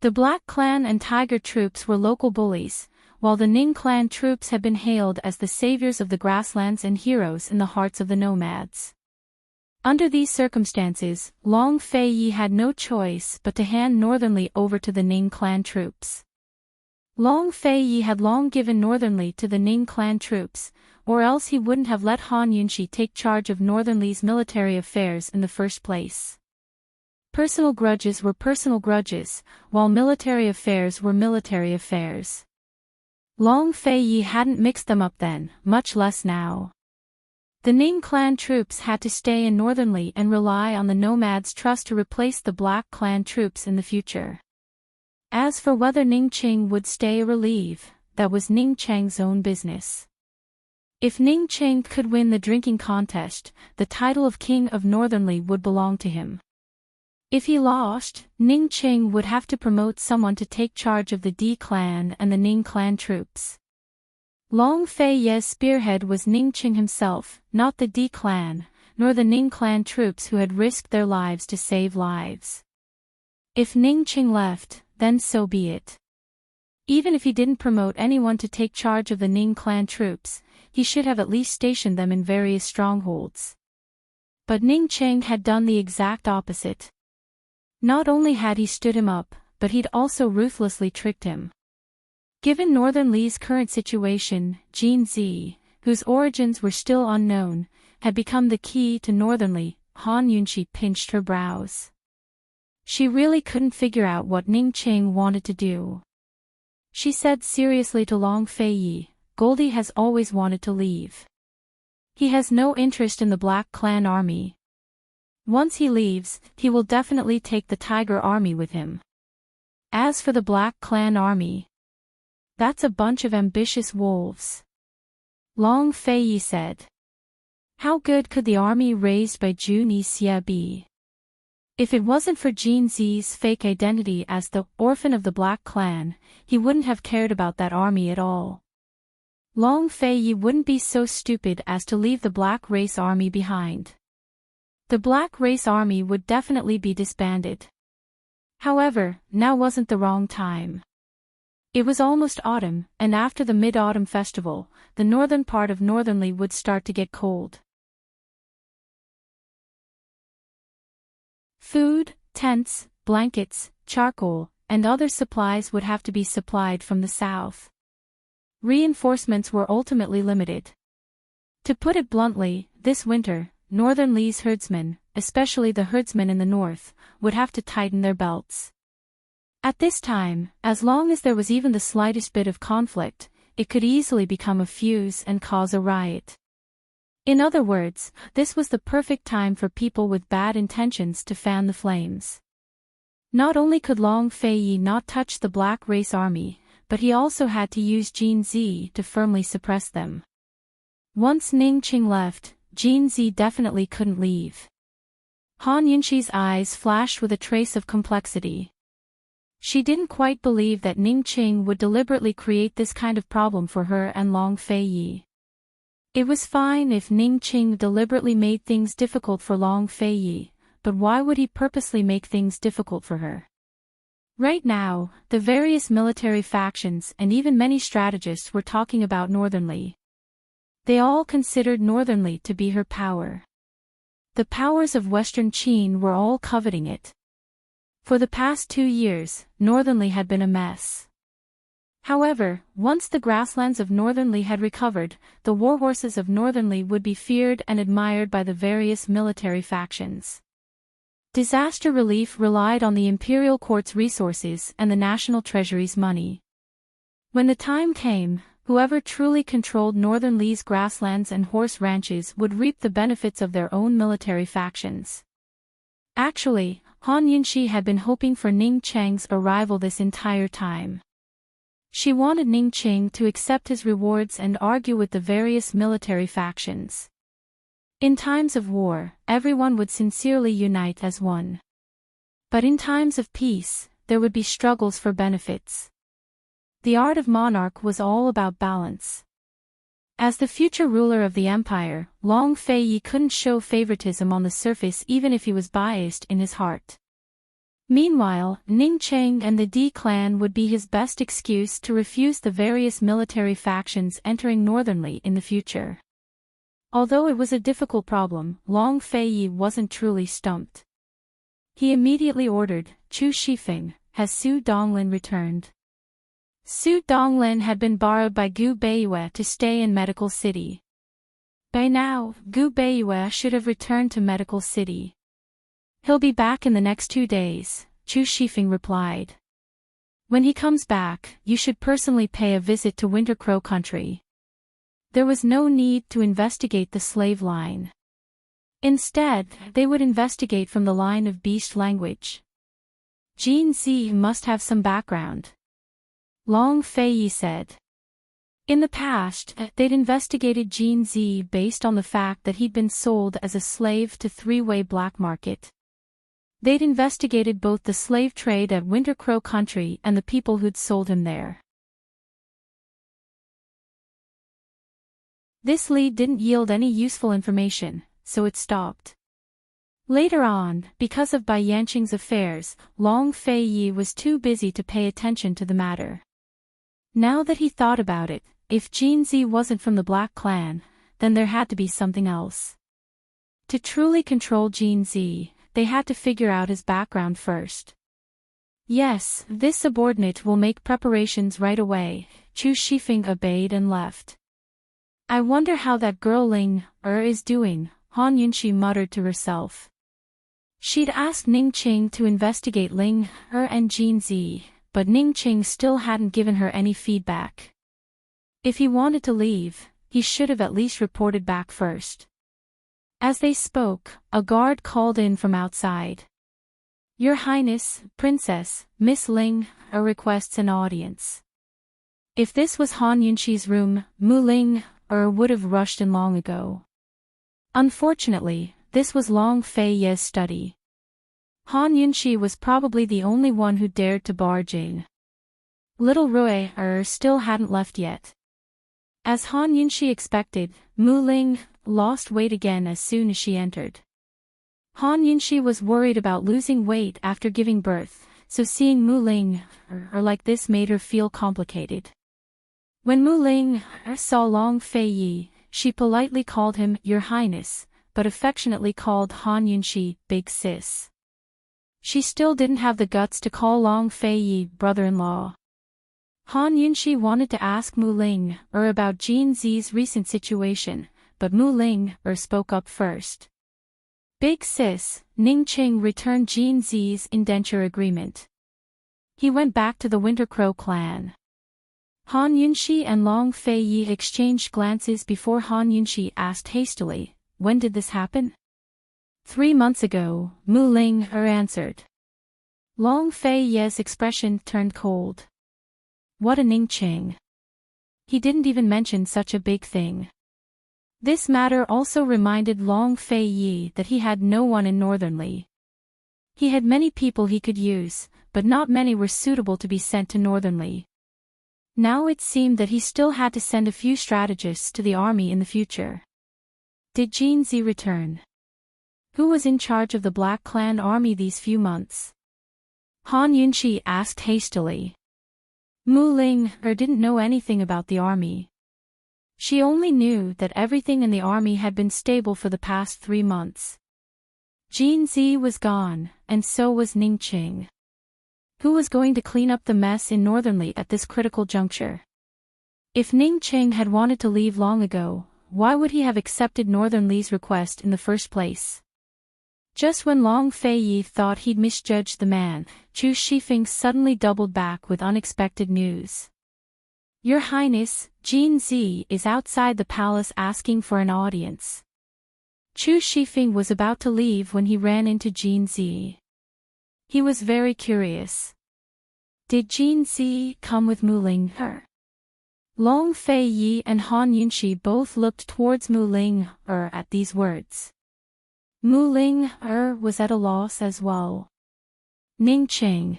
The Black Clan and Tiger troops were local bullies, while the Ning Clan troops had been hailed as the saviors of the grasslands and heroes in the hearts of the nomads. Under these circumstances, Long Fei Yi had no choice but to hand Northernly over to the Ning Clan troops. Long Fei Yi had long given Northernly to the Ning Clan troops, or else he wouldn't have let Han Yunxi take charge of Northernly's military affairs in the first place. Personal grudges were personal grudges, while military affairs were military affairs. Long Fei Yi hadn't mixed them up then, much less now. The Ning clan troops had to stay in Northernly and rely on the nomads' trust to replace the Black clan troops in the future. As for whether Ning Qing would stay or leave, that was Ning Cheng's own business. If Ning Qing could win the drinking contest, the title of King of Northernly would belong to him. If he lost, Ning Qing would have to promote someone to take charge of the D clan and the Ning clan troops. Long Fei Ye's spearhead was Ning Qing himself, not the D clan, nor the Ning clan troops who had risked their lives to save lives. If Ning Qing left, then so be it. Even if he didn't promote anyone to take charge of the Ning clan troops, he should have at least stationed them in various strongholds. But Ning Qing had done the exact opposite. Not only had he stood him up, but he'd also ruthlessly tricked him. Given Northernly's current situation, Jin Zi, whose origins were still unknown, had become the key to Northernly. Han Yunxi pinched her brows. She really couldn't figure out what Ning Qing wanted to do. She said seriously to Long Fei Yi, "Goldie has always wanted to leave. He has no interest in the Black Clan army. Once he leaves, he will definitely take the Tiger army with him. As for the Black Clan army, that's a bunch of ambitious wolves." Long Fei Yi said. How good could the army raised by Zhu Nixie be? If it wasn't for Jin Zi's fake identity as the orphan of the Black Clan, he wouldn't have cared about that army at all. Long Fei Yi wouldn't be so stupid as to leave the Black Race army behind. The Black Race army would definitely be disbanded. However, now wasn't the wrong time. It was almost autumn, and after the Mid-Autumn Festival, the northern part of Northernly would start to get cold. Food, tents, blankets, charcoal, and other supplies would have to be supplied from the south. Reinforcements were ultimately limited. To put it bluntly, this winter, Northernly's herdsmen, especially the herdsmen in the north, would have to tighten their belts. At this time, as long as there was even the slightest bit of conflict, it could easily become a fuse and cause a riot. In other words, this was the perfect time for people with bad intentions to fan the flames. Not only could Long Fei Yi not touch the Black Race army, but he also had to use Jin Zi to firmly suppress them. Once Ning Qing left, Jin Zi definitely couldn't leave. Han Yunxi's eyes flashed with a trace of complexity. She didn't quite believe that Ning Qing would deliberately create this kind of problem for her and Long Fei Yi. It was fine if Ning Qing deliberately made things difficult for Long Fei Yi, but why would he purposely make things difficult for her? Right now, the various military factions and even many strategists were talking about Northernly. They all considered Northernly to be her power. The powers of Western Qin were all coveting it. For the past 2 years, Northernly had been a mess. However, once the grasslands of Northernly had recovered, the warhorses of Northernly would be feared and admired by the various military factions. Disaster relief relied on the imperial court's resources and the national treasury's money. When the time came, whoever truly controlled Northernly's grasslands and horse ranches would reap the benefits of their own military factions. Actually, Han Yunxi had been hoping for Ning Cheng's arrival this entire time. She wanted Ning Qing to accept his rewards and argue with the various military factions. In times of war, everyone would sincerely unite as one. But in times of peace, there would be struggles for benefits. The art of monarch was all about balance. As the future ruler of the empire, Long Fei Yi couldn't show favoritism on the surface even if he was biased in his heart. Meanwhile, Ning Qing and the D clan would be his best excuse to refuse the various military factions entering Northernly in the future. Although it was a difficult problem, Long Fei Yi wasn't truly stumped. He immediately ordered, Chu Shifeng, has Su Donglin returned? Su Donglin had been borrowed by Gu Beiyue to stay in Medical City. By now, Gu Beiyue should have returned to Medical City. He'll be back in the next 2 days, Chu Shifeng replied. When he comes back, you should personally pay a visit to Winter Crow Country. There was no need to investigate the slave line. Instead, they would investigate from the line of beast language. Jean Z must have some background. Long Fei said. In the past, they'd investigated Jean Z based on the fact that he'd been sold as a slave to three-way black market. They'd investigated both the slave trade at Winter Crow Country and the people who'd sold him there. This lead didn't yield any useful information, so it stopped. Later on, because of Bai Yanqing's affairs, Long Fei was too busy to pay attention to the matter. Now that he thought about it, if Jean Z wasn't from the Black Clan, then there had to be something else. To truly control Jean Z, they had to figure out his background first. Yes, this subordinate will make preparations right away. Chu Shifeng obeyed and left. I wonder how that girl Ling is doing, Han Yunxi muttered to herself. She'd asked Ning Qing to investigate Ling and Jean Z, but Ning Qing still hadn't given her any feedback. If he wanted to leave, he should have at least reported back first. As they spoke, a guard called in from outside. Your Highness, Princess, Miss Ling, requests an audience. If this was Han Yunxi's room, Mu Ling would have rushed in long ago. Unfortunately, this was Long Fei's study. Han Yunxi was probably the only one who dared to barge in. Little Rui still hadn't left yet. As Han Yunxi expected, Mu Ling lost weight again as soon as she entered. Han Yunxi was worried about losing weight after giving birth, so seeing Mu Ling like this made her feel complicated. When Mu Ling saw Long Fei, she politely called him Your Highness, but affectionately called Han Yunxi Big Sis. She still didn't have the guts to call Long Fei brother-in-law. Han Yunxi wanted to ask Mu Ling about Jean Z's recent situation, but Mu Ling spoke up first. Big Sis, Ning Qing returned Jean Z's indenture agreement. He went back to the Winter Crow clan. Han Yunxi and Long Fei exchanged glances before Han Yunxi asked hastily, when did this happen? 3 months ago, Mu Ling answered. Long Fei's expression turned cold. What a Ning Qing. He didn't even mention such a big thing. This matter also reminded Long Fei that he had no one in Northern Li. He had many people he could use, but not many were suitable to be sent to Northern Li. Now it seemed that he still had to send a few strategists to the army in the future. Did Jean Z return? Who was in charge of the Black Clan army these few months? Han Yunxi asked hastily. Mu Ling didn't know anything about the army. She only knew that everything in the army had been stable for the past 3 months. Jean Z was gone, and so was Ning Qing. Who was going to clean up the mess in Northern Li at this critical juncture? If Ning Qing had wanted to leave long ago, why would he have accepted Northern Li's request in the first place? Just when Long Fei thought he'd misjudged the man, Chu Shifeng suddenly doubled back with unexpected news. Your Highness, Jean Z is outside the palace asking for an audience. Chu Shifeng was about to leave when he ran into Jean Z. He was very curious. Did Jean Z come with Mu Ling? Long Fei and Han Yunxi both looked towards Mu Ling at these words. Mu Ling was at a loss as well. Ning Qing.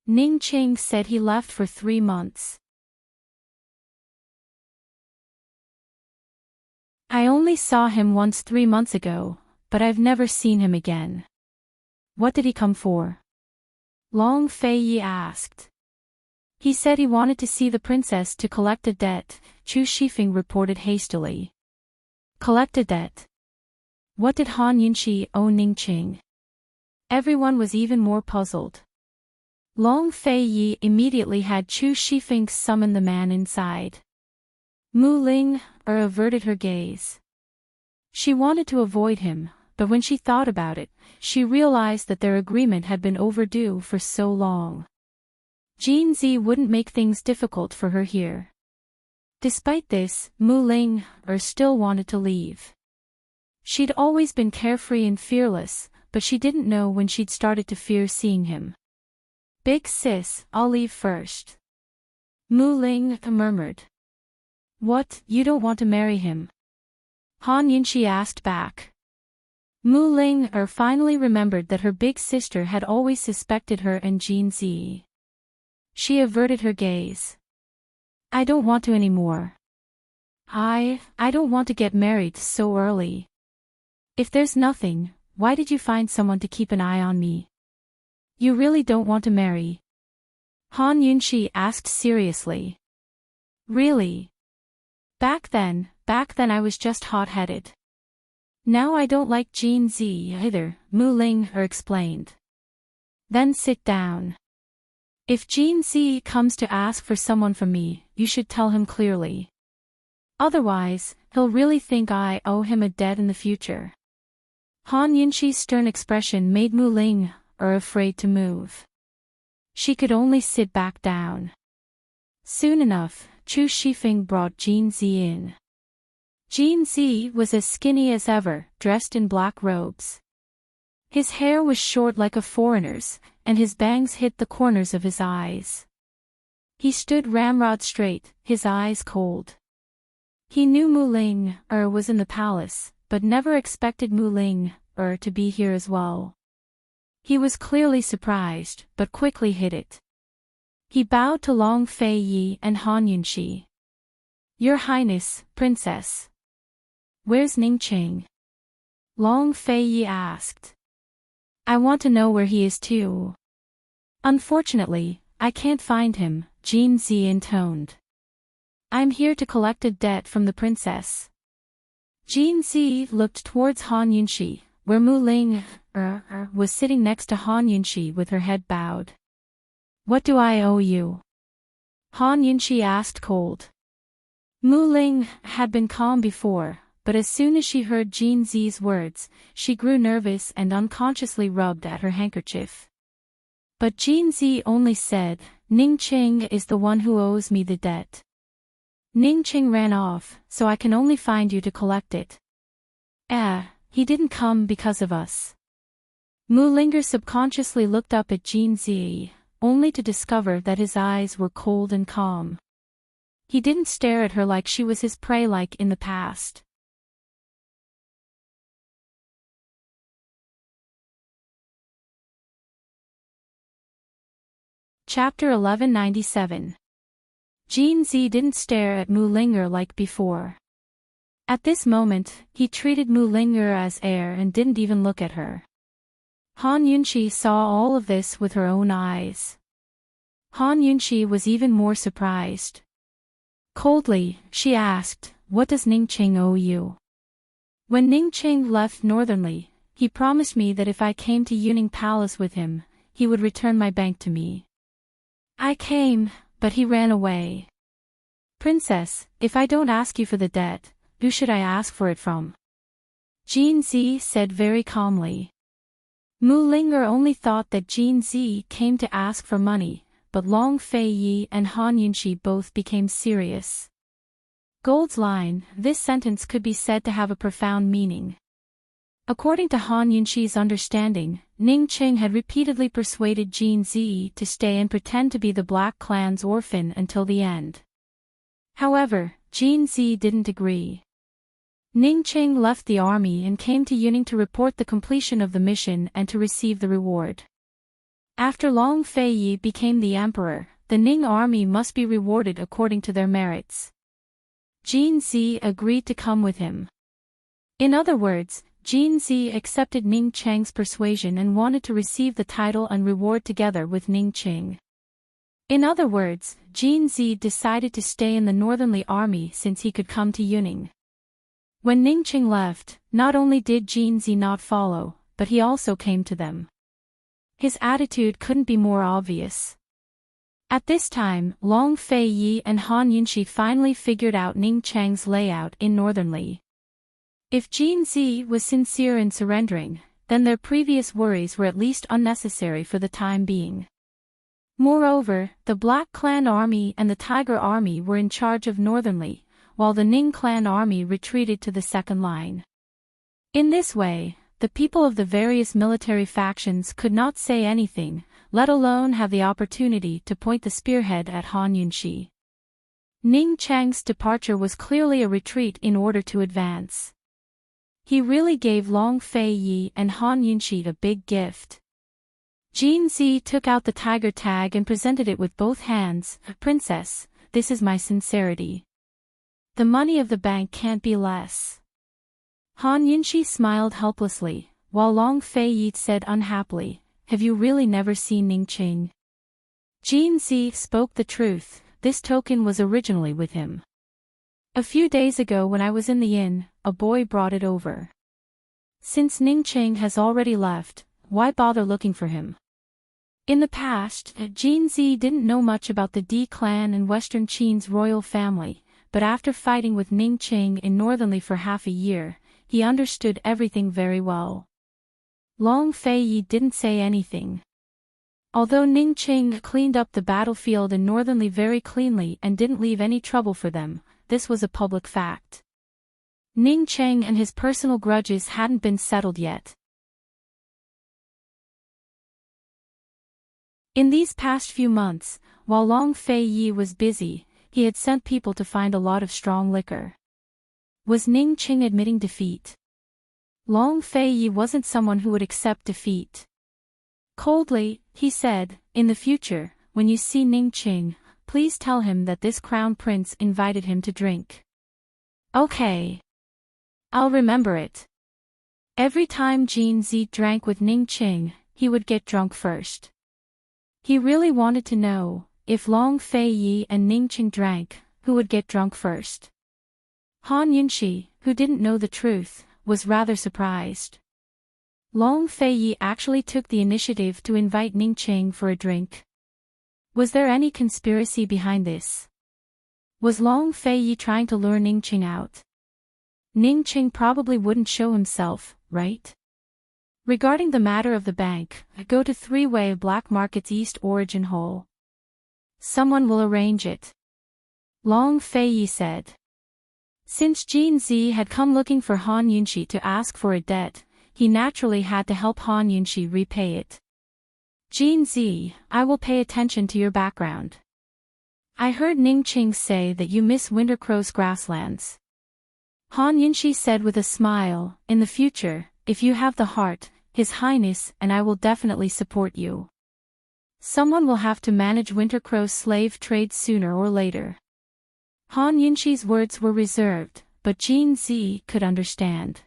Ning Qing said he left for 3 months. I only saw him once 3 months ago, but I've never seen him again. What did he come for? Long Fei asked. He said he wanted to see the princess to collect a debt, Chu Shifeng reported hastily. Collect a debt? What did Han Yunxi owe Ning Qing? Everyone was even more puzzled. Long Fei immediately had Chu Shifeng summon the man inside. Mu Ling averted her gaze. She wanted to avoid him, but when she thought about it, she realized that their agreement had been overdue for so long. Jin Zi wouldn't make things difficult for her here. Despite this, Mu Ling still wanted to leave. She'd always been carefree and fearless, but she didn't know when she'd started to fear seeing him. Big sis, I'll leave first. Mu Ling murmured. What, you don't want to marry him? Han Yunxi asked back. Mu Ling finally remembered that her big sister had always suspected her and Jin Zi. She averted her gaze. I don't want to anymore. I don't want to get married so early. If there's nothing, why did you find someone to keep an eye on me? You really don't want to marry? Han Yunxi asked seriously. Really? Back then I was just hot-headed. Now I don't like Jin Zi either, Mu Ling explained. Then sit down. If Jin Zi comes to ask for someone from me, you should tell him clearly. Otherwise, he'll really think I owe him a debt in the future. Han Yunxi's stern expression made Mu Ling afraid to move. She could only sit back down. Soon enough, Chu Shifeng brought Jin Zi in. Jin Zi was as skinny as ever, dressed in black robes. His hair was short like a foreigner's, and his bangs hid the corners of his eyes. He stood ramrod straight, his eyes cold. He knew Mu Ling was in the palace, but never expected Mu Ling to be here as well. He was clearly surprised, but quickly hid it. He bowed to Long Fei Yi and Han Yunxi. Your Highness, Princess. Where's Ningqing? Long Fei Yi asked. I want to know where he is too. Unfortunately, I can't find him, Jin Zi intoned. I'm here to collect a debt from the princess. Jin Zi looked towards Han Yunxi, where Mu Ling was sitting next to Han Yunxi with her head bowed. What do I owe you? Han Yunxi asked cold. Mu Ling had been calm before, but as soon as she heard Jin Zi's words, she grew nervous and unconsciously rubbed at her handkerchief. But Jin Zi only said, Ningqing is the one who owes me the debt. Ningqing ran off, so I can only find you to collect it. He didn't come because of us. Mu Linger subconsciously looked up at Jin Zi, only to discover that his eyes were cold and calm. He didn't stare at her like she was his prey like in the past. Chapter 1197. Jin Zi didn't stare at Mu Linger like before. At this moment, he treated Mu Linger as air and didn't even look at her. Han Yunxi saw all of this with her own eyes. Han Yunxi was even more surprised. Coldly, she asked, what does Ningqing owe you? When Ningqing left Northernly, he promised me that if I came to Yuning Palace with him, he would return my bank to me. I came, but he ran away. Princess, if I don't ask you for the debt, who should I ask for it from? Jin Zi said very calmly. Mu Linger only thought that Jin Zi came to ask for money, but Long Fei Yi and Han Yunxi both became serious. Gold's line, this sentence could be said to have a profound meaning. According to Han Yunxi's understanding, Ningqing had repeatedly persuaded Jin Zi to stay and pretend to be the Black Clan's orphan until the end. However, Jin Zi didn't agree. Ningqing left the army and came to Yuning to report the completion of the mission and to receive the reward. After Long Fei Yi became the emperor, the Ning army must be rewarded according to their merits. Jin Zi agreed to come with him. In other words, Jin Zi accepted Ningqing's persuasion and wanted to receive the title and reward together with Ningqing. In other words, Jin Zi decided to stay in the Northernly army since he could come to Yuning. When Ningqing left, not only did Jin Zi not follow, but he also came to them. His attitude couldn't be more obvious. At this time, Long Fei Yi and Han Yunxi finally figured out Ningqing's layout in Northernly. If Jin Zi was sincere in surrendering, then their previous worries were at least unnecessary for the time being. Moreover, the Black Clan Army and the Tiger Army were in charge of Northernly, while the Ning Clan Army retreated to the second line. In this way, the people of the various military factions could not say anything, let alone have the opportunity to point the spearhead at Han Yunshi. Ning Cheng's departure was clearly a retreat in order to advance. He really gave Long Fei Yi and Han Yunshi a big gift. Jin Zi took out the tiger tag and presented it with both hands. "Princess, this is my sincerity. The money of the bank can't be less." Han Yunshi smiled helplessly, while Long Fei Yi said unhappily, "Have you really never seen Ning Qing?" Jin Zi spoke the truth, this token was originally with him. "A few days ago when I was in the inn, a boy brought it over. Since Ning Qing has already left, why bother looking for him?" In the past, Jin Zi didn't know much about the D clan and Western Qin's royal family, but after fighting with Ning Qing in Northernly for half a year, he understood everything very well. Long Fei Yi didn't say anything. Although Ning Qing cleaned up the battlefield in Northernly very cleanly and didn't leave any trouble for them, this was a public fact. Ning Qing and his personal grudges hadn't been settled yet. In these past few months, while Long Fei Yi was busy, he had sent people to find a lot of strong liquor. Was Ning Qing admitting defeat? Long Fei Yi wasn't someone who would accept defeat. Coldly, he said, "In the future, when you see Ning Qing, please tell him that this crown prince invited him to drink." "Okay. I'll remember it." Every time Jin Zi drank with Ning Qing, he would get drunk first. He really wanted to know, if Long Fei Yi and Ning Qing drank, who would get drunk first. Han Yunshi, who didn't know the truth, was rather surprised. Long Fei Yi actually took the initiative to invite Ning Qing for a drink. Was there any conspiracy behind this? Was Long Fei Yi trying to lure Ning Qing out? Ning Qing probably wouldn't show himself, right? Regarding the matter of the bank, go to 3-way Black Market's East Origin Hole. Someone will arrange it. Long Fei Yi said. Since Jin Zi had come looking for Han Yunshi to ask for a debt, he naturally had to help Han Yunshi repay it. "Jin Zi, I will pay attention to your background. I heard Ning Qing say that you miss Wintercrow's grasslands." Han Yunshi said with a smile, "In the future, if you have the heart, His Highness and I will definitely support you. Someone will have to manage Wintercrow's slave trade sooner or later." Han Yunshi's words were reserved, but Jin Zi could understand.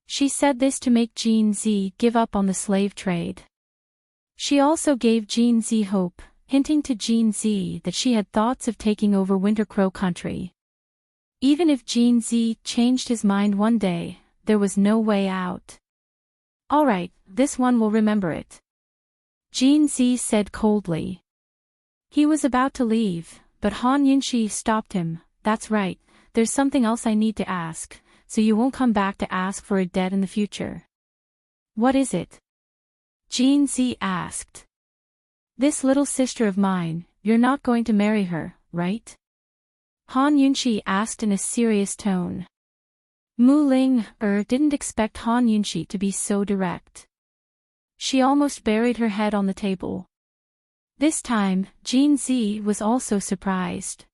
She said this to make Jin Zi give up on the slave trade. She also gave Jin Zi hope, hinting to Jin Zi that she had thoughts of taking over Wintercrow country. Even if Jin Zi changed his mind one day, there was no way out. "All right, this one will remember it," Jin Zi said coldly. He was about to leave, but Han Yunshi stopped him. "That's right, there's something else I need to ask, so you won't come back to ask for a debt in the future." "What is it?" Jin Zi asked. "This little sister of mine, you're not going to marry her, right?" Han Yunshi asked in a serious tone. Mu Ling didn't expect Han Yunshi to be so direct. She almost buried her head on the table. This time, Jin Zi was also surprised.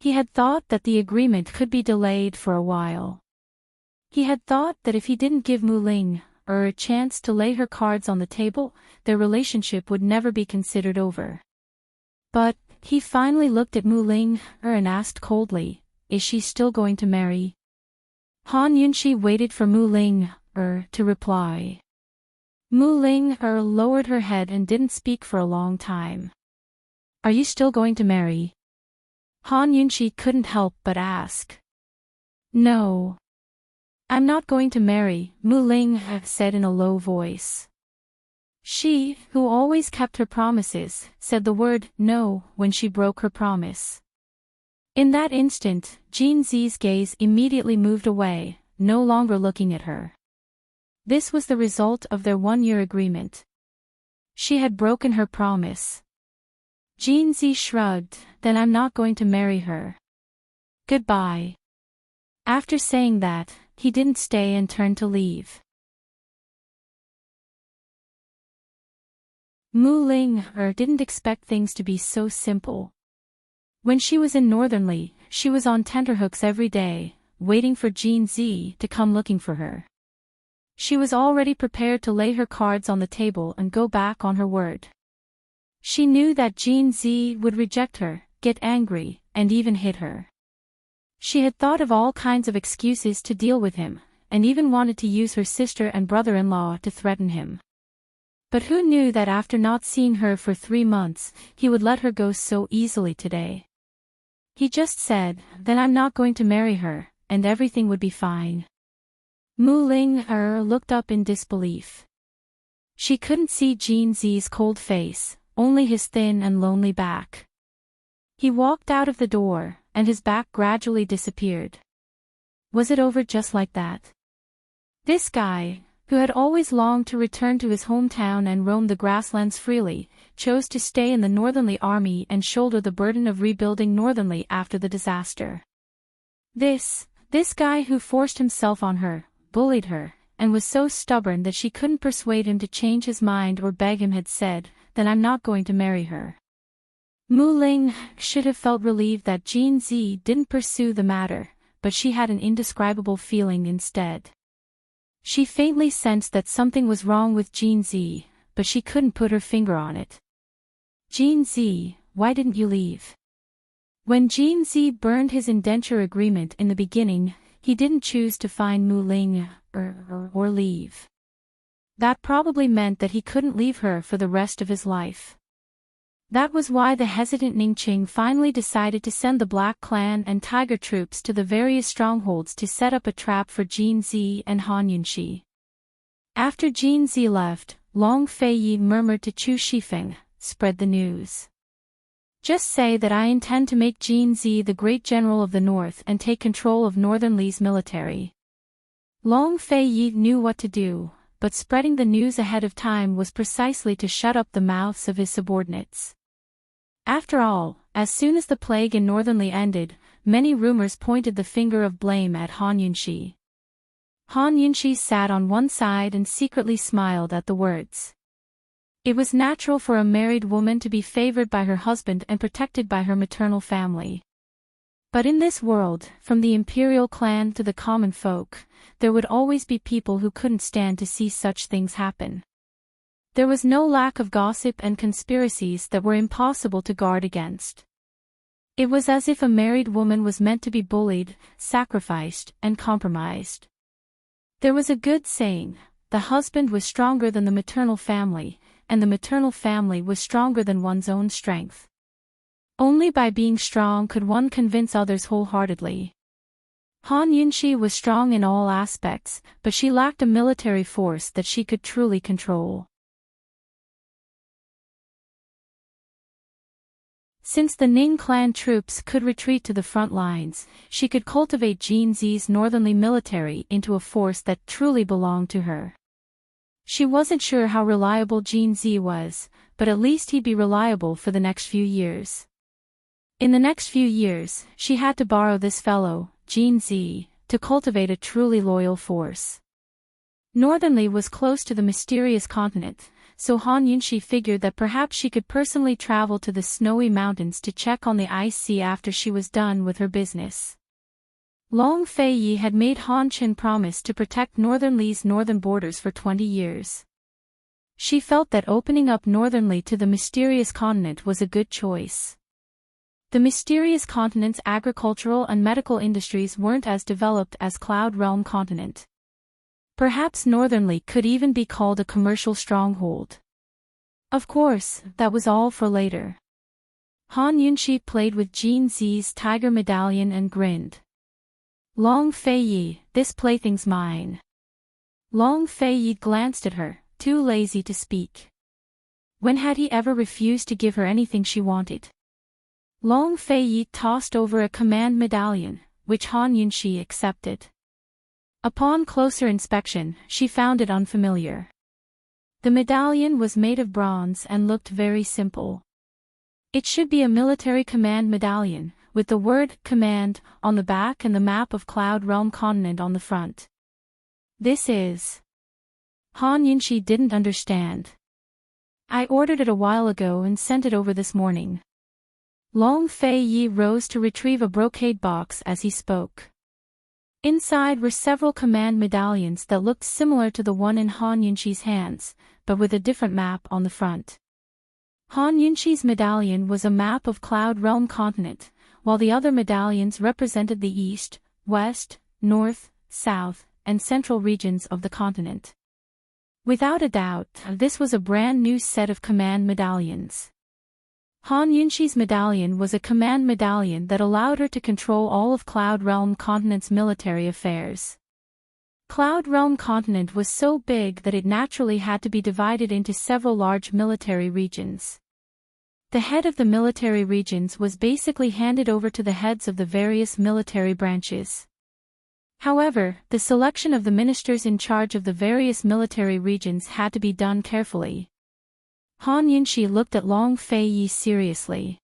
He had thought that the agreement could be delayed for a while. He had thought that if he didn't give Mu Ling a chance to lay her cards on the table, their relationship would never be considered over. But he finally looked at Mu Ling and asked coldly, "Is she still going to marry?" Han Yunshi waited for Mu Ling to reply. Mu Ling lowered her head and didn't speak for a long time. "Are you still going to marry?" Han Yunshi couldn't help but ask. "No. I'm not going to marry," Mu Ling said in a low voice. She, who always kept her promises, said the word no when she broke her promise. In that instant, Jin Zi's gaze immediately moved away, no longer looking at her. This was the result of their one-year agreement. She had broken her promise. Jinzi shrugged, then I'm not going to marry her. Goodbye. After saying that, he didn't stay and turned to leave. Mu Ling didn't expect things to be so simple. When she was in Northernly, she was on tenterhooks every day, waiting for Jinzi to come looking for her. She was already prepared to lay her cards on the table and go back on her word. She knew that Jinzi would reject her, get angry, and even hit her. She had thought of all kinds of excuses to deal with him, and even wanted to use her sister and brother-in-law to threaten him. But who knew that after not seeing her for 3 months, he would let her go so easily today? He just said, then I'm not going to marry her, and everything would be fine. Mu Ling looked up in disbelief. She couldn't see Jinzi's cold face, only his thin and lonely back. He walked out of the door, and his back gradually disappeared. Was it over just like that? This guy, who had always longed to return to his hometown and roam the grasslands freely, chose to stay in the Northernly army and shoulder the burden of rebuilding Northernly after the disaster. This guy who forced himself on her, bullied her, and was so stubborn that she couldn't persuade him to change his mind or beg him had said, then I'm not going to marry her. Mu Ling should have felt relieved that Jinzi didn't pursue the matter, but she had an indescribable feeling instead. She faintly sensed that something was wrong with Jinzi, but she couldn't put her finger on it. Jinzi, why didn't you leave? When Jinzi burned his indenture agreement in the beginning, he didn't choose to find Mu Ling or leave. That probably meant that he couldn't leave her for the rest of his life. That was why the hesitant Ningqing finally decided to send the Black Clan and Tiger troops to the various strongholds to set up a trap for Jinzi and Han Yunxi. After Jinzi left, Long Feiyi murmured to Chu Shifeng, spread the news. Just say that I intend to make Jinzi the great general of the north and take control of Northernly's military. Long Feiyi knew what to do, but spreading the news ahead of time was precisely to shut up the mouths of his subordinates. After all, as soon as the plague in Northernly ended, many rumors pointed the finger of blame at Han Yunxi. Han Yunxi sat on one side and secretly smiled at the words. It was natural for a married woman to be favored by her husband and protected by her maternal family. But in this world, from the imperial clan to the common folk, there would always be people who couldn't stand to see such things happen. There was no lack of gossip and conspiracies that were impossible to guard against. It was as if a married woman was meant to be bullied, sacrificed, and compromised. There was a good saying, the husband was stronger than the maternal family, and the maternal family was stronger than one's own strength. Only by being strong could one convince others wholeheartedly. Han Yunxi was strong in all aspects, but she lacked a military force that she could truly control. Since the Ning clan troops could retreat to the front lines, she could cultivate Jinzi's Northernly military into a force that truly belonged to her. She wasn't sure how reliable Jinzi was, but at least he'd be reliable for the next few years. In the next few years, she had to borrow this fellow, Jinzi, to cultivate a truly loyal force. Northernly was close to the mysterious continent, so Han Yunxi figured that perhaps she could personally travel to the snowy mountains to check on the ice sea after she was done with her business. Long Feiyi had made Han Qin promise to protect Northernly's northern borders for 20 years. She felt that opening up Northernly to the mysterious continent was a good choice. The mysterious continent's agricultural and medical industries weren't as developed as Cloud Realm continent. Perhaps Northernly could even be called a commercial stronghold. Of course, that was all for later. Han Yunxi played with Jinzi's tiger medallion and grinned. Long Feiyi, this plaything's mine. Long Feiyi glanced at her, too lazy to speak. When had he ever refused to give her anything she wanted? Long Feiyi tossed over a command medallion, which Han Yunxi accepted. Upon closer inspection, she found it unfamiliar. The medallion was made of bronze and looked very simple. It should be a military command medallion, with the word command on the back and the map of Cloud Realm continent on the front. This is. Han Yunshi didn't understand. I ordered it a while ago and sent it over this morning. Long Fei Yi rose to retrieve a brocade box as he spoke. Inside were several command medallions that looked similar to the one in Han Yunshi's hands, but with a different map on the front. Han Yunshi's medallion was a map of Cloud Realm continent, while the other medallions represented the east, west, north, south, and central regions of the continent. Without a doubt, this was a brand new set of command medallions. Han Yunshi's medallion was a command medallion that allowed her to control all of Cloud Realm continent's military affairs. Cloud Realm continent was so big that it naturally had to be divided into several large military regions. The head of the military regions was basically handed over to the heads of the various military branches. However, the selection of the ministers in charge of the various military regions had to be done carefully. Han Yunshi looked at Long Fei Yi seriously.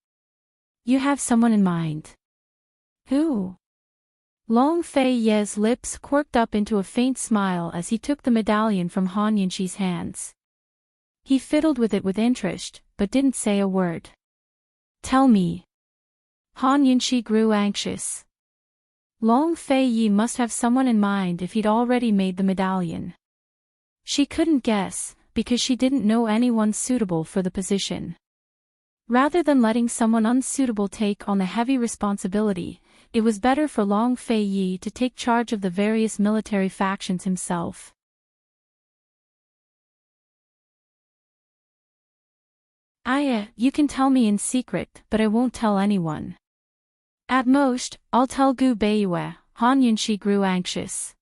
You have someone in mind. Who? Long Fei Yi's lips quirked up into a faint smile as he took the medallion from Han Yunshi's hands. He fiddled with it with interest, but didn't say a word. Tell me. Han Yunshi grew anxious. Long Fei Yi must have someone in mind if he'd already made the medallion. She couldn't guess, because she didn't know anyone suitable for the position. Rather than letting someone unsuitable take on the heavy responsibility, it was better for Long Fei Yi to take charge of the various military factions himself. You can tell me in secret, but I won't tell anyone. At most, I'll tell Gu Beiyue. Han Yunshi grew anxious.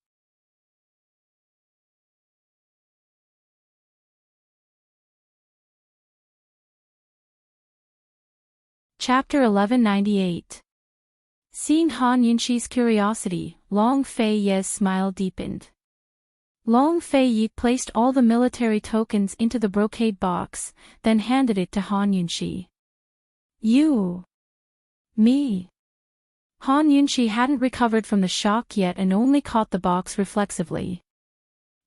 Chapter 1198. Seeing Han Yunshi's curiosity, Long Fei Yi's smile deepened. Long Fei Yi placed all the military tokens into the brocade box, then handed it to Han Yunshi. You. Me. Han Yunshi hadn't recovered from the shock yet and only caught the box reflexively.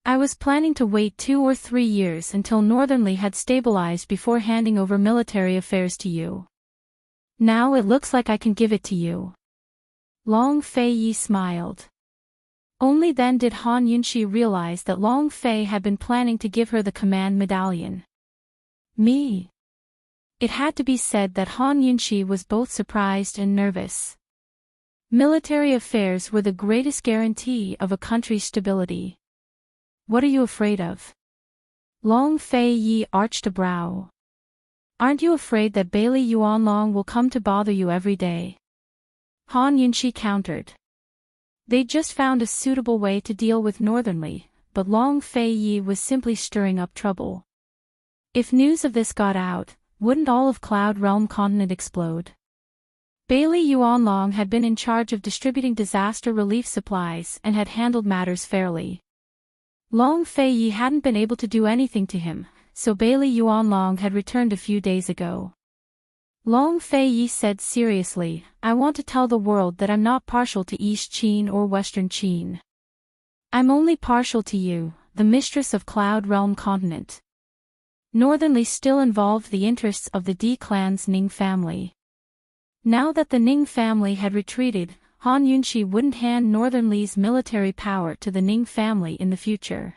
I was planning to wait 2 or 3 years until Northernly had stabilized before handing over military affairs to you. Now it looks like I can give it to you. Long Fei Yi smiled. Only then did Han Yunshi realize that Long Fei had been planning to give her the command medallion. Me. It had to be said that Han Yunshi was both surprised and nervous. Military affairs were the greatest guarantee of a country's stability. What are you afraid of? Long Fei Yi arched a brow. Aren't you afraid that Bailey Yuanlong will come to bother you every day? Han Yunshi countered. They just found a suitable way to deal with Northernly, but Long Fei Yi was simply stirring up trouble. If news of this got out, wouldn't all of Cloud Realm continent explode? Bailey Yuanlong had been in charge of distributing disaster relief supplies and had handled matters fairly. Long Fei Yi hadn't been able to do anything to him, so Bailey Yuanlong had returned a few days ago. Long Fei Yi said seriously, I want to tell the world that I'm not partial to East Qin or Western Qin. I'm only partial to you, the mistress of Cloud Realm continent. Northernly still involved the interests of the D clan's Ning family. Now that the Ning family had retreated, Han Yunshi wouldn't hand Northernly's military power to the Ning family in the future.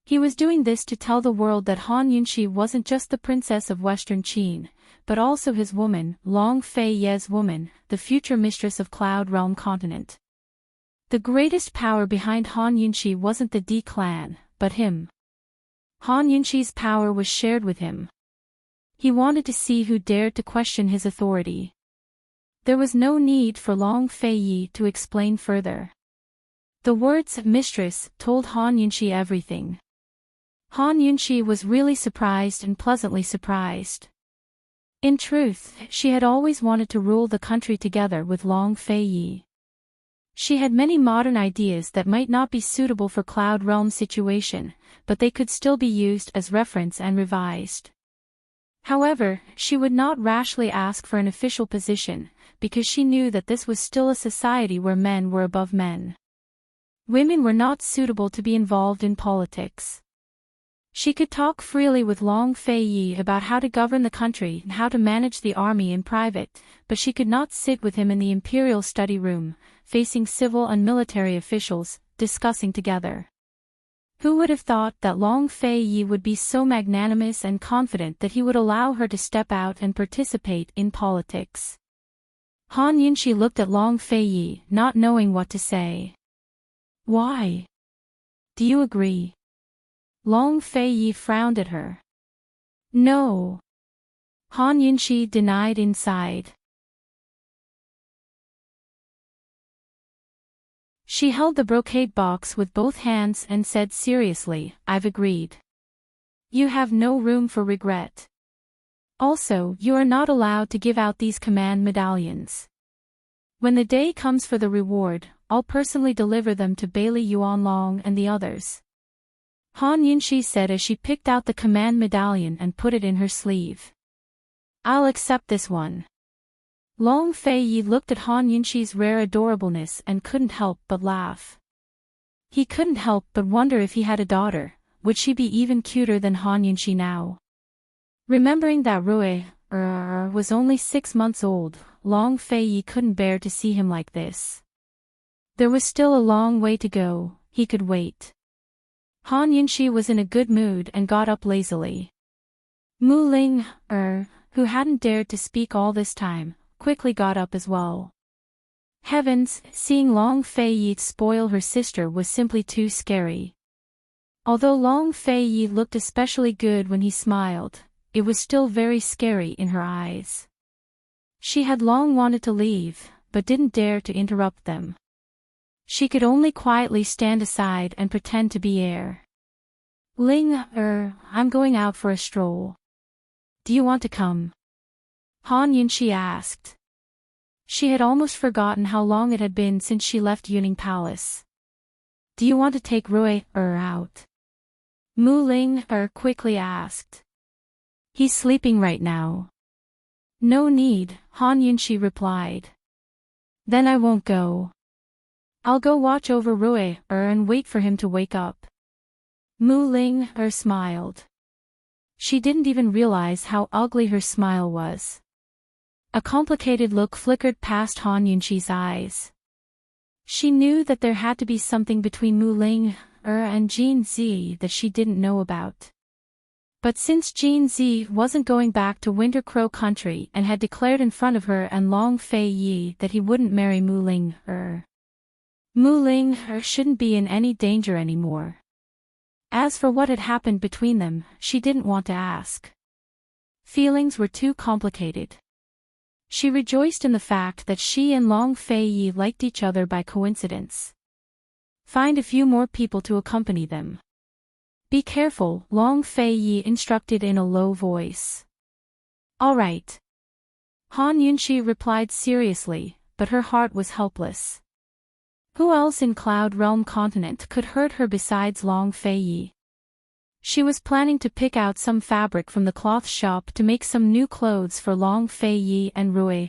He was doing this to tell the world that Han Yunshi wasn't just the princess of Western Qin, but also his woman, Long Fei Yi's woman, the future mistress of Cloud Realm continent. The greatest power behind Han Yunshi wasn't the D clan, but him. Han Yunshi's power was shared with him. He wanted to see who dared to question his authority. There was no need for Long Fei Yi to explain further. The words mistress told Han Yunshi everything. Han Yunshi was really surprised and pleasantly surprised. In truth, she had always wanted to rule the country together with Long Fei Yi. She had many modern ideas that might not be suitable for Cloud Realm's situation, but they could still be used as reference and revised. However, she would not rashly ask for an official position, because she knew that this was still a society where men were above men. Women were not suitable to be involved in politics. She could talk freely with Long Fei about how to govern the country and how to manage the army in private, but she could not sit with him in the imperial study room, facing civil and military officials, discussing together. Who would have thought that Long Fei would be so magnanimous and confident that he would allow her to step out and participate in politics? Han Yunxi looked at Long Fei, not knowing what to say. Why? Do you agree? Long Fei frowned at her. No. Han Yunxi denied inside. She held the brocade box with both hands and said seriously, I've agreed. You have no room for regret. Also, you are not allowed to give out these command medallions. When the day comes for the reward, I'll personally deliver them to Bailey Yuanlong and the others. Han Yunxi said as she picked out the command medallion and put it in her sleeve. I'll accept this one. Long Fei looked at Han Yunxi's rare adorableness and couldn't help but laugh. He couldn't help but wonder if he had a daughter, would she be even cuter than Han Yunxi now? Remembering that Rui was only 6 months old, Long Fei couldn't bear to see him like this. There was still a long way to go, he could wait. Han Yunxi was in a good mood and got up lazily. Mu Ling, who hadn't dared to speak all this time, quickly got up as well. Heavens, seeing Long Fei spoil her sister was simply too scary. Although Long Fei looked especially good when he smiled, it was still very scary in her eyes. She had long wanted to leave, but didn't dare to interrupt them. She could only quietly stand aside and pretend to be air. Ling, I'm going out for a stroll. Do you want to come? Han Yunxi asked. She had almost forgotten how long it had been since she left Yuning Palace. Do you want to take Rui out? Mu Ling quickly asked. He's sleeping right now. No need, Han Yunxi replied. Then I won't go. I'll go watch over Rui and wait for him to wake up. Mu Ling smiled. She didn't even realize how ugly her smile was. A complicated look flickered past Han Yunxi's eyes. She knew that there had to be something between Mu Ling and Jin Zi that she didn't know about. But since Jin Zi wasn't going back to Winter Crow Country and had declared in front of her and Long Fei that he wouldn't marry Mu Ling, Mu Ling shouldn't be in any danger anymore. As for what had happened between them, she didn't want to ask. Feelings were too complicated. She rejoiced in the fact that she and Long Fei liked each other by coincidence. Find a few more people to accompany them. Be careful, Long Fei instructed in a low voice. All right. Han Yunxi replied seriously, but her heart was helpless. Who else in Cloud Realm continent could hurt her besides Long Fei? She was planning to pick out some fabric from the cloth shop to make some new clothes for Long Fei and Rui.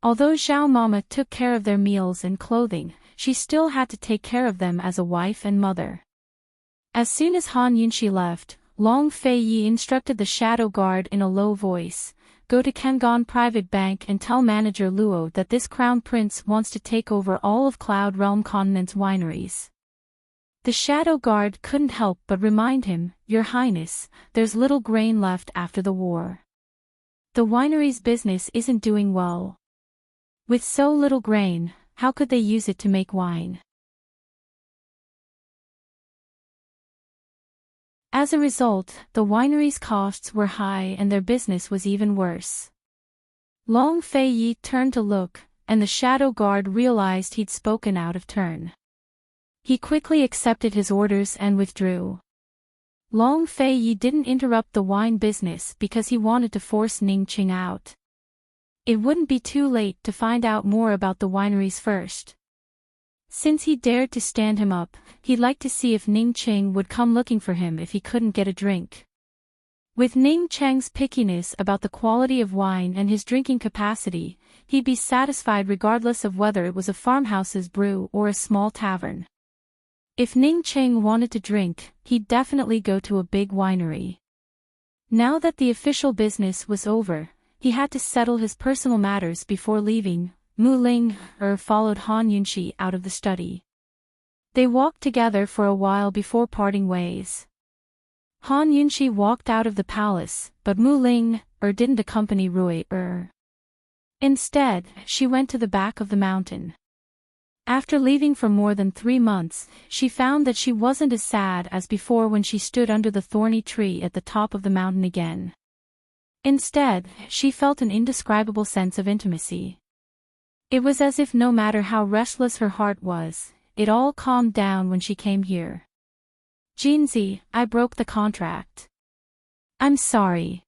Although Zhao Mama took care of their meals and clothing, she still had to take care of them as a wife and mother. As soon as Han Yunxi left, Long Fei instructed the shadow guard in a low voice, go to Kangon Private Bank and tell manager Luo that this crown prince wants to take over all of Cloud Realm Continent's wineries. The shadow guard couldn't help but remind him, Your Highness, there's little grain left after the war. The winery's business isn't doing well. With so little grain, how could they use it to make wine? As a result, the winery's costs were high and their business was even worse. Long Fei turned to look, and the shadow guard realized he'd spoken out of turn. He quickly accepted his orders and withdrew. Long Fei didn't interrupt the wine business because he wanted to force Ning Qing out. It wouldn't be too late to find out more about the wineries first. Since he dared to stand him up, he'd like to see if Ning Qing would come looking for him if he couldn't get a drink. With Ning Cheng's pickiness about the quality of wine and his drinking capacity, he'd be satisfied regardless of whether it was a farmhouse's brew or a small tavern. If Ning Cheng wanted to drink, he'd definitely go to a big winery. Now that the official business was over, he had to settle his personal matters before leaving. Mu Ling followed Han Yunxi out of the study. They walked together for a while before parting ways. Han Yunxi walked out of the palace, but Mu Ling didn't accompany Rui. Instead, she went to the back of the mountain. After leaving for more than 3 months, she found that she wasn't as sad as before when she stood under the thorny tree at the top of the mountain again. Instead, she felt an indescribable sense of intimacy. It was as if no matter how restless her heart was, it all calmed down when she came here. Jinzi, I broke the contract. I'm sorry.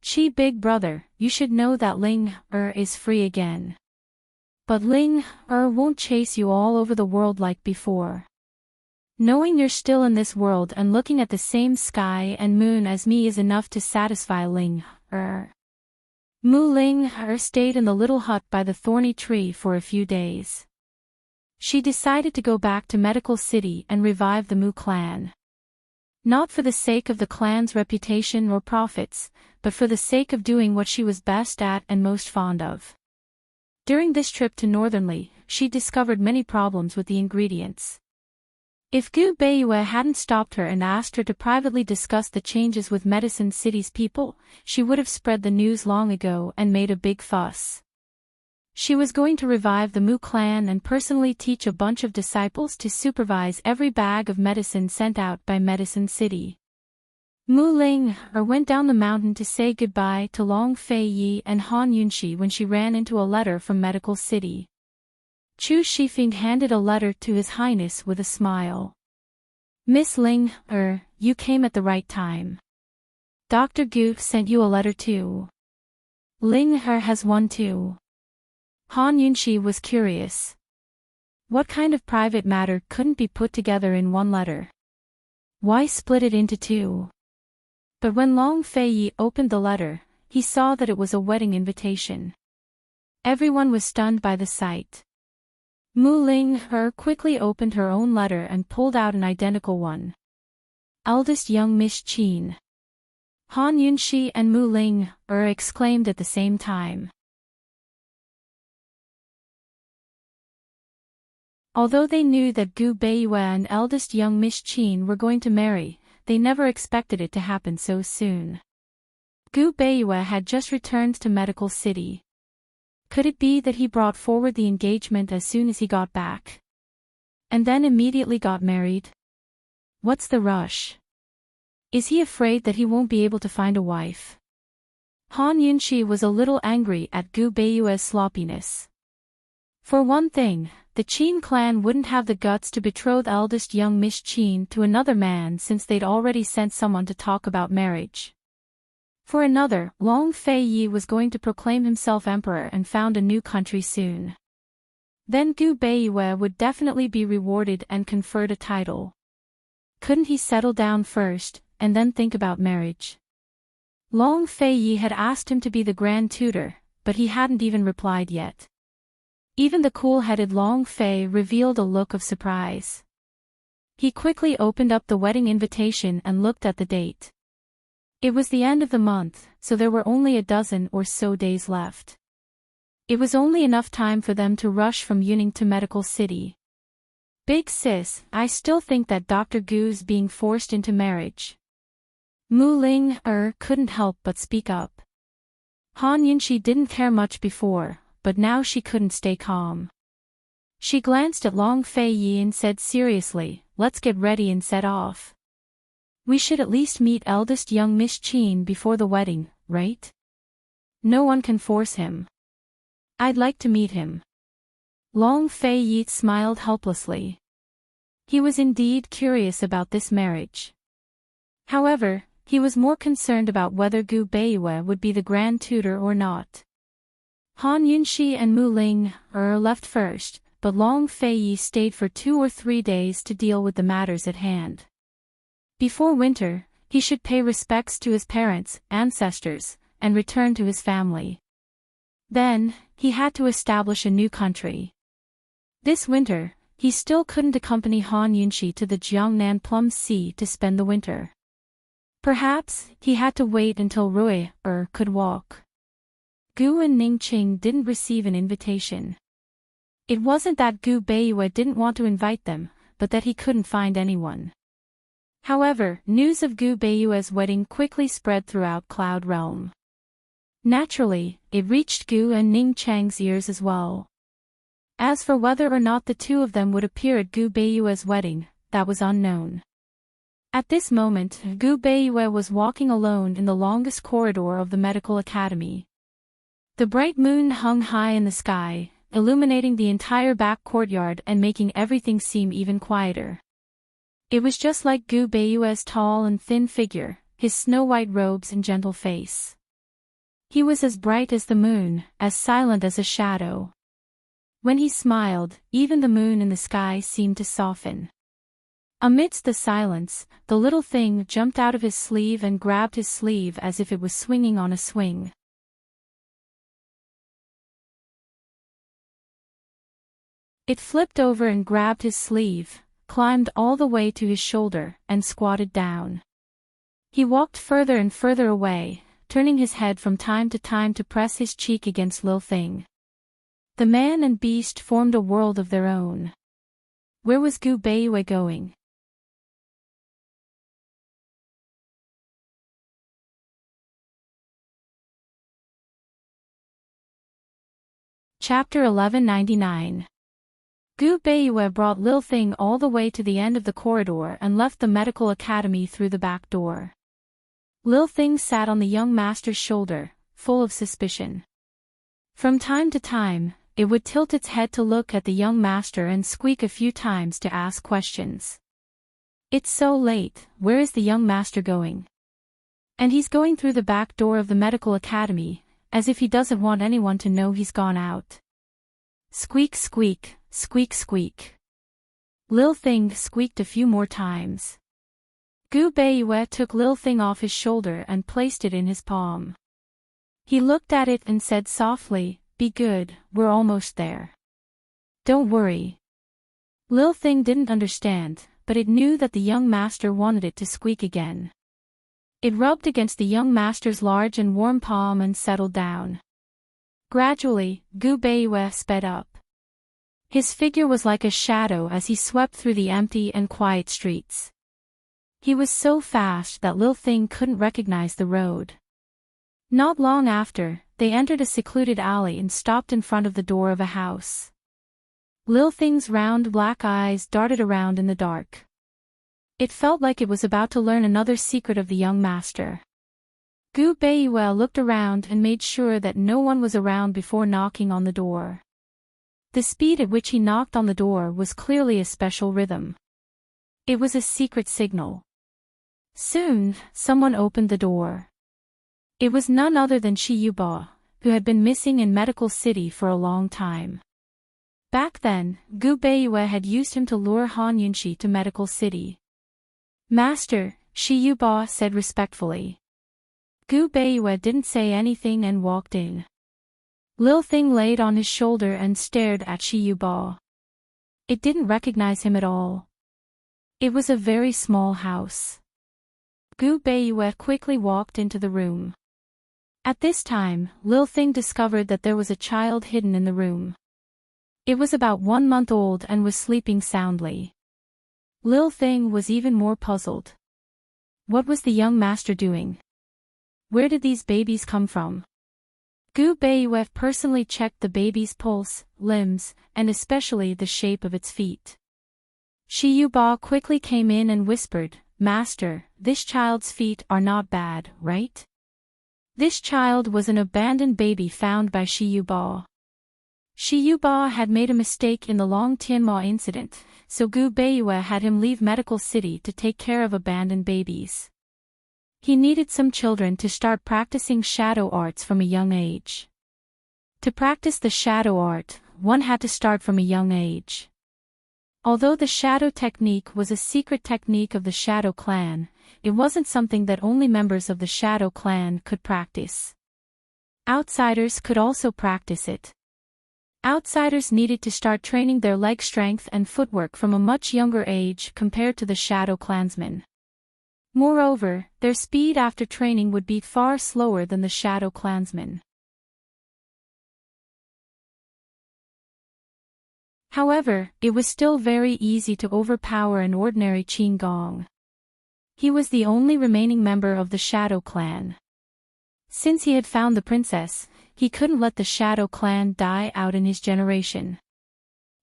Chi big brother, you should know that Ling is free again. But Ling won't chase you all over the world like before. Knowing you're still in this world and looking at the same sky and moon as me is enough to satisfy Ling. Mu Ling stayed in the little hut by the thorny tree for a few days. She decided to go back to Medical City and revive the Mu clan. Not for the sake of the clan's reputation or profits, but for the sake of doing what she was best at and most fond of. During this trip to Northernly, she discovered many problems with the ingredients. If Gu Beiyue hadn't stopped her and asked her to privately discuss the changes with Medicine City's people, she would have spread the news long ago and made a big fuss. She was going to revive the Mu clan and personally teach a bunch of disciples to supervise every bag of medicine sent out by Medicine City. Mu Ling went down the mountain to say goodbye to Long Fei Yi and Han Yunxi when she ran into a letter from Medical City. Chu Shifeng handed a letter to His Highness with a smile. Miss Ling, you came at the right time. Dr. Gu sent you a letter too. Ling has one too. Han Yunxi was curious. What kind of private matter couldn't be put together in one letter? Why split it into two? But when Long Fei Yi opened the letter, he saw that it was a wedding invitation. Everyone was stunned by the sight. Mu Ling quickly opened her own letter and pulled out an identical one. Eldest young Miss Qin. Han Yunxi and Mu Ling exclaimed at the same time. Although they knew that Gu Beiyue and eldest young Miss Qin were going to marry, they never expected it to happen so soon. Gu Beiyue had just returned to Medical City. Could it be that he brought forward the engagement as soon as he got back? And then immediately got married? What's the rush? Is he afraid that he won't be able to find a wife? Han Yunxi was a little angry at Gu Beiyue's sloppiness. For one thing, the Qin clan wouldn't have the guts to betroth eldest young Miss Qin to another man since they'd already sent someone to talk about marriage. For another, Long Fei Yi was going to proclaim himself emperor and found a new country soon. Then Gu Beiyue would definitely be rewarded and conferred a title. Couldn't he settle down first, and then think about marriage? Long Fei Yi had asked him to be the grand tutor, but he hadn't even replied yet. Even the cool-headed Long Fei revealed a look of surprise. He quickly opened up the wedding invitation and looked at the date. It was the end of the month, so there were only a dozen or so days left. It was only enough time for them to rush from Yuning to Medical City. Big sis, I still think that Dr. Gu's being forced into marriage. Mu Ling couldn't help but speak up. Han Yunxi didn't care much before, but now she couldn't stay calm. She glanced at Long Fei Yi and said seriously, let's get ready and set off. We should at least meet eldest young Miss Qin before the wedding, right? No one can force him. I'd like to meet him. Long Fei Yi smiled helplessly. He was indeed curious about this marriage. However, he was more concerned about whether Gu Beiyue would be the grand tutor or not. Han Yunxi and Mu Ling left first, but Long Fei Yi stayed for 2 or 3 days to deal with the matters at hand. Before winter, he should pay respects to his parents, ancestors, and return to his family. Then, he had to establish a new country. This winter, he still couldn't accompany Han Yunxi to the Jiangnan Plum Sea to spend the winter. Perhaps, he had to wait until Rui could walk. Gu and Ningqing didn't receive an invitation. It wasn't that Gu Beiyue didn't want to invite them, but that he couldn't find anyone. However, news of Gu Beiyue's wedding quickly spread throughout Cloud Realm. Naturally, it reached Gu and Ning Chang's ears as well. As for whether or not the two of them would appear at Gu Beiyue's wedding, that was unknown. At this moment, Gu Beiyue was walking alone in the longest corridor of the medical academy. The bright moon hung high in the sky, illuminating the entire back courtyard and making everything seem even quieter. It was just like Gu Beiyue's tall and thin figure, his snow-white robes and gentle face. He was as bright as the moon, as silent as a shadow. When he smiled, even the moon in the sky seemed to soften. Amidst the silence, the little thing jumped out of his sleeve and grabbed his sleeve as if it was swinging on a swing. It flipped over and grabbed his sleeve, climbed all the way to his shoulder, and squatted down. He walked further and further away, turning his head from time to time to press his cheek against Lil Thing. The man and beast formed a world of their own. Where was Gu Beiyue going? Chapter 1199. Gu Beiyue brought Lil Thing all the way to the end of the corridor and left the medical academy through the back door. Lil Thing sat on the young master's shoulder, full of suspicion. From time to time, it would tilt its head to look at the young master and squeak a few times to ask questions. It's so late, where is the young master going? And he's going through the back door of the medical academy, as if he doesn't want anyone to know he's gone out. Squeak squeak, squeak squeak. Lil Thing squeaked a few more times. Gu Beiyue took Lil Thing off his shoulder and placed it in his palm. He looked at it and said softly, "Be good, we're almost there. Don't worry." Lil Thing didn't understand, but it knew that the young master wanted it to squeak again. It rubbed against the young master's large and warm palm and settled down. Gradually, Gu Beiyue sped up. His figure was like a shadow as he swept through the empty and quiet streets. He was so fast that Lil Thing couldn't recognize the road. Not long after, they entered a secluded alley and stopped in front of the door of a house. Lil Thing's round black eyes darted around in the dark. It felt like it was about to learn another secret of the young master. Gu Beiyue looked around and made sure that no one was around before knocking on the door. The speed at which he knocked on the door was clearly a special rhythm. It was a secret signal. Soon, someone opened the door. It was none other than Shi Yuba, who had been missing in Medical City for a long time. Back then, Gu Beiyue had used him to lure Han Yunxi to Medical City. "Master," Shi Yuba said respectfully. Gu Beiyue didn't say anything and walked in. Lil Thing laid on his shoulder and stared at Shi Yuba. It didn't recognize him at all. It was a very small house. Gu Beiyue quickly walked into the room. At this time, Lil Thing discovered that there was a child hidden in the room. It was about 1 month old and was sleeping soundly. Lil Thing was even more puzzled. What was the young master doing? Where did these babies come from? Gu Beiyue personally checked the baby's pulse, limbs, and especially the shape of its feet. Shi Yuba quickly came in and whispered, "Master, this child's feet are not bad, right?" This child was an abandoned baby found by Shi Yuba. Shi Yuba had made a mistake in the Long Tianma incident, so Gu Beiyue had him leave Medical City to take care of abandoned babies. He needed some children to start practicing shadow arts from a young age. To practice the shadow art, one had to start from a young age. Although the shadow technique was a secret technique of the Shadow Clan, it wasn't something that only members of the Shadow Clan could practice. Outsiders could also practice it. Outsiders needed to start training their leg strength and footwork from a much younger age compared to the Shadow Clansmen. Moreover, their speed after training would be far slower than the Shadow Clansmen. However, it was still very easy to overpower an ordinary Qin Gong. He was the only remaining member of the Shadow Clan. Since he had found the princess, he couldn't let the Shadow Clan die out in his generation.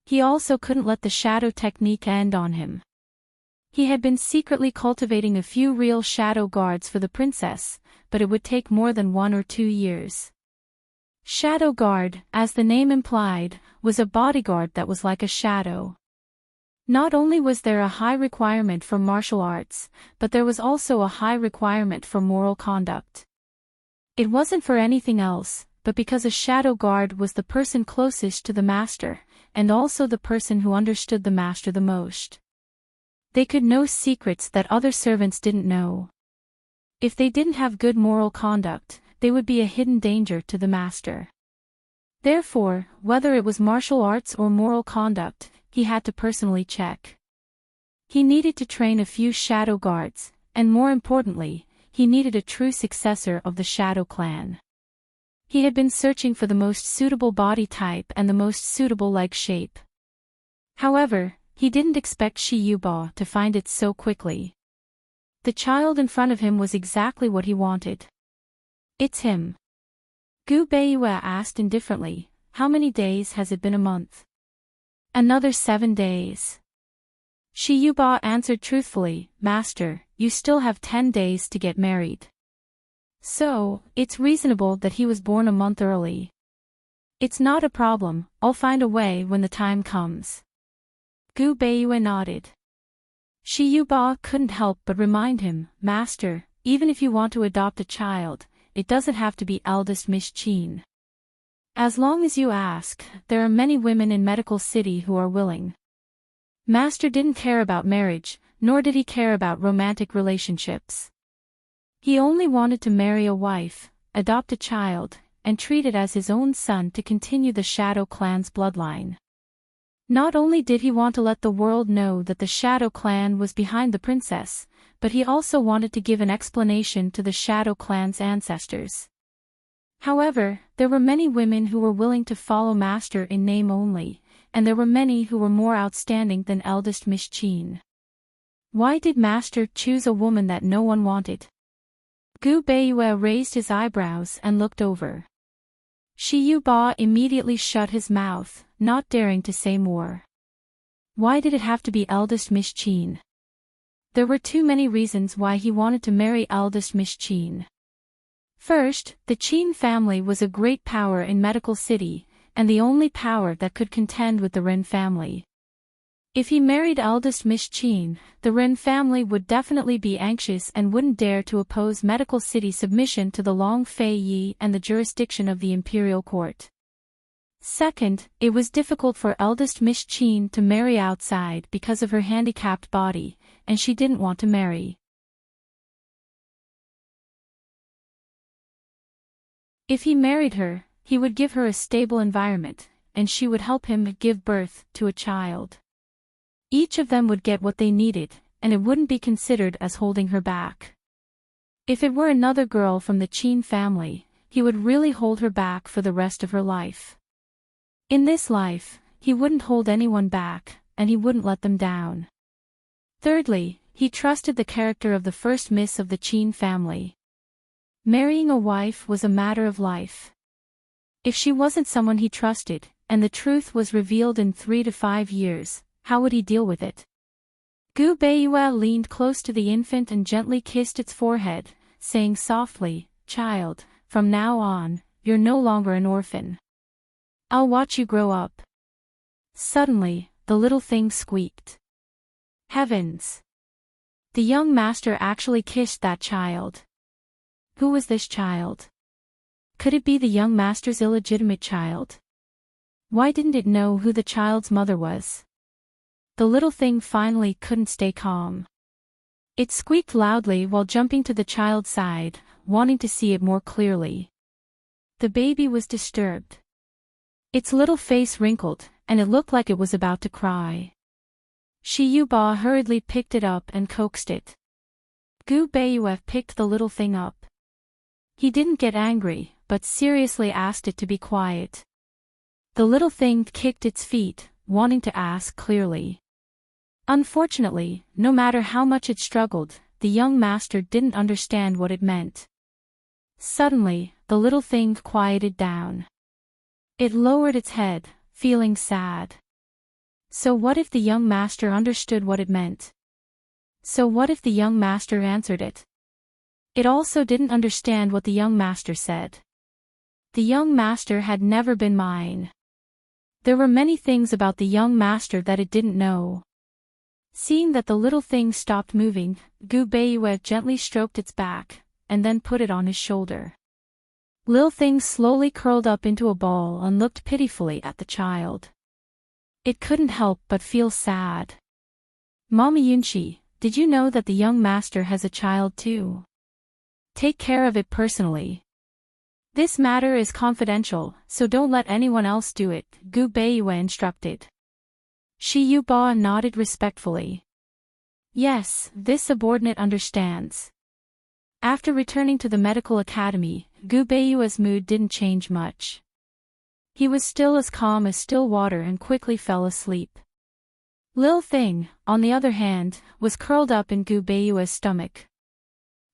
He also couldn't let the Shadow technique end on him. He had been secretly cultivating a few real Shadow Guards for the princess, but it would take more than 1 or 2 years. Shadow Guard, as the name implied, was a bodyguard that was like a shadow. Not only was there a high requirement for martial arts, but there was also a high requirement for moral conduct. It wasn't for anything else, but because a Shadow Guard was the person closest to the master, and also the person who understood the master the most. They could know secrets that other servants didn't know. If they didn't have good moral conduct, they would be a hidden danger to the master. Therefore, whether it was martial arts or moral conduct, he had to personally check. He needed to train a few Shadow Guards, and more importantly, he needed a true successor of the Shadow Clan. He had been searching for the most suitable body type and the most suitable leg shape. However, he didn't expect Shi Yuba to find it so quickly. The child in front of him was exactly what he wanted. It's him. Gu Beiyue asked indifferently, how many days has it been a month? Another 7 days. Shi Yuba answered truthfully, Master, you still have 10 days to get married. So, it's reasonable that he was born a month early. It's not a problem, I'll find a way when the time comes. Gu Beiyue nodded. Shi Yuba couldn't help but remind him, Master, even if you want to adopt a child, it doesn't have to be eldest Miss Qin. As long as you ask, there are many women in Medical City who are willing. Master didn't care about marriage, nor did he care about romantic relationships. He only wanted to marry a wife, adopt a child, and treat it as his own son to continue the Shadow Clan's bloodline. Not only did he want to let the world know that the Shadow Clan was behind the princess, but he also wanted to give an explanation to the Shadow Clan's ancestors. However, there were many women who were willing to follow Master in name only, and there were many who were more outstanding than eldest Miss Qin. Why did Master choose a woman that no one wanted? Gu Beiyue raised his eyebrows and looked over. Shi Yuba immediately shut his mouth, not daring to say more. Why did it have to be eldest Miss Qin? There were too many reasons why he wanted to marry eldest Miss Qin. First, the Qin family was a great power in Medical City, and the only power that could contend with the Ren family. If he married eldest Miss Qin, the Ren family would definitely be anxious and wouldn't dare to oppose Medical City's submission to the Long Fei Yi and the jurisdiction of the imperial court. Second, it was difficult for eldest Miss Qin to marry outside because of her handicapped body, and she didn't want to marry. If he married her, he would give her a stable environment, and she would help him give birth to a child. Each of them would get what they needed, and it wouldn't be considered as holding her back. If it were another girl from the Qin family, he would really hold her back for the rest of her life. In this life, he wouldn't hold anyone back, and he wouldn't let them down. Thirdly, he trusted the character of the first miss of the Qin family. Marrying a wife was a matter of life. If she wasn't someone he trusted, and the truth was revealed in 3 to 5 years, how would he deal with it? Gu Beiyue leaned close to the infant and gently kissed its forehead, saying softly, Child, from now on, you're no longer an orphan. I'll watch you grow up. Suddenly, the little thing squeaked. Heavens! The young master actually kissed that child. Who was this child? Could it be the young master's illegitimate child? Why didn't it know who the child's mother was? The little thing finally couldn't stay calm. It squeaked loudly while jumping to the child's side, wanting to see it more clearly. The baby was disturbed. Its little face wrinkled, and it looked like it was about to cry. Shiyuba hurriedly picked it up and coaxed it. Gu Beiyue picked the little thing up. He didn't get angry, but seriously asked it to be quiet. The little thing kicked its feet, wanting to ask clearly. Unfortunately, no matter how much it struggled, the young master didn't understand what it meant. Suddenly, the little thing quieted down. It lowered its head, feeling sad. So what if the young master understood what it meant? So what if the young master answered it? It also didn't understand what the young master said. The young master had never been mine. There were many things about the young master that it didn't know. Seeing that the little thing stopped moving, Gu Beiyue gently stroked its back, and then put it on his shoulder. Lil Thing slowly curled up into a ball and looked pitifully at the child. It couldn't help but feel sad. Mama Yunshi, did you know that the young master has a child too? Take care of it personally. This matter is confidential, so don't let anyone else do it, Gu Beiyue instructed. Shiyuba nodded respectfully. Yes, this subordinate understands. After returning to the medical academy, Gu Beiyue's mood didn't change much. He was still as calm as still water and quickly fell asleep. Lil Thing, on the other hand, was curled up in Gu Beiyue's stomach.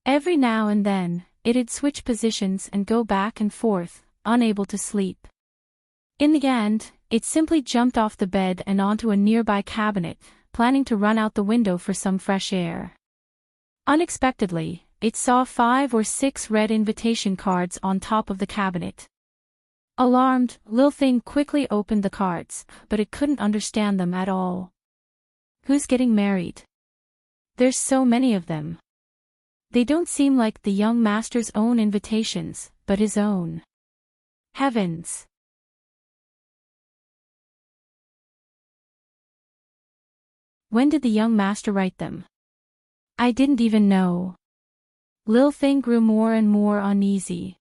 Every now and then, it'd switch positions and go back and forth, unable to sleep. In the end, it simply jumped off the bed and onto a nearby cabinet, planning to run out the window for some fresh air. Unexpectedly, it saw 5 or 6 red invitation cards on top of the cabinet. Alarmed, Lil Thing quickly opened the cards, but it couldn't understand them at all. Who's getting married? There's so many of them. They don't seem like the young master's own invitations, but his own. Heavens! When did the young master write them? I didn't even know. Lil Thing grew more and more uneasy.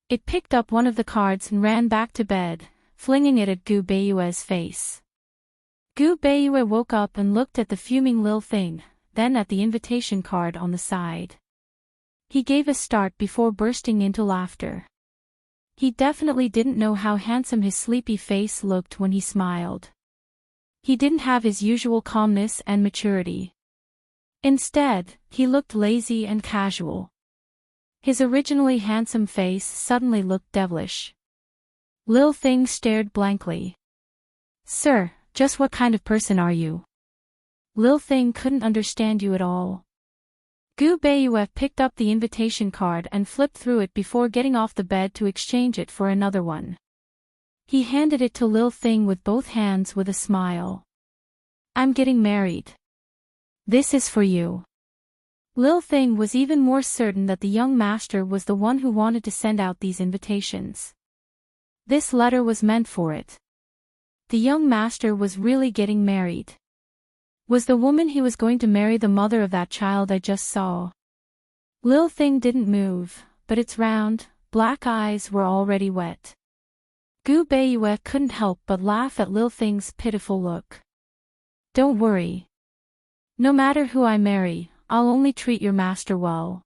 It picked up one of the cards and ran back to bed, flinging it at Gu Beiyue's face. Gu Beiyue woke up and looked at the fuming Lil Thing, then at the invitation card on the side. He gave a start before bursting into laughter. He definitely didn't know how handsome his sleepy face looked when he smiled. He didn't have his usual calmness and maturity. Instead, he looked lazy and casual. His originally handsome face suddenly looked devilish. Lil Thing stared blankly. Sir, just what kind of person are you? Lil Thing couldn't understand you at all. Gu Beiyue picked up the invitation card and flipped through it before getting off the bed to exchange it for another one. He handed it to Lil Thing with both hands with a smile. I'm getting married. This is for you. Lil Thing was even more certain that the young master was the one who wanted to send out these invitations. This letter was meant for it. The young master was really getting married. Was the woman he was going to marry the mother of that child I just saw? Lil Thing didn't move, but its round, black eyes were already wet. Gu Beiyue couldn't help but laugh at Lil Thing's pitiful look. Don't worry. No matter who I marry, I'll only treat your master well.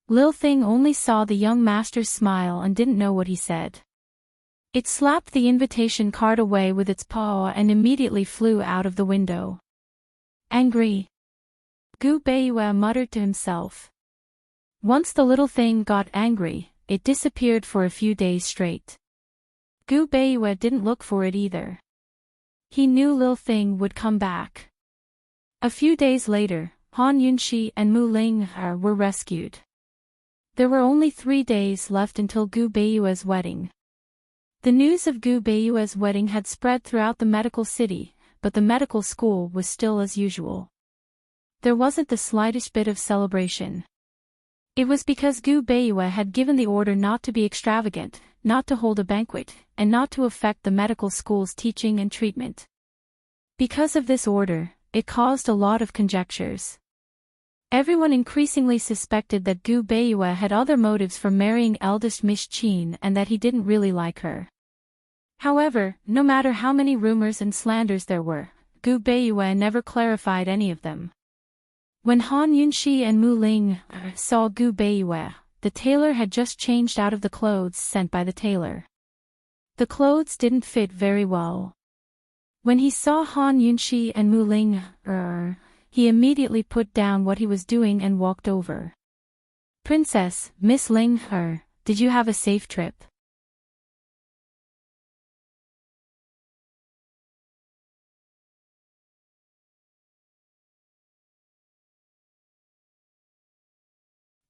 Lil Thing only saw the young master's smile and didn't know what he said. It slapped the invitation card away with its paw and immediately flew out of the window. Angry. Gu Beiyue muttered to himself. Once the little thing got angry, it disappeared for a few days straight. Gu Beiyue didn't look for it either. He knew Lil Thing would come back. A few days later, Han Yunxi and Mu Ling were rescued. There were only 3 days left until Gu Beiyue's wedding. The news of Gu Beiyue's wedding had spread throughout the medical city, but the medical school was still as usual. There wasn't the slightest bit of celebration. It was because Gu Beiyue had given the order not to be extravagant, not to hold a banquet, and not to affect the medical school's teaching and treatment. Because of this order, it caused a lot of conjectures. Everyone increasingly suspected that Gu Beiyue had other motives for marrying eldest Miss Qin and that he didn't really like her. However, no matter how many rumors and slanders there were, Gu Beiyue never clarified any of them. When Han Yunxi and Mu Ling saw Gu Beiyue, the tailor had just changed out of the clothes sent by the tailor. The clothes didn't fit very well. When he saw Han Yunxi and Mu Ling, he immediately put down what he was doing and walked over. "Princess, Miss Ling, did you have a safe trip?"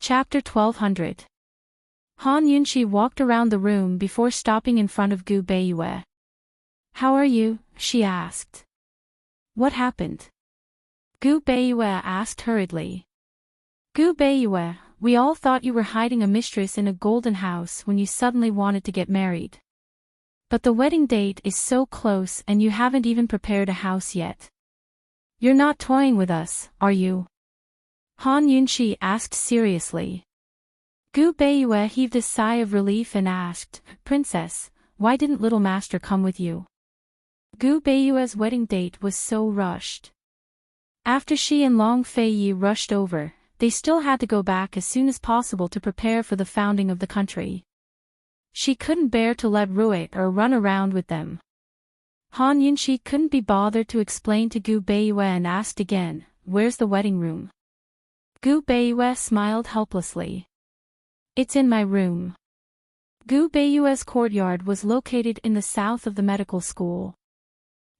Chapter 1200. Han Yunxi walked around the room before stopping in front of Gu Beiyue. "How are you?" she asked. "What happened?" Gu Beiyue asked hurriedly. "Gu Beiyue, we all thought you were hiding a mistress in a golden house when you suddenly wanted to get married. But the wedding date is so close and you haven't even prepared a house yet. You're not toying with us, are you?" Han Yunxi asked seriously. Gu Beiyue heaved a sigh of relief and asked, "Princess, why didn't little master come with you?" Gu Beiyue's wedding date was so rushed. After she and Long Feiyi rushed over, they still had to go back as soon as possible to prepare for the founding of the country. She couldn't bear to let Rui run around with them. Han Yunxi couldn't be bothered to explain to Gu Beiyue and asked again, "Where's the wedding room?" Gu Beiyue smiled helplessly. "It's in my room." Gu Beiyue's courtyard was located in the south of the medical school.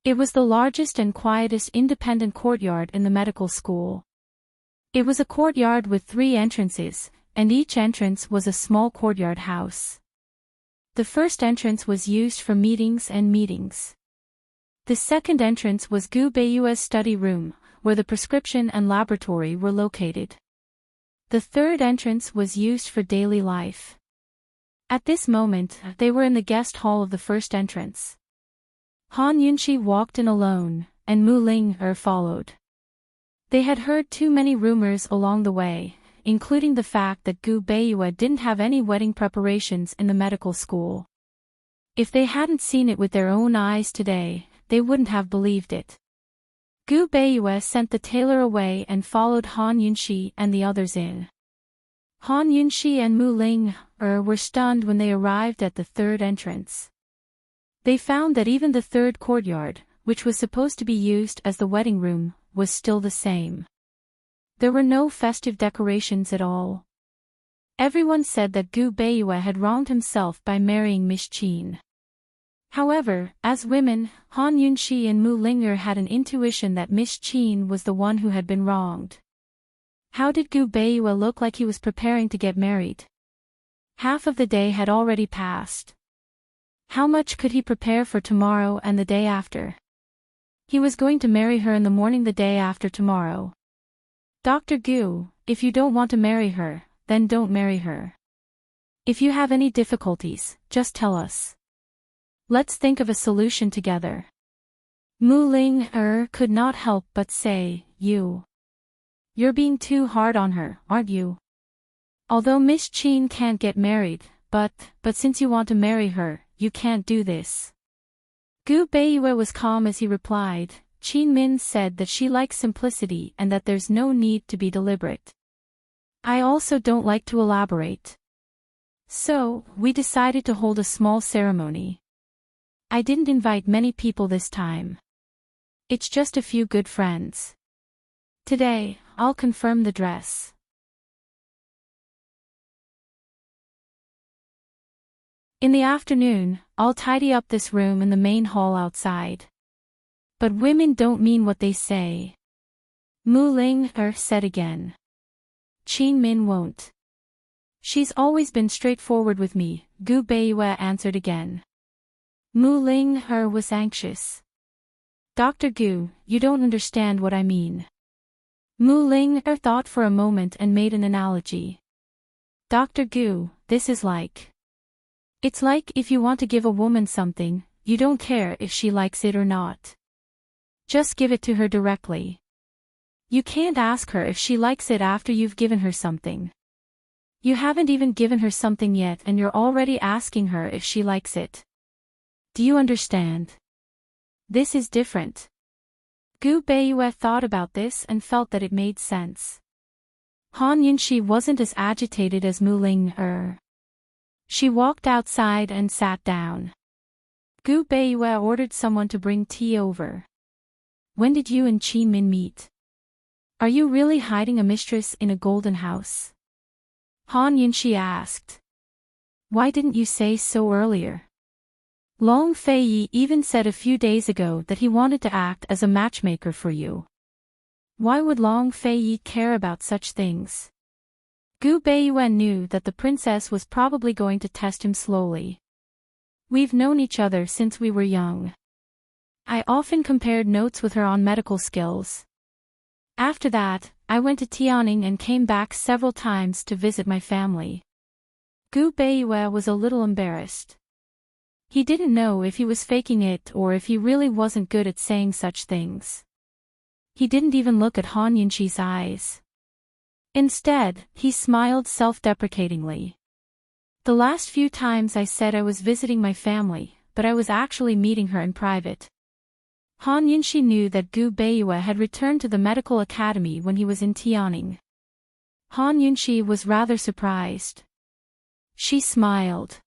It was the largest and quietest independent courtyard in the medical school. It was a courtyard with 3 entrances, and each entrance was a small courtyard house. The first entrance was used for meetings. The second entrance was Gu Beiyue's study room, where the prescription and laboratory were located. The third entrance was used for daily life. At this moment, they were in the guest hall of the first entrance. Han Yunxi walked in alone, and Mu Ling followed. They had heard too many rumors along the way, including the fact that Gu Beiyue didn't have any wedding preparations in the medical school. If they hadn't seen it with their own eyes today, they wouldn't have believed it. Gu Beiyue sent the tailor away and followed Han Yunxi and the others in. Han Yunxi and Mu Ling were stunned when they arrived at the third entrance. They found that even the third courtyard, which was supposed to be used as the wedding room, was still the same. There were no festive decorations at all. Everyone said that Gu Beiyue had wronged himself by marrying Miss Qin. However, as women, Han Yunxi and Mu Linger had an intuition that Miss Qin was the one who had been wronged. How did Gu Beiyue look like he was preparing to get married? Half of the day had already passed. How much could he prepare for tomorrow and the day after? He was going to marry her in the morning the day after tomorrow. "Dr. Gu, if you don't want to marry her, then don't marry her. If you have any difficulties, just tell us. Let's think of a solution together." Mu Ling could not help but say, You're being too hard on her, aren't you? Although Miss Qin can't get married, but since you want to marry her, you can't do this." Gu Beiyue was calm as he replied, "Qin Min said that she likes simplicity and that there's no need to be deliberate. I also don't like to elaborate. So, we decided to hold a small ceremony. I didn't invite many people this time. It's just a few good friends. Today, I'll confirm the dress." "In the afternoon, I'll tidy up this room in the main hall outside. But women don't mean what they say," Mu Ling said again. "Qin Min won't. She's always been straightforward with me," Gu Beiyue answered again. Mu Ling was anxious. "Dr. Gu, you don't understand what I mean." Mu Ling thought for a moment and made an analogy. "Dr. Gu, this is like. It's like if you want to give a woman something, you don't care if she likes it or not. Just give it to her directly. You can't ask her if she likes it after you've given her something. You haven't even given her something yet and you're already asking her if she likes it. Do you understand? This is different. Gu Beiyue thought about this and felt that it made sense. Han Yunxi wasn't as agitated as Mu Ling. She walked outside and sat down. Gu Beiyue ordered someone to bring tea over. When did you and Qi Min meet? Are you really hiding a mistress in a golden house? Han Yunxi asked. Why didn't you say so earlier? Long Feiyi even said a few days ago that he wanted to act as a matchmaker for you. Why would Long Feiyi care about such things? Gu Beiyuan knew that the princess was probably going to test him slowly. We've known each other since we were young. I often compared notes with her on medical skills. After that, I went to Tianning and came back several times to visit my family. Gu Beiyue was a little embarrassed. He didn't know if he was faking it or if he really wasn't good at saying such things. He didn't even look at Han Yunxi's eyes. Instead, he smiled self-deprecatingly. The last few times I said I was visiting my family, but I was actually meeting her in private. Han Yunxi knew that Gu Beiyue had returned to the medical academy when he was in Tianning. Han Yunxi was rather surprised. She smiled.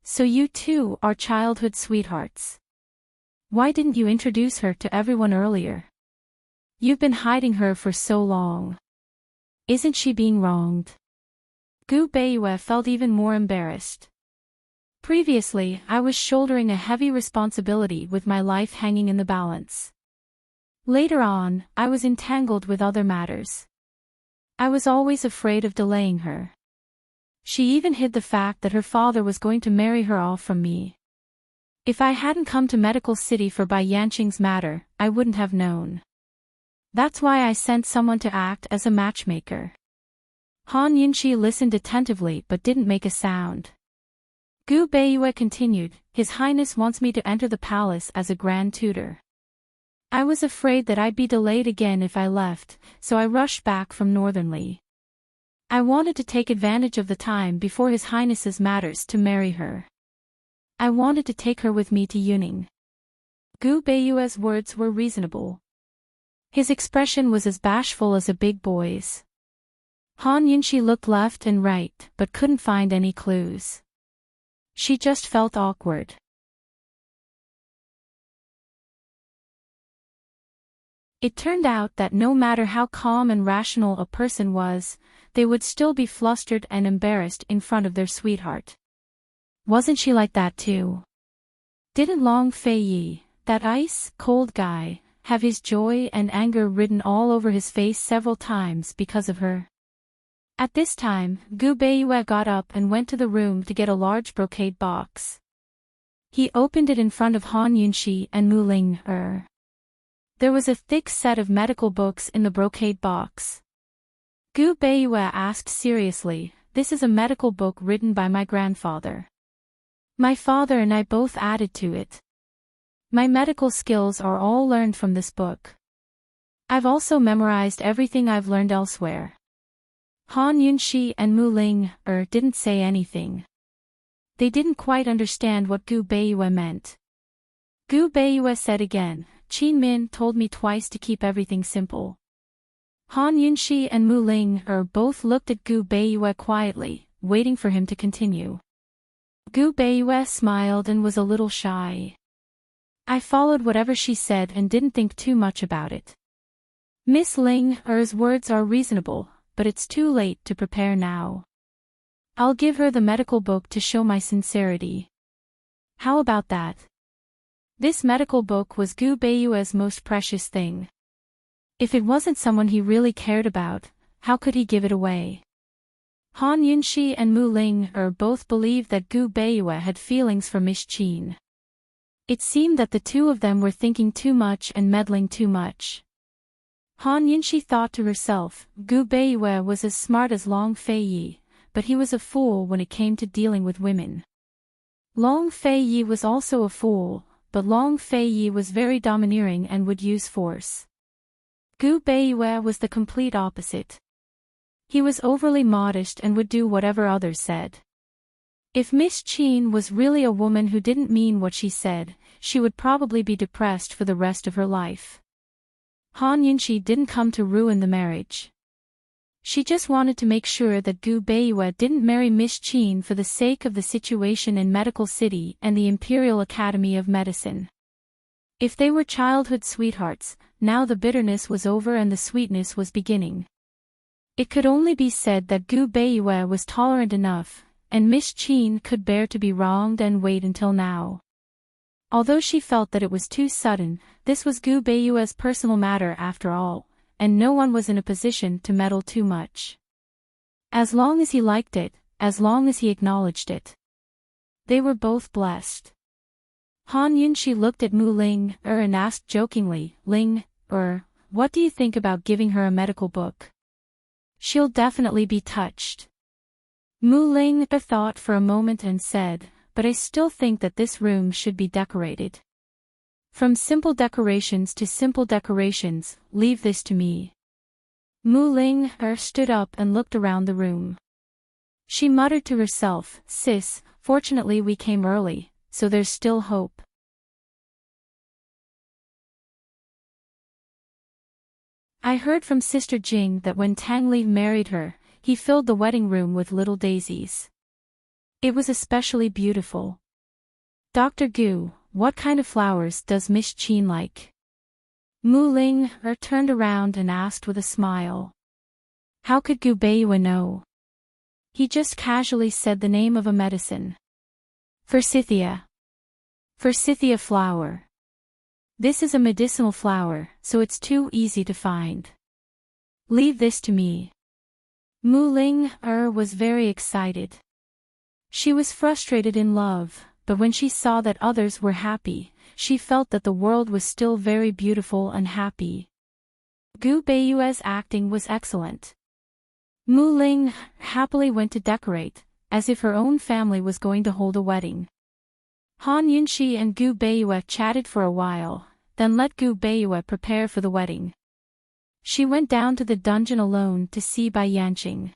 So you two are childhood sweethearts. Why didn't you introduce her to everyone earlier? You've been hiding her for so long. Isn't she being wronged? Gu Beiyue felt even more embarrassed. Previously, I was shouldering a heavy responsibility with my life hanging in the balance. Later on, I was entangled with other matters. I was always afraid of delaying her. She even hid the fact that her father was going to marry her off from me. If I hadn't come to Medical City for Bai Yanqing's matter, I wouldn't have known. That's why I sent someone to act as a matchmaker. Han Yunxi listened attentively but didn't make a sound. Gu Beiyue continued, His Highness wants me to enter the palace as a grand tutor. I was afraid that I'd be delayed again if I left, so I rushed back from Northernly. I wanted to take advantage of the time before His Highness's matters to marry her. I wanted to take her with me to Yuning. Gu Beiyue's words were reasonable. His expression was as bashful as a big boy's. Han Yunxi looked left and right but couldn't find any clues. She just felt awkward. It turned out that no matter how calm and rational a person was, they would still be flustered and embarrassed in front of their sweetheart. Wasn't she like that too? Didn't Long Feiyi, that ice-cold guy, have his joy and anger written all over his face several times because of her? At this time, Gu Beiyue got up and went to the room to get a large brocade box. He opened it in front of Han Yunxi and Mu Ling. There was a thick set of medical books in the brocade box. Gu Beiyue asked seriously, This is a medical book written by my grandfather. My father and I both added to it. My medical skills are all learned from this book. I've also memorized everything I've learned elsewhere. Han Yunxi and Mu Ling didn't say anything. They didn't quite understand what Gu Beiyue meant. Gu Beiyue said again, Qin Min told me twice to keep everything simple. Han Yunxi and Mu Ling both looked at Gu Beiyue quietly, waiting for him to continue. Gu Beiyue smiled and was a little shy. I followed whatever she said and didn't think too much about it. Miss Ling's words are reasonable, but it's too late to prepare now. I'll give her the medical book to show my sincerity. How about that? This medical book was Gu Beiyue's most precious thing. If it wasn't someone he really cared about, how could he give it away? Han Yunxi and Mu Ling both believed that Gu Beiyue had feelings for Miss Qin. It seemed that the two of them were thinking too much and meddling too much. Han Yunxi thought to herself, Gu Beiyue was as smart as Long Feiyi, but he was a fool when it came to dealing with women. Long Feiyi was also a fool, but Long Feiyi was very domineering and would use force. Gu Beiyue was the complete opposite. He was overly modest and would do whatever others said. If Miss Qin was really a woman who didn't mean what she said, she would probably be depressed for the rest of her life. Han Yunxi didn't come to ruin the marriage. She just wanted to make sure that Gu Beiyue didn't marry Miss Qin for the sake of the situation in Medical City and the Imperial Academy of Medicine. If they were childhood sweethearts, now the bitterness was over and the sweetness was beginning. It could only be said that Gu Beiyue was tolerant enough, and Miss Qin could bear to be wronged and wait until now. Although she felt that it was too sudden, this was Gu Beiyue's personal matter after all, and no one was in a position to meddle too much. As long as he liked it, as long as he acknowledged it. They were both blessed. Han Yunxi looked at Mu Ling and asked jokingly, Ling, what do you think about giving her a medical book? She'll definitely be touched. Mu Ling thought for a moment and said, but I still think that this room should be decorated. From simple decorations to simple decorations, leave this to me. Mu Ling stood up and looked around the room. She muttered to herself, Sis, fortunately we came early, so there's still hope. I heard from Sister Jing that when Tang Li married her, he filled the wedding room with little daisies. It was especially beautiful. Dr. Gu, what kind of flowers does Miss Qin like? Mu Ling turned around and asked with a smile. How could Gu Beiyue know? He just casually said the name of a medicine. Forsythia. Forsythia flower. This is a medicinal flower, so it's too easy to find. Leave this to me. Mu Ling was very excited. She was frustrated in love, but when she saw that others were happy, she felt that the world was still very beautiful and happy. Gu Beiyue's acting was excellent. Mu Ling happily went to decorate, as if her own family was going to hold a wedding. Han Yunxi and Gu Beiyue chatted for a while, then let Gu Beiyue prepare for the wedding. She went down to the dungeon alone to see Bai Yanqing.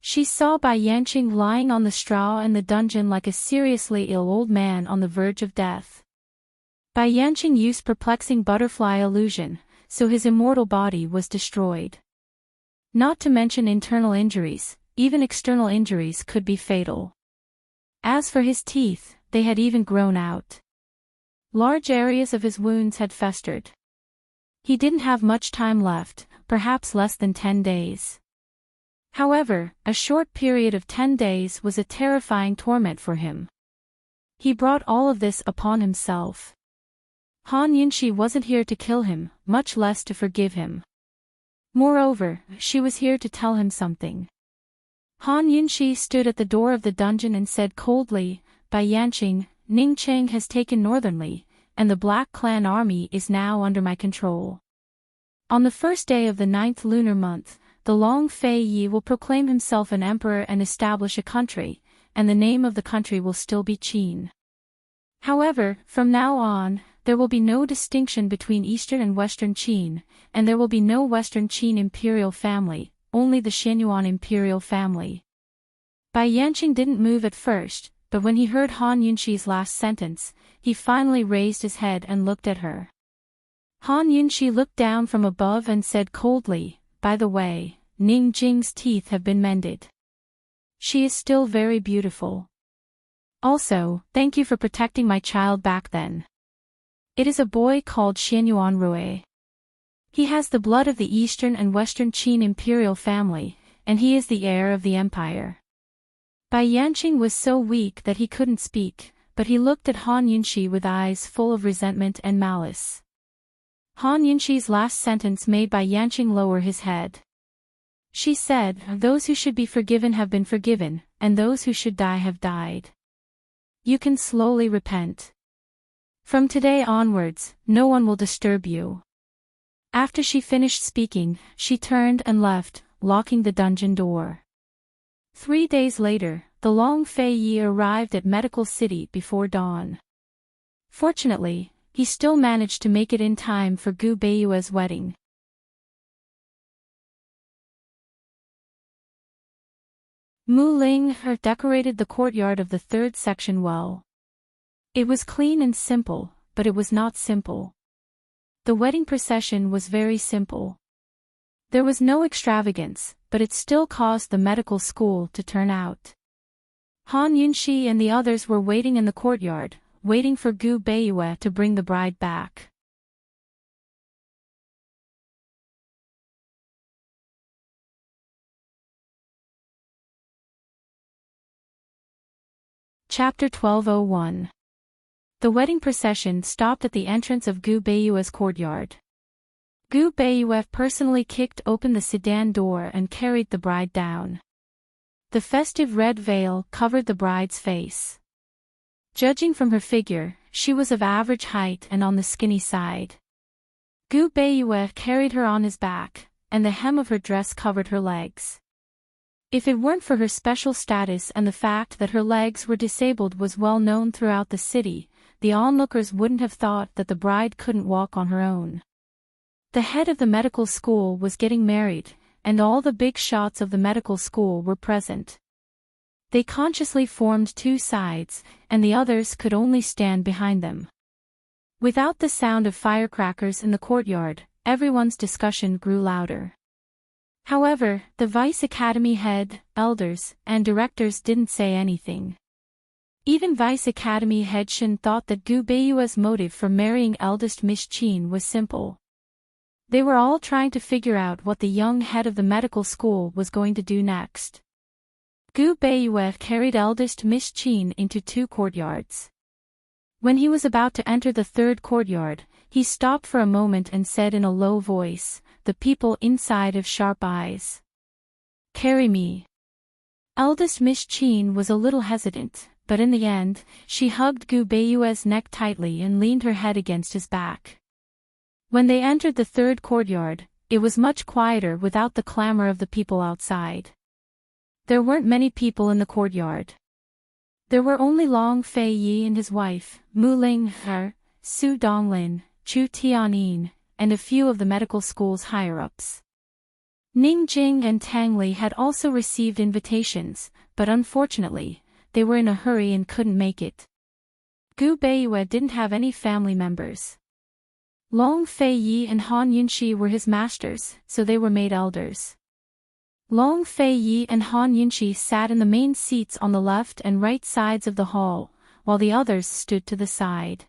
She saw Bai Yanqing lying on the straw in the dungeon like a seriously ill old man on the verge of death. Bai Yanqing used perplexing butterfly illusion, so his immortal body was destroyed. Not to mention internal injuries, even external injuries could be fatal. As for his teeth, they had even grown out. Large areas of his wounds had festered. He didn't have much time left, perhaps less than 10 days. However, a short period of 10 days was a terrifying torment for him. He brought all of this upon himself. Han Yunxi wasn't here to kill him, much less to forgive him. Moreover, she was here to tell him something. Han Yunxi stood at the door of the dungeon and said coldly, Bai Yanqing, Ning Cheng has taken Northernly, and the Black Clan army is now under my control. On the first day of the 9th lunar month, the Long Fei Yi will proclaim himself an emperor and establish a country, and the name of the country will still be Qin. However, from now on, there will be no distinction between Eastern and Western Qin, and there will be no Western Qin imperial family, only the Xianyuan imperial family. Bai Yanqing didn't move at first, but when he heard Han Yunxi's last sentence, he finally raised his head and looked at her. Han Yunxi looked down from above and said coldly, By the way, Ning Jing's teeth have been mended. She is still very beautiful. Also, thank you for protecting my child back then. It is a boy called Xianyuan Rui. He has the blood of the Eastern and Western Qin imperial family, and he is the heir of the empire. Bai Yanqing was so weak that he couldn't speak, but he looked at Han Yunxi with eyes full of resentment and malice. Han Yunxi's last sentence made Bai Yanqing lower his head. She said, Those who should be forgiven have been forgiven, and those who should die have died. You can slowly repent. From today onwards, no one will disturb you. After she finished speaking, she turned and left, locking the dungeon door. 3 days later, the Long Fei Yi arrived at Medical City before dawn. Fortunately, he still managed to make it in time for Gu Beiyue's wedding. Mu Ling decorated the courtyard of the third section well. It was clean and simple, but it was not simple. The wedding procession was very simple. There was no extravagance, but it still caused the medical school to turn out. Han Yunxi and the others were waiting in the courtyard, waiting for Gu Beiyue to bring the bride back. Chapter 1201. The wedding procession stopped at the entrance of Gu Beiyue's courtyard. Gu Beiyue personally kicked open the sedan door and carried the bride down. The festive red veil covered the bride's face. Judging from her figure, she was of average height and on the skinny side. Gu Beiyue carried her on his back, and the hem of her dress covered her legs. If it weren't for her special status and the fact that her legs were disabled was well known throughout the city, the onlookers wouldn't have thought that the bride couldn't walk on her own. The head of the medical school was getting married, and all the big shots of the medical school were present. They consciously formed two sides, and the others could only stand behind them. Without the sound of firecrackers in the courtyard, everyone's discussion grew louder. However, the Vice Academy head, elders, and directors didn't say anything. Even Vice Academy head Shen thought that Gu Beiyue's motive for marrying eldest Miss Qin was simple. They were all trying to figure out what the young head of the medical school was going to do next. Gu Beiyue carried eldest Miss Qin into two courtyards. When he was about to enter the third courtyard, he stopped for a moment and said in a low voice, "The people inside have sharp eyes. Carry me." Eldest Miss Qin was a little hesitant, but in the end, she hugged Gu Beiyue's neck tightly and leaned her head against his back. When they entered the third courtyard, it was much quieter without the clamor of the people outside. There weren't many people in the courtyard. There were only Long Fei Yi and his wife, Mu Ling, Su Donglin, Chu Tianyin, and a few of the medical school's higher-ups. Ning Jing and Tang Li had also received invitations, but unfortunately, they were in a hurry and couldn't make it. Gu Beiyue didn't have any family members. Long Fei Yi and Han Yunxi were his masters, so they were made elders. Long Fei Yi and Han Yunxi sat in the main seats on the left and right sides of the hall, while the others stood to the side.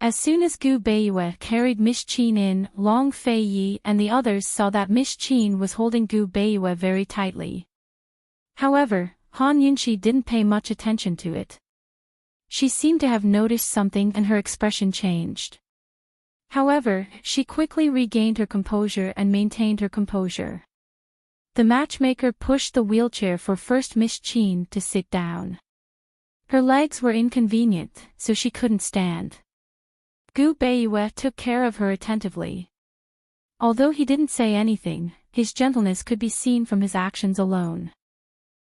As soon as Gu Beiyue carried Miss Qin in, Long Fei Yi and the others saw that Miss Qin was holding Gu Beiyue very tightly. However, Han Yunxi didn't pay much attention to it. She seemed to have noticed something and her expression changed. However, she quickly regained her composure and maintained her composure. The matchmaker pushed the wheelchair for first Miss Qin to sit down. Her legs were inconvenient, so she couldn't stand. Gu Beiyue took care of her attentively. Although he didn't say anything, his gentleness could be seen from his actions alone.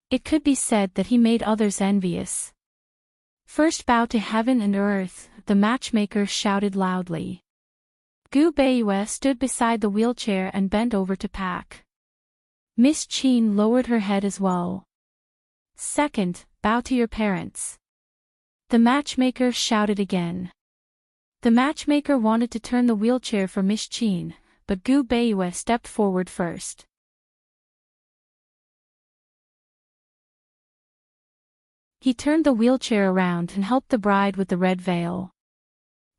It could be said that he made others envious. "First bow to heaven and earth," the matchmaker shouted loudly. Gu Beiyue stood beside the wheelchair and bent over to pack. Miss Qin lowered her head as well. "Second, bow to your parents." The matchmaker shouted again. The matchmaker wanted to turn the wheelchair for Miss Qin, but Gu Beiyue stepped forward first. He turned the wheelchair around and helped the bride with the red veil.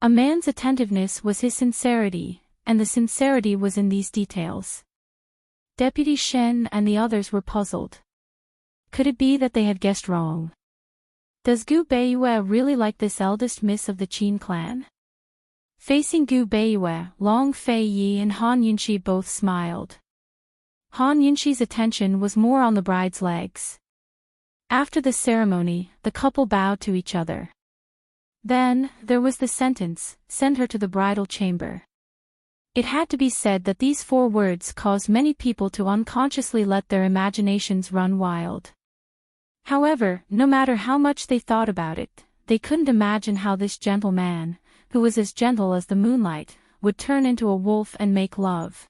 A man's attentiveness was his sincerity, and the sincerity was in these details. Deputy Shen and the others were puzzled. Could it be that they had guessed wrong? Does Gu Beiyue really like this eldest miss of the Qin clan? Facing Gu Beiyue, Long Fei Yi and Han Yunxi both smiled. Han Yunxi's attention was more on the bride's legs. After the ceremony, the couple bowed to each other. Then, there was the sentence, "Send her to the bridal chamber." It had to be said that these 4 words caused many people to unconsciously let their imaginations run wild. However, no matter how much they thought about it, they couldn't imagine how this gentle man, who was as gentle as the moonlight, would turn into a wolf and make love.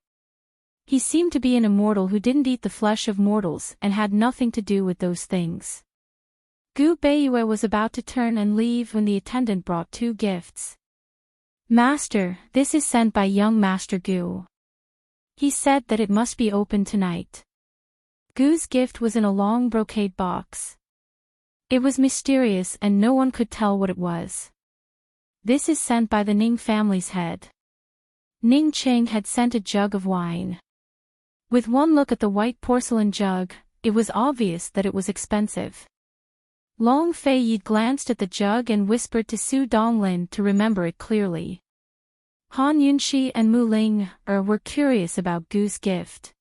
He seemed to be an immortal who didn't eat the flesh of mortals and had nothing to do with those things. Gu Beiyue was about to turn and leave when the attendant brought 2 gifts. "Master, this is sent by young Master Gu. He said that it must be opened tonight." Gu's gift was in a long brocade box. It was mysterious and no one could tell what it was. "This is sent by the Ning family's head." Ning Qing had sent a jug of wine. With one look at the white porcelain jug, it was obvious that it was expensive. Long Fei Yi glanced at the jug and whispered to Su Donglin to remember it clearly. Han Yunxi and Mu Ling were curious about Gu's gift.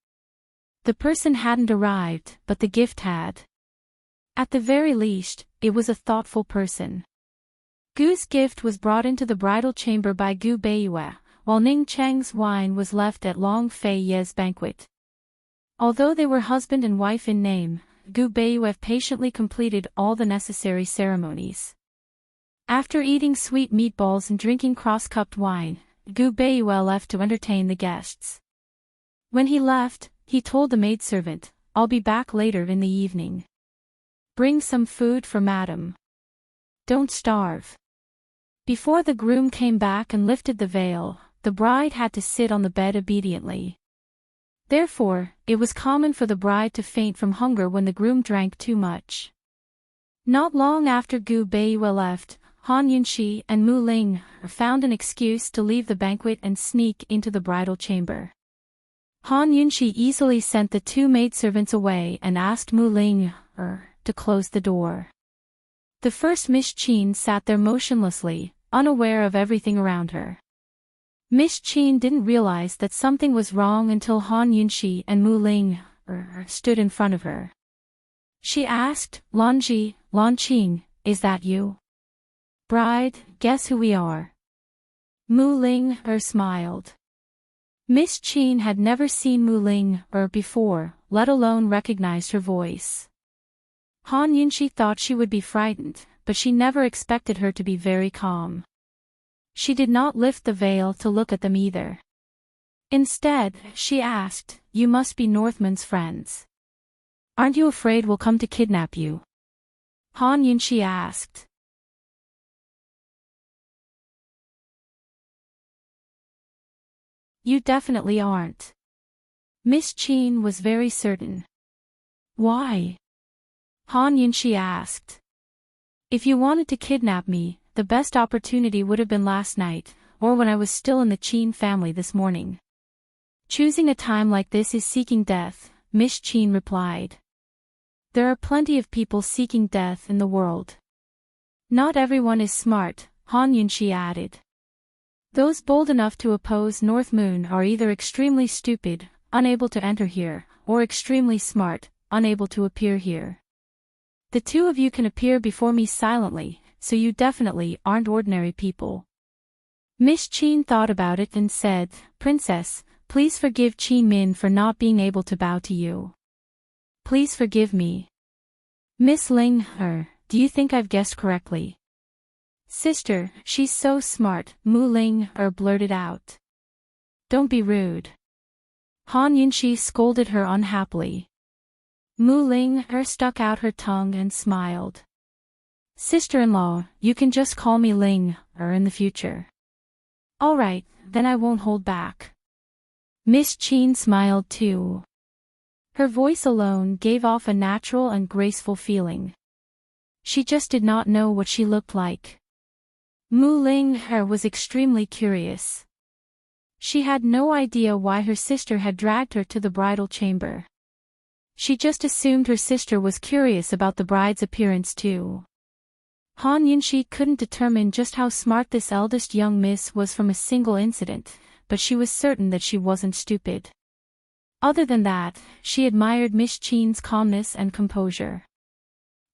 The person hadn't arrived, but the gift had. At the very least, it was a thoughtful person. Gu's gift was brought into the bridal chamber by Gu Beiyue, while Ning Cheng's wine was left at Long Fei Ye's banquet. Although they were husband and wife in name, Gu Beiyue patiently completed all the necessary ceremonies. After eating sweet meatballs and drinking cross-cupped wine, Gu Beiyue left to entertain the guests. When he left, he told the maidservant, "I'll be back later in the evening. Bring some food for madam. Don't starve." Before the groom came back and lifted the veil, the bride had to sit on the bed obediently. Therefore, it was common for the bride to faint from hunger when the groom drank too much. Not long after Gu Beiyue left, Han Yunxi and Mu Ling found an excuse to leave the banquet and sneak into the bridal chamber. Han Yunxi easily sent the 2 maidservants away and asked Mu Ling to close the door. The first Miss Qin sat there motionlessly, unaware of everything around her. Miss Qin didn't realize that something was wrong until Han Yunxi and Mu Ling stood in front of her. She asked, Lan Qing, is that you? Bride, guess who we are? Mu Ling smiled. Miss Qin had never seen Mu Ling before, let alone recognized her voice. Han Yunxi thought she would be frightened, but she never expected her to be very calm. She did not lift the veil to look at them either. Instead, she asked, "You must be Northman's friends. Aren't you afraid we'll come to kidnap you?" Han Yunxi asked. "You definitely aren't." Miss Qin was very certain. "Why?" Han Yunxi asked. "If you wanted to kidnap me, the best opportunity would have been last night, or when I was still in the Qin family this morning. Choosing a time like this is seeking death," Miss Qin replied. "There are plenty of people seeking death in the world. Not everyone is smart," Han Yunxi added. "Those bold enough to oppose North Moon are either extremely stupid, unable to enter here, or extremely smart, unable to appear here. The 2 of you can appear before me silently, so you definitely aren't ordinary people." Miss Qin thought about it and said, "Princess, please forgive Qin Min for not being able to bow to you. Please forgive me." "Miss Ling, do you think I've guessed correctly?" "Sister, she's so smart," Mu Ling blurted out. "Don't be rude." Han Yunxi scolded her unhappily. Mu Ling stuck out her tongue and smiled. "Sister-in-law, you can just call me Ling in the future." "All right, then I won't hold back." Miss Qin smiled too. Her voice alone gave off a natural and graceful feeling. She just did not know what she looked like. Mu Ling was extremely curious. She had no idea why her sister had dragged her to the bridal chamber. She just assumed her sister was curious about the bride's appearance too. Han Yunxi couldn't determine just how smart this eldest young miss was from a single incident, but she was certain that she wasn't stupid. Other than that, she admired Miss Qin's calmness and composure.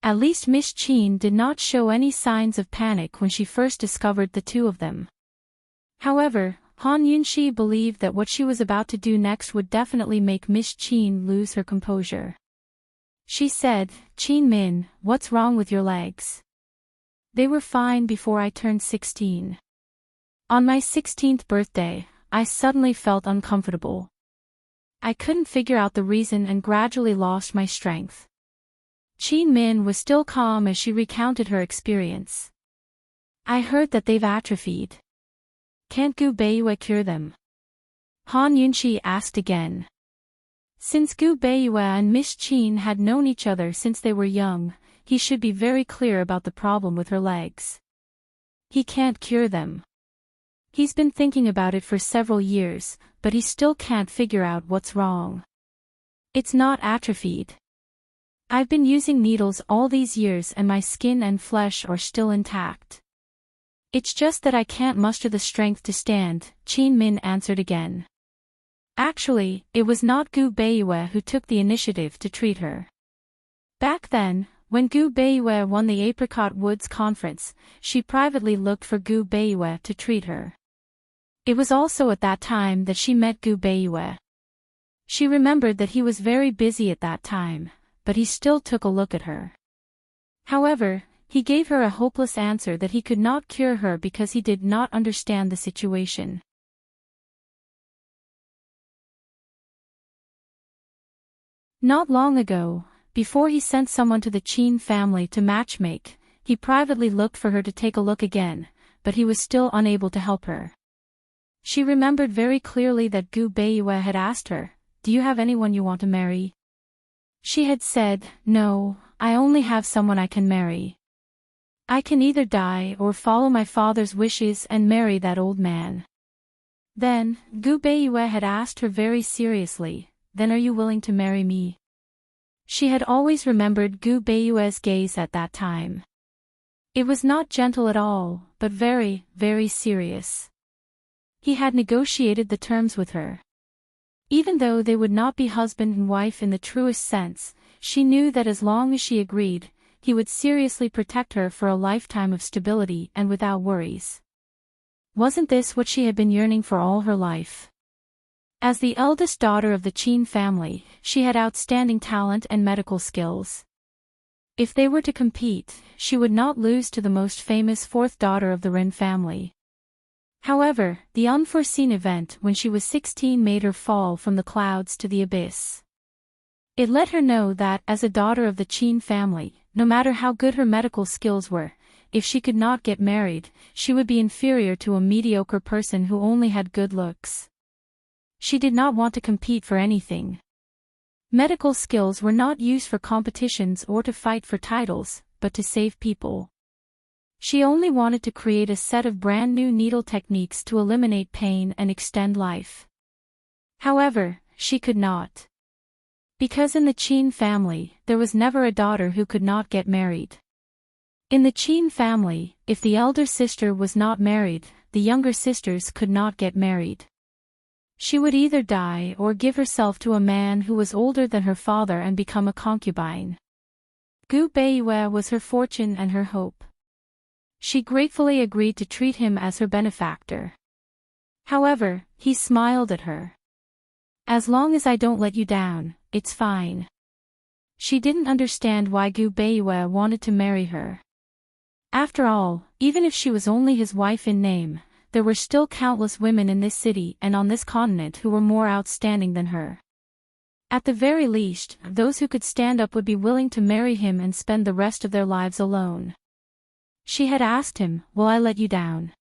At least Miss Qin did not show any signs of panic when she first discovered the 2 of them. However, Han Yunxi believed that what she was about to do next would definitely make Miss Qin lose her composure. She said, "Qin Min, what's wrong with your legs?" "They were fine before I turned 16. On my 16th birthday, I suddenly felt uncomfortable." I couldn't figure out the reason and gradually lost my strength. Qin Min was still calm as she recounted her experience. I heard that they've atrophied. Can't Gu Beiyue cure them? Han Yunqi asked again. Since Gu Beiyue and Miss Qin had known each other since they were young, he should be very clear about the problem with her legs. He can't cure them. He's been thinking about it for several years, but he still can't figure out what's wrong. It's not atrophied. I've been using needles all these years and my skin and flesh are still intact. It's just that I can't muster the strength to stand, Qin Min answered again. Actually, it was not Gu Beiyue who took the initiative to treat her. Back then, when Gu Beiyue won the Apricot Woods Conference, she privately looked for Gu Beiyue to treat her. It was also at that time that she met Gu Beiyue. She remembered that he was very busy at that time, but he still took a look at her. However, he gave her a hopeless answer that he could not cure her because he did not understand the situation. Not long ago, before he sent someone to the Qin family to matchmake, he privately looked for her to take a look again, but he was still unable to help her. She remembered very clearly that Gu Beiyue had asked her, "Do you have anyone you want to marry?" She had said, "No, I only have someone I can marry. I can either die or follow my father's wishes and marry that old man." Then, Gu Beiyue had asked her very seriously, "Then are you willing to marry me?" She had always remembered Gu Beiyue's gaze at that time. It was not gentle at all, but very, very serious. He had negotiated the terms with her. Even though they would not be husband and wife in the truest sense, she knew that as long as she agreed, he would seriously protect her for a lifetime of stability and without worries. Wasn't this what she had been yearning for all her life? As the eldest daughter of the Qin family, she had outstanding talent and medical skills. If they were to compete, she would not lose to the most famous fourth daughter of the Ren family. However, the unforeseen event when she was 16 made her fall from the clouds to the abyss. It let her know that, as a daughter of the Qin family, no matter how good her medical skills were, if she could not get married, she would be inferior to a mediocre person who only had good looks. She did not want to compete for anything. Medical skills were not used for competitions or to fight for titles, but to save people. She only wanted to create a set of brand new needle techniques to eliminate pain and extend life. However, she could not. Because in the Qin family, there was never a daughter who could not get married. In the Qin family, if the elder sister was not married, the younger sisters could not get married. She would either die or give herself to a man who was older than her father and become a concubine. Gu Beiyue was her fortune and her hope. She gratefully agreed to treat him as her benefactor. However, he smiled at her. "As long as I don't let you down, it's fine." She didn't understand why Gu Beiyue wanted to marry her. After all, even if she was only his wife in name, there were still countless women in this city and on this continent who were more outstanding than her. At the very least, those who could stand up would be willing to marry him and spend the rest of their lives alone. She had asked him, "Will I let you down?"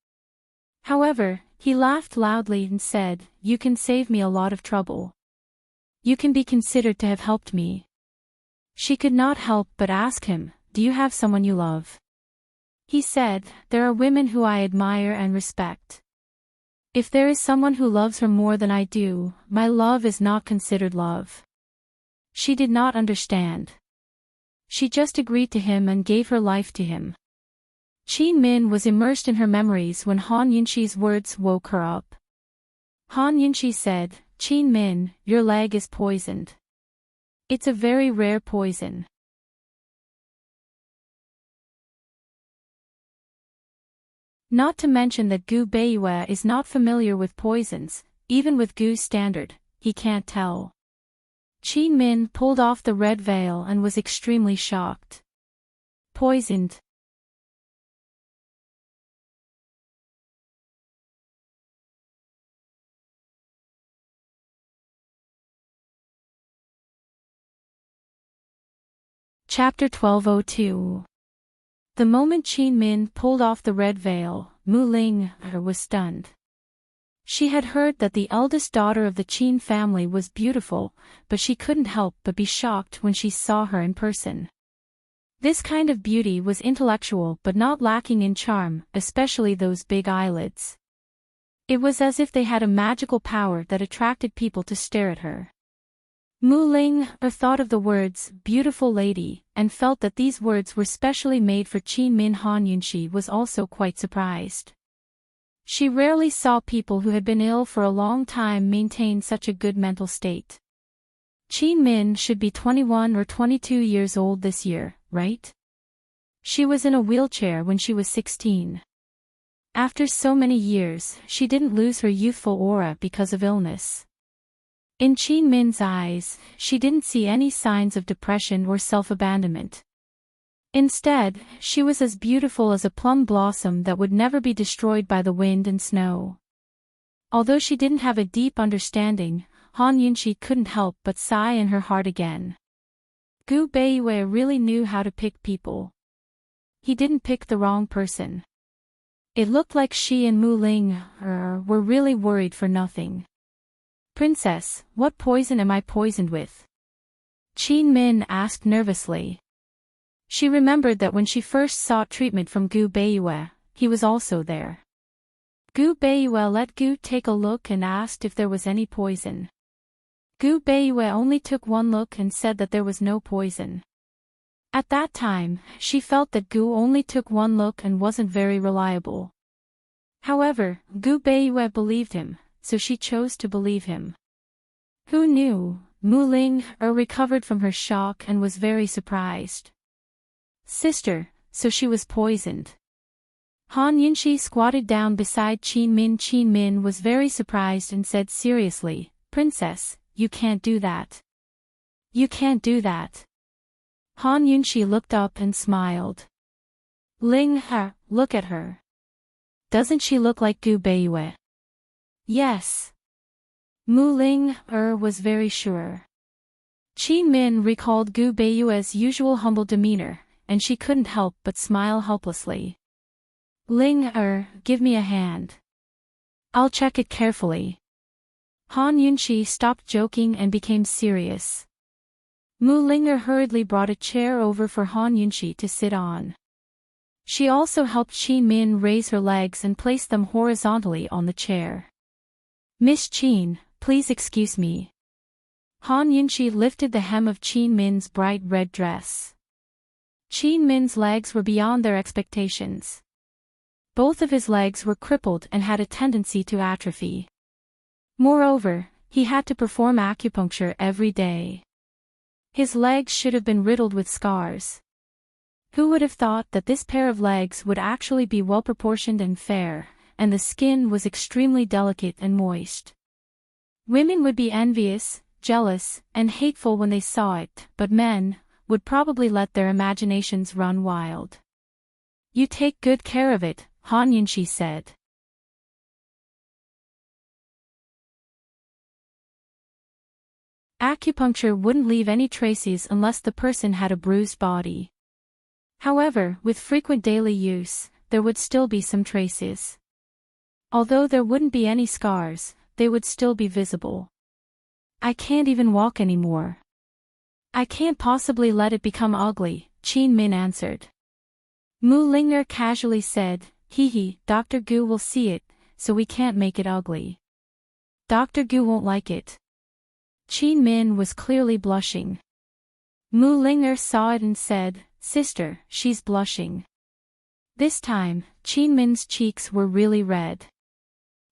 However, he laughed loudly and said, "You can save me a lot of trouble. You can be considered to have helped me." She could not help but ask him, "Do you have someone you love?" He said, "There are women who I admire and respect. If there is someone who loves her more than I do, my love is not considered love." She did not understand. She just agreed to him and gave her life to him. Qin Min was immersed in her memories when Han Yunqi's words woke her up. Han Yunqi said, "Qin Min, your leg is poisoned. It's a very rare poison. Not to mention that Gu Beiyue is not familiar with poisons, even with Gu's standard, he can't tell." Qin Min pulled off the red veil and was extremely shocked. "Poisoned?" Chapter 1202. The moment Qin Min pulled off the red veil, Mu Ling was stunned. She had heard that the eldest daughter of the Qin family was beautiful, but she couldn't help but be shocked when she saw her in person. This kind of beauty was intellectual but not lacking in charm, especially those big eyelids. It was as if they had a magical power that attracted people to stare at her. Mu Ling thought of the words, beautiful lady, and felt that these words were specially made for Qin Min. Han Yunxi was also quite surprised. She rarely saw people who had been ill for a long time maintain such a good mental state. Qin Min should be 21 or 22 years old this year, right? She was in a wheelchair when she was 16. After so many years, she didn't lose her youthful aura because of illness. In Qin Min's eyes, she didn't see any signs of depression or self-abandonment. Instead, she was as beautiful as a plum blossom that would never be destroyed by the wind and snow. Although she didn't have a deep understanding, Han Yunxi couldn't help but sigh in her heart again. Gu Beiyue really knew how to pick people. He didn't pick the wrong person. It looked like she and Mu Ling were really worried for nothing. Princess, what poison am I poisoned with? Qin Min asked nervously. She remembered that when she first sought treatment from Gu Beiyue, he was also there. Gu Beiyue let Gu take a look and asked if there was any poison. Gu Beiyue only took one look and said that there was no poison. At that time, she felt that Gu only took one look and wasn't very reliable. However, Gu Beiyue believed him, so she chose to believe him. Who knew? Mu Ling recovered from her shock and was very surprised. Sister, so she was poisoned. Han Yunxi squatted down beside Qin Min. Qin Min was very surprised and said seriously, Princess, you can't do that. You can't do that. Han Yunxi looked up and smiled. Ling, look at her. Doesn't she look like Gu Beiyue? Yes. Mu Ling was very sure. Qin Min recalled Gu Beiyue's usual humble demeanor, and she couldn't help but smile helplessly. Ling, give me a hand. I'll check it carefully. Han Yunxi stopped joking and became serious. Mu Ling hurriedly brought a chair over for Han Yunxi to sit on. She also helped Qin Min raise her legs and place them horizontally on the chair. Miss Qin, please excuse me. Han Yunxi lifted the hem of Qin Min's bright red dress. Qin Min's legs were beyond their expectations. Both of his legs were crippled and had a tendency to atrophy. Moreover, he had to perform acupuncture every day. His legs should have been riddled with scars. Who would have thought that this pair of legs would actually be well-proportioned and fair, and the skin was extremely delicate and moist. Women would be envious, jealous, and hateful when they saw it, but men would probably let their imaginations run wild. You take good care of it, Han Yunxi said. Acupuncture wouldn't leave any traces unless the person had a bruised body. However, with frequent daily use, there would still be some traces. Although there wouldn't be any scars, they would still be visible. I can't even walk anymore. I can't possibly let it become ugly, Qin Min answered. Mu Ling casually said, hee, Dr. Gu will see it, so we can't make it ugly. Dr. Gu won't like it. Qin Min was clearly blushing. Mu Ling saw it and said, Sister, she's blushing. This time, Qin Min's cheeks were really red.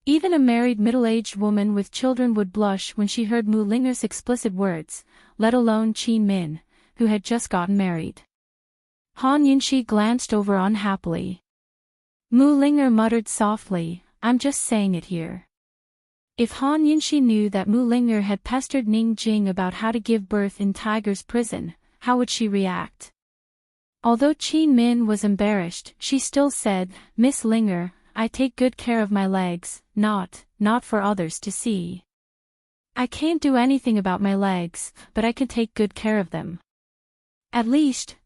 Even a married middle-aged woman with children would blush when she heard Mu Ling's explicit words, let alone Qin Min, who had just gotten married. Han Yunxi glanced over unhappily. Mu Ling muttered softly, I'm just saying it here. If Han Yunxi knew that Mu Ling had pestered Ning Jing about how to give birth in Tiger's prison, how would she react? Although Qin Min was embarrassed, she still said, Miss Ling, I take good care of my legs, not for others to see. I can't do anything about my legs, but I can take good care of them. At least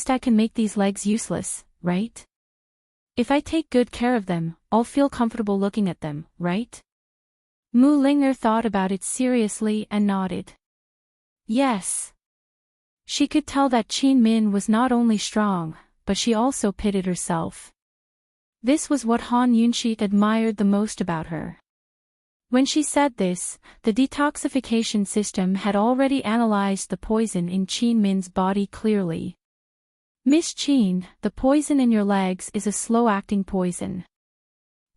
I can make these legs useless, right? If I take good care of them, I'll feel comfortable looking at them, right? Mu Ling'er thought about it seriously and nodded. Yes. She could tell that Qin Min was not only strong, but she also pitted herself. This was what Han Yunxi admired the most about her. When she said this, the detoxification system had already analyzed the poison in Qin Min's body clearly. Miss Qin, the poison in your legs is a slow-acting poison.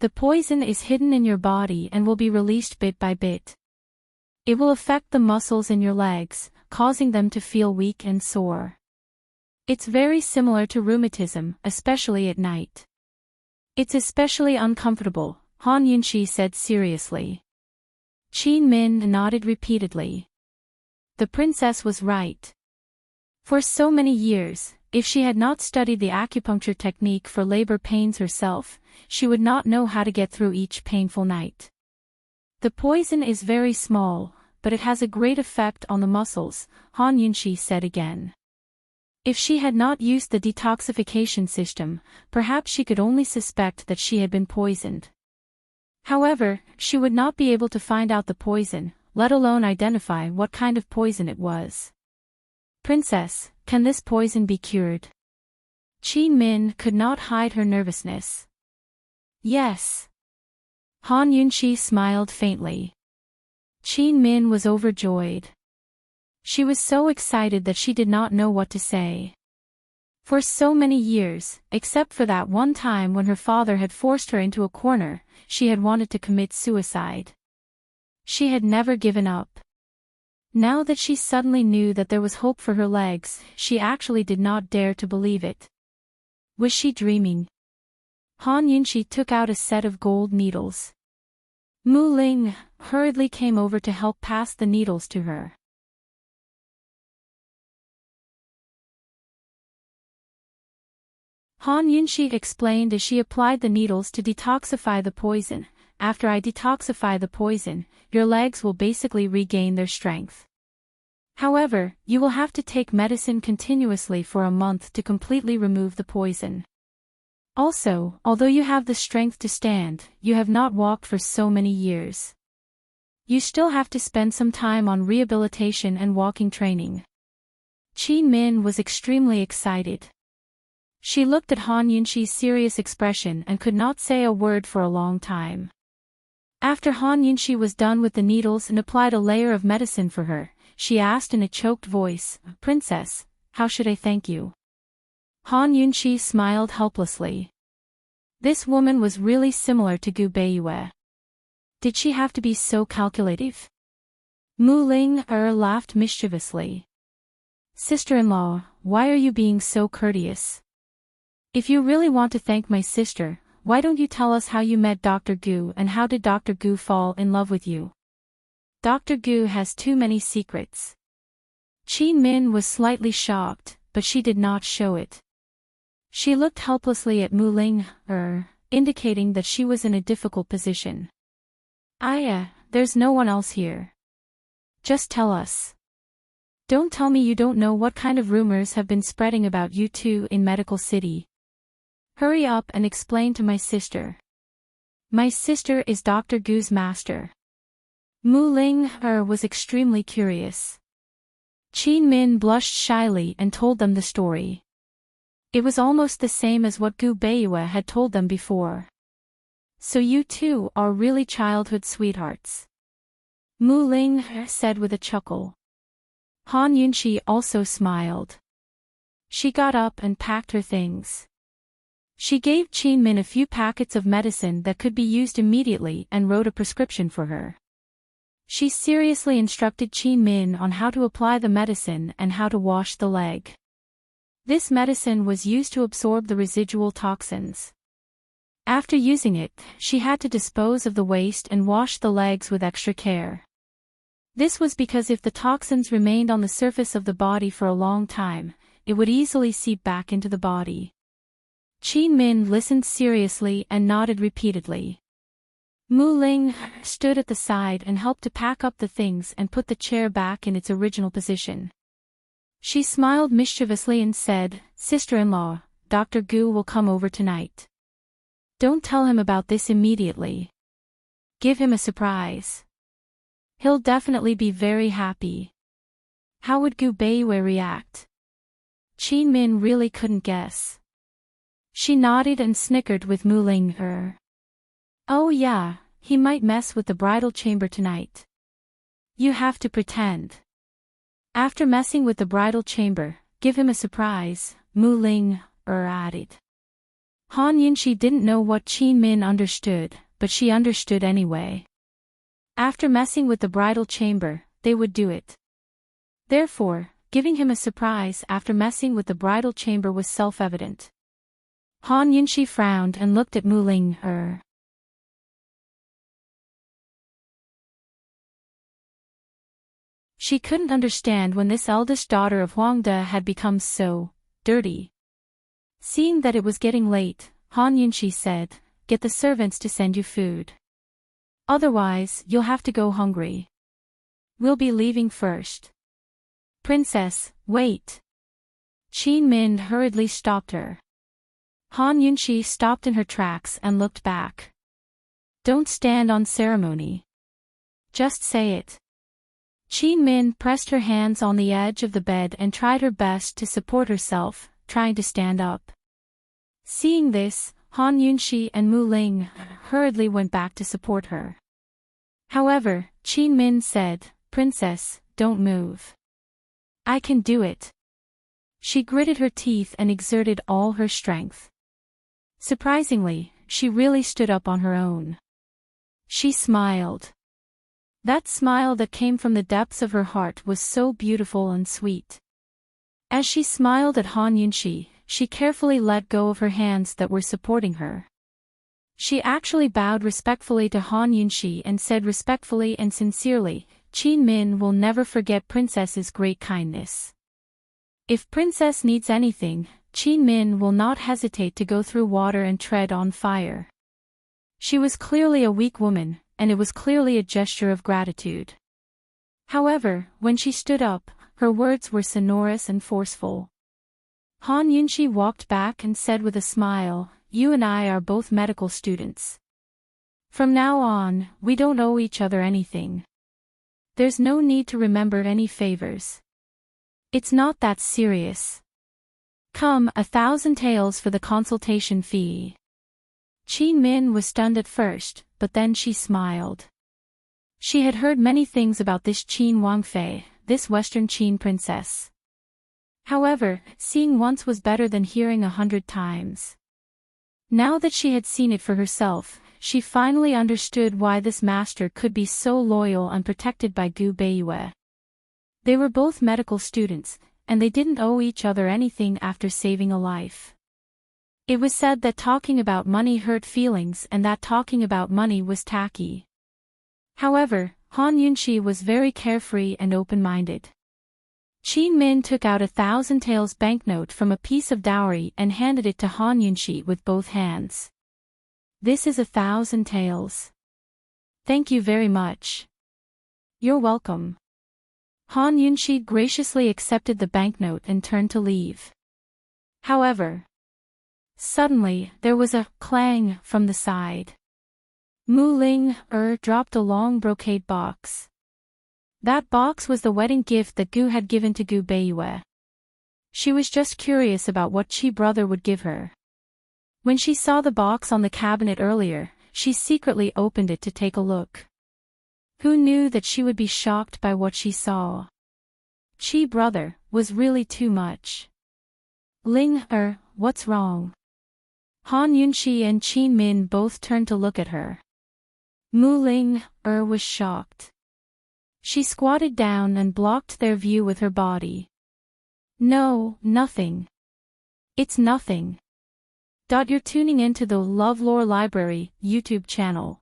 The poison is hidden in your body and will be released bit by bit. It will affect the muscles in your legs, causing them to feel weak and sore. It's very similar to rheumatism, especially at night. It's especially uncomfortable, Han Yunxi said seriously. Qin Min nodded repeatedly. The princess was right. For so many years, if she had not studied the acupuncture technique for labor pains herself, she would not know how to get through each painful night. The poison is very small, but it has a great effect on the muscles, Han Yunxi said again. If she had not used the detoxification system, perhaps she could only suspect that she had been poisoned. However, she would not be able to find out the poison, let alone identify what kind of poison it was. Princess, can this poison be cured? Qin Min could not hide her nervousness. Yes. Han Yunxi smiled faintly. Qin Min was overjoyed. She was so excited that she did not know what to say. For so many years, except for that one time when her father had forced her into a corner, she had wanted to commit suicide. She had never given up. Now that she suddenly knew that there was hope for her legs, she actually did not dare to believe it. Was she dreaming? Han Yunxi took out a set of gold needles. Mu Ling hurriedly came over to help pass the needles to her. Han Yunxi explained as she applied the needles to detoxify the poison. After I detoxify the poison, your legs will basically regain their strength. However, you will have to take medicine continuously for a month to completely remove the poison. Also, although you have the strength to stand, you have not walked for so many years. You still have to spend some time on rehabilitation and walking training. Qin Min was extremely excited. She looked at Han Yunxi's serious expression and could not say a word for a long time. After Han Yunxi was done with the needles and applied a layer of medicine for her, she asked in a choked voice, "Princess, how should I thank you?" Han Yunxi smiled helplessly. This woman was really similar to Gu Beiyue. Did she have to be so calculative? Mu Ling'er laughed mischievously. Sister-in-law, why are you being so courteous? If you really want to thank my sister, why don't you tell us how you met Dr. Gu and how did Dr. Gu fall in love with you? Dr. Gu has too many secrets. Qin Min was slightly shocked, but she did not show it. She looked helplessly at Mu Ling'er, indicating that she was in a difficult position. There's no one else here. Just tell us. Don't tell me you don't know what kind of rumors have been spreading about you two in Medical City. Hurry up and explain to my sister. My sister is Dr. Gu's master. Mu Ling'er was extremely curious. Qin Min blushed shyly and told them the story. It was almost the same as what Gu Beiyue had told them before. So you two are really childhood sweethearts. Mu Ling'er said with a chuckle. Han Yunxi also smiled. She got up and packed her things. She gave Qin Min a few packets of medicine that could be used immediately and wrote a prescription for her. She seriously instructed Qin Min on how to apply the medicine and how to wash the leg. This medicine was used to absorb the residual toxins. After using it, she had to dispose of the waste and wash the legs with extra care. This was because if the toxins remained on the surface of the body for a long time, it would easily seep back into the body. Qin Min listened seriously and nodded repeatedly. Mu Ling stood at the side and helped to pack up the things and put the chair back in its original position. She smiled mischievously and said, "Sister-in-law, Dr. Gu will come over tonight. Don't tell him about this immediately. Give him a surprise. He'll definitely be very happy." How would Gu Beiwei react? Qin Min really couldn't guess. She nodded and snickered with Mu Ling. "Oh yeah, he might mess with the bridal chamber tonight. You have to pretend. After messing with the bridal chamber, give him a surprise," Mu Ling added. Han Yunxi didn't know what Qin Min understood, but she understood anyway. After messing with the bridal chamber, they would do it. Therefore, giving him a surprise after messing with the bridal chamber was self-evident. Han Yunxi frowned and looked at Mu Ling. She couldn't understand when this eldest daughter of Huang De had become so dirty. Seeing that it was getting late, Han Yunxi said, "Get the servants to send you food. Otherwise, you'll have to go hungry. We'll be leaving first." "Princess, wait." Qin Min hurriedly stopped her. Han Yunxi stopped in her tracks and looked back. "Don't stand on ceremony. Just say it." Qin Min pressed her hands on the edge of the bed and tried her best to support herself, trying to stand up. Seeing this, Han Yunxi and Mu Ling hurriedly went back to support her. However, Qin Min said, "Princess, don't move. I can do it." She gritted her teeth and exerted all her strength. Surprisingly, she really stood up on her own. She smiled. That smile that came from the depths of her heart was so beautiful and sweet. As she smiled at Han Yunxi, she carefully let go of her hands that were supporting her. She actually bowed respectfully to Han Yunxi and said respectfully and sincerely, "Qin Min will never forget Princess's great kindness. If Princess needs anything, Qin Min will not hesitate to go through water and tread on fire." She was clearly a weak woman, and it was clearly a gesture of gratitude. However, when she stood up, her words were sonorous and forceful. Han Yunxi walked back and said with a smile, "You and I are both medical students. From now on, we don't owe each other anything. There's no need to remember any favors. It's not that serious. Come, 1,000 taels for the consultation fee." Qin Min was stunned at first, but then she smiled. She had heard many things about this Qin Wangfei, this Western Qin princess. However, seeing once was better than hearing 100 times. Now that she had seen it for herself, she finally understood why this master could be so loyal and protected by Gu Beiwei. They were both medical students, and they didn't owe each other anything after saving a life. It was said that talking about money hurt feelings and that talking about money was tacky. However, Han Yunxi was very carefree and open-minded. Qin Min took out 1,000 taels banknote from a piece of dowry and handed it to Han Yunxi with both hands. "This is 1,000 taels. Thank you very much." "You're welcome." Han Yunxi graciously accepted the banknote and turned to leave. However, suddenly, there was a clang from the side. Mu Ling dropped a long brocade box. That box was the wedding gift that Gu had given to Gu Beiwei. She was just curious about what Qi brother would give her. When she saw the box on the cabinet earlier, she secretly opened it to take a look. Who knew that she would be shocked by what she saw? Qi brother was really too much. "Ling what's wrong?" Han Yunxi and Qin Min both turned to look at her. Mu Ling was shocked. She squatted down and blocked their view with her body. "No, nothing. It's nothing." You're tuning into the LoveLore Library YouTube channel.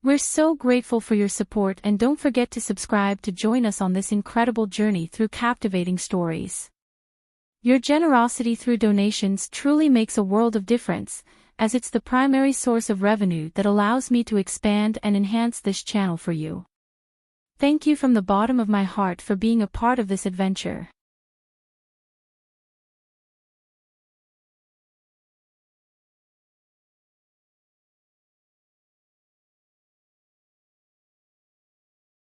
We're so grateful for your support, and don't forget to subscribe to join us on this incredible journey through captivating stories. Your generosity through donations truly makes a world of difference, as it's the primary source of revenue that allows me to expand and enhance this channel for you. Thank you from the bottom of my heart for being a part of this adventure.